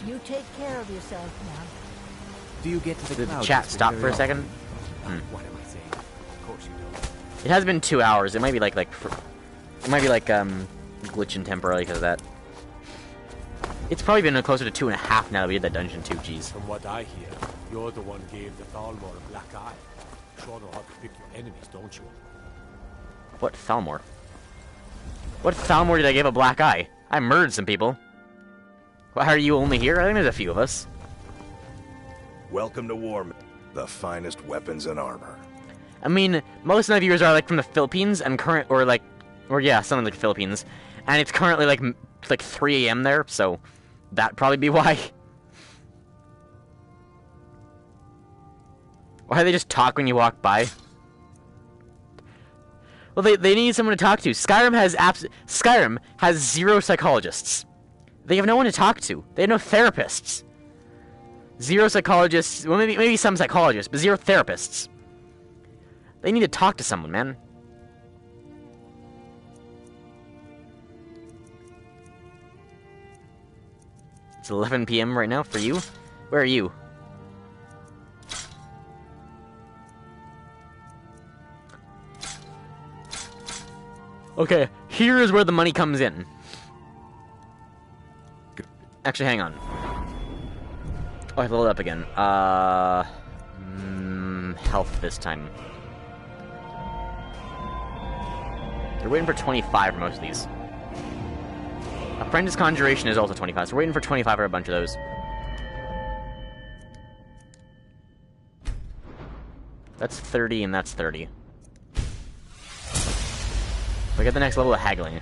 You take care of yourself now. Do you get to the Did the chat stop for a second? What am I saying? Of course you don't. It has been 2 hours. It might be like glitching temporarily because of that. It's probably been closer to 2.5 now that we did that dungeon too. Jeez. From what I hear, you're the one gave the Thalmor a black eye. Sure know how to pick your enemies, don't you? What Thalmor? What Thalmor did I give a black eye? I murdered some people. Why are you only here? I think there's a few of us. Welcome to war, the finest weapons and armor. I mean, most of my viewers are like from the Philippines and something like the Philippines, and it's currently like 3 a.m. there, so that'd probably be why. Why do they just talk when you walk by? Well, they need someone to talk to. Skyrim has 0 psychologists. They have no one to talk to. They have no therapists. 0 psychologists. Well, maybe some psychologists, but 0 therapists. They need to talk to someone, man. It's 11 p.m. right now for you. Where are you? Okay, here is where the money comes in. Actually, hang on. Oh, I have to load up again. Health this time. They're waiting for 25 for most of these. Apprentice Conjuration is also 25, so we're waiting for 25 for a bunch of those. That's 30 and that's 30. We got the next level of haggling.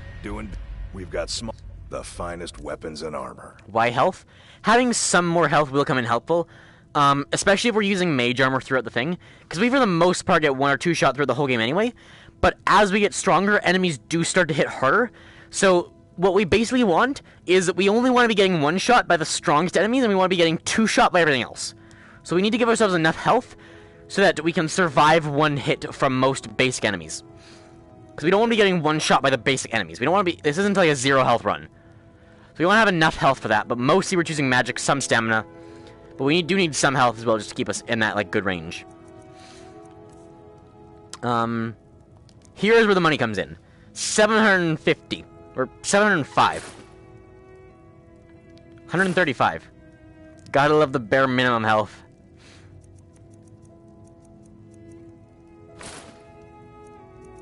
We've got the finest weapons and armor. Why health? Having some more health will come in helpful, especially if we're using mage armor throughout the thing, because we for the most part get 1 or 2 shot through the whole game anyway, but as we get stronger, enemies do start to hit harder, so what we basically want is that we only want to be getting 1 shot by the strongest enemies, and we want to be getting 2 shot by everything else. So we need to give ourselves enough health so that we can survive 1 hit from most basic enemies. Because we don't want to be getting 1 shot by the basic enemies. We don't want to be... This isn't like a 0 health run. So we want to have enough health for that, but mostly we're choosing magic, some stamina. But we do need some health as well, just to keep us in that, like, good range. Here's where the money comes in. 750. Or 705. 135. Gotta love the bare minimum health.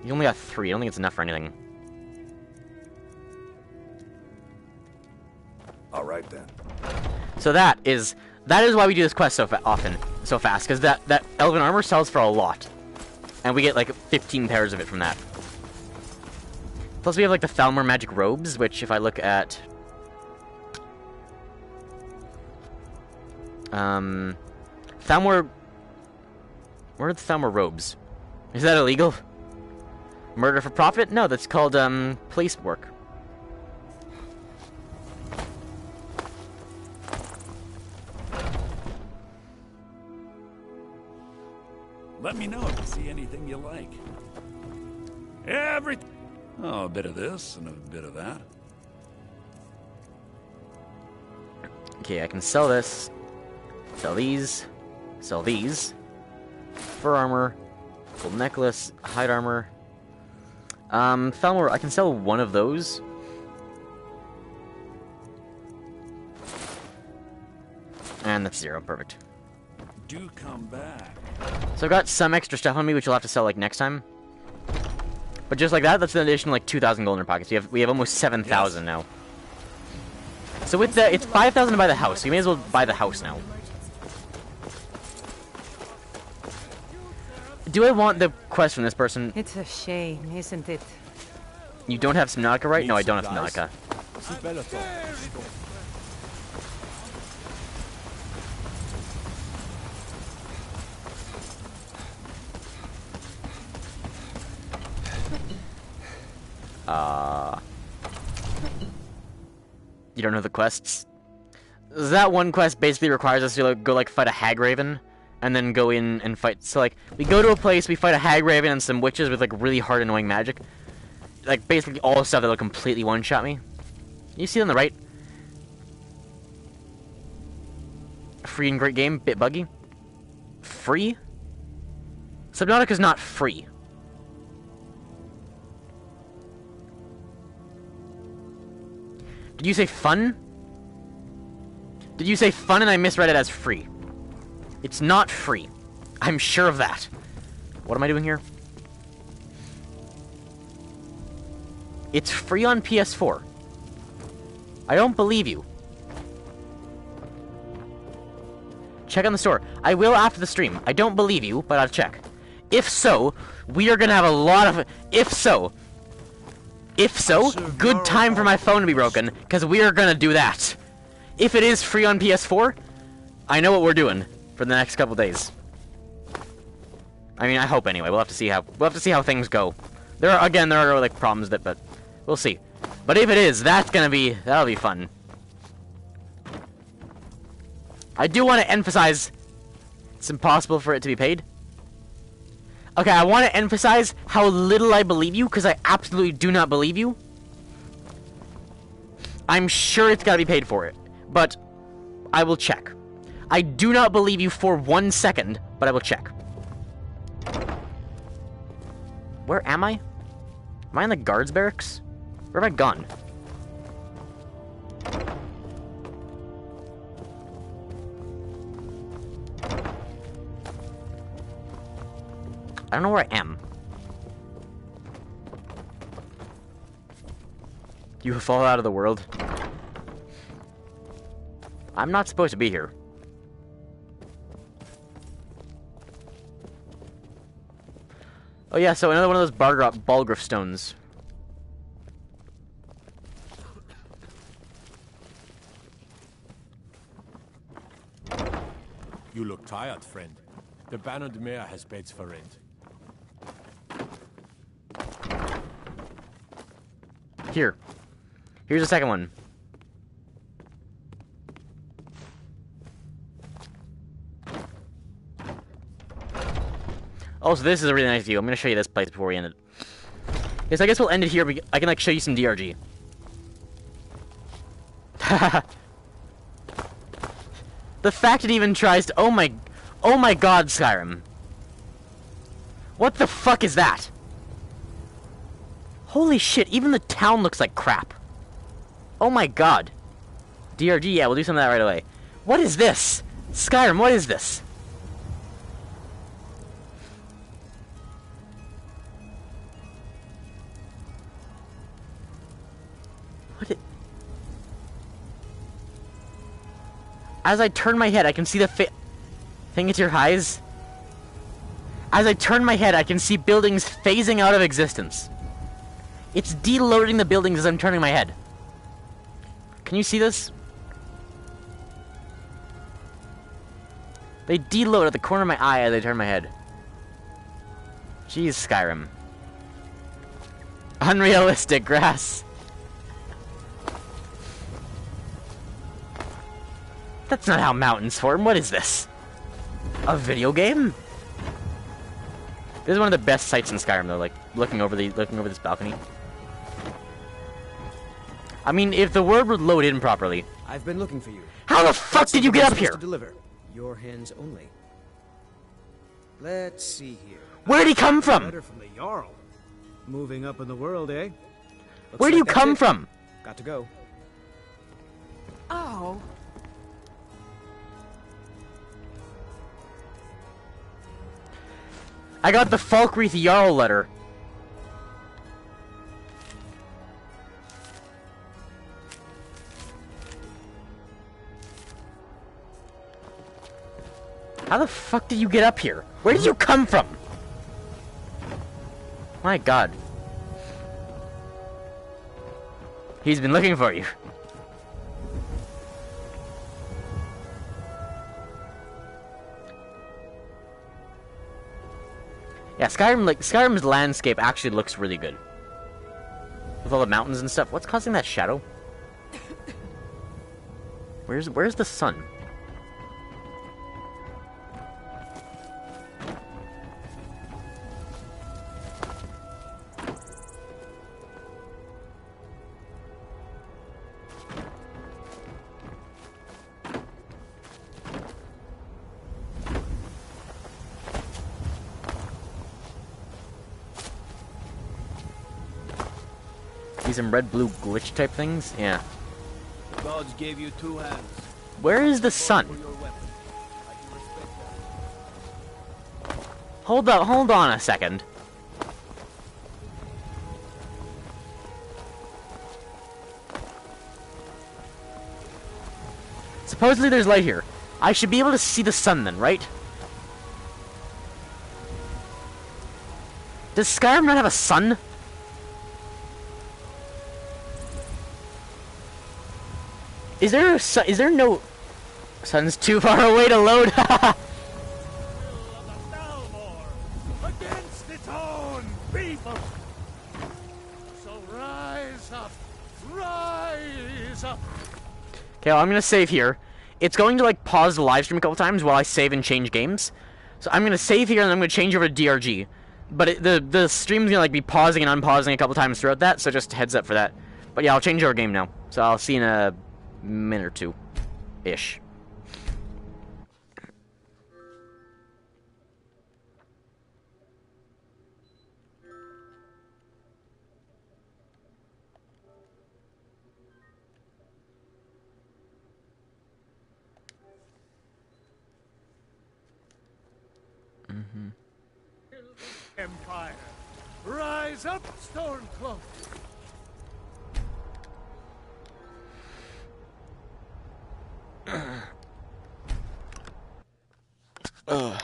You only got 3. I don't think it's enough for anything. All right then. So that is why we do this quest so fast, because that elven armor sells for a lot, and we get like 15 pairs of it from that. Plus we have like the Thalmor magic robes, which if I look at Thalmor, where are the Thalmor robes? Is that illegal? Murder for profit? No, that's called police work. Let me know if you see anything you like. Oh, a bit of this and a bit of that. Okay, I can sell this. Sell these. Sell these. Fur armor. Gold necklace. Hide armor. Thalmor, I can sell 1 of those. And that's 0, perfect. Do come back. So I've got some extra stuff on me, which you'll have to sell like next time. But just like that, that's an additional like 2,000 gold in our pockets. We have almost 7,000 now. So with the, it's 5,000 to buy the house. So you may as well buy the house now. Do I want the quest from this person? It's a shame, isn't it? You don't have Subnautica, right? No, I don't have Subnautica. You don't know the quests? That one quest basically requires us to like, go like fight a hag raven, and then go in and fight. So like we go to a place, we fight a hag raven and some witches with like really hard annoying magic, like basically all stuff that'll completely one-shot me. You see on the right? Free and great game, bit buggy. Free? Subnautica's not free. Did you say fun? Did you say fun and I misread it as free? It's not free. I'm sure of that. What am I doing here? It's free on PS4. I don't believe you. Check on the store. I will after the stream. I don't believe you, but I'll check. If so, we are gonna have a lot of... If so, good time for my phone to be broken, because we are gonna do that. If it is free on PS4, I know what we're doing for the next couple days. I mean, I hope anyway. We'll have to see how things go. There are like problems with it, but we'll see. But if it is, that'll be fun. I do want to emphasize it's impossible for it to be paid. Okay, I want to emphasize how little I believe you, because I absolutely do not believe you. I'm sure it's got to be paid for it, but I will check. I do not believe you for 1 second, but I will check. Where am I? Am I in the guards barracks? Where have I gone? I don't know where I am. You have fallen out of the world. I'm not supposed to be here. Oh yeah, so another one of those Balgriff stones. You look tired, friend. The Bannered Mare has beds for rent. Here's the second one. Oh, so this is a really nice view. I'm gonna show you this place before we end it. Yes, I guess we'll end it here. I can like show you some DRG. The fact it even tries to. Oh my God, Skyrim. What the fuck is that? Holy shit! Even the town looks like crap. Oh my God. DRG, yeah, we'll do some of that right away. What is this? Skyrim, what is this? As I turn my head, I can see the think it's your highs? As I turn my head, I can see buildings phasing out of existence. It's deloading the buildings as I'm turning my head. Can you see this? They deload at the corner of my eye as I turn my head. Jeez, Skyrim. Unrealistic grass. That's not how mountains form. What is this? A video game? This is one of the best sights in Skyrim, though. Like looking over this balcony. I mean, if the word would load in properly. I've been looking for you. How the fuck did you get up here? To deliver. Your hands only. Let's see here. Where'd he come from? Letter from the Jarl. Moving up in the world, eh? Where do you come from? Got to go. Oh. I got the Falkreath Jarl letter. How the fuck did you get up here? Where did you come from? My God. He's been looking for you. Yeah, Skyrim's landscape actually looks really good. With all the mountains and stuff. What's causing that shadow? Where's the sun? Some red-blue glitch type things? Yeah. Gods gave you 2 hands. Where is the sun? Hold on a second. Supposedly there's light here. I should be able to see the sun then, right? Does Skyrim not have a sun? Is there no... Sun's too far away to load. Against its own people. So rise up. Rise up. Okay, well, I'm gonna save here. It's going to like pause the live stream a couple times while I save and change games. So I'm gonna save here and I'm gonna change over to DRG. But the stream's gonna like be pausing and unpausing a couple times throughout that, so just heads up for that. But yeah, I'll change over game now. So I'll see you in a minute or two ish. Empire. Rise up, Stormcloak. Ugh.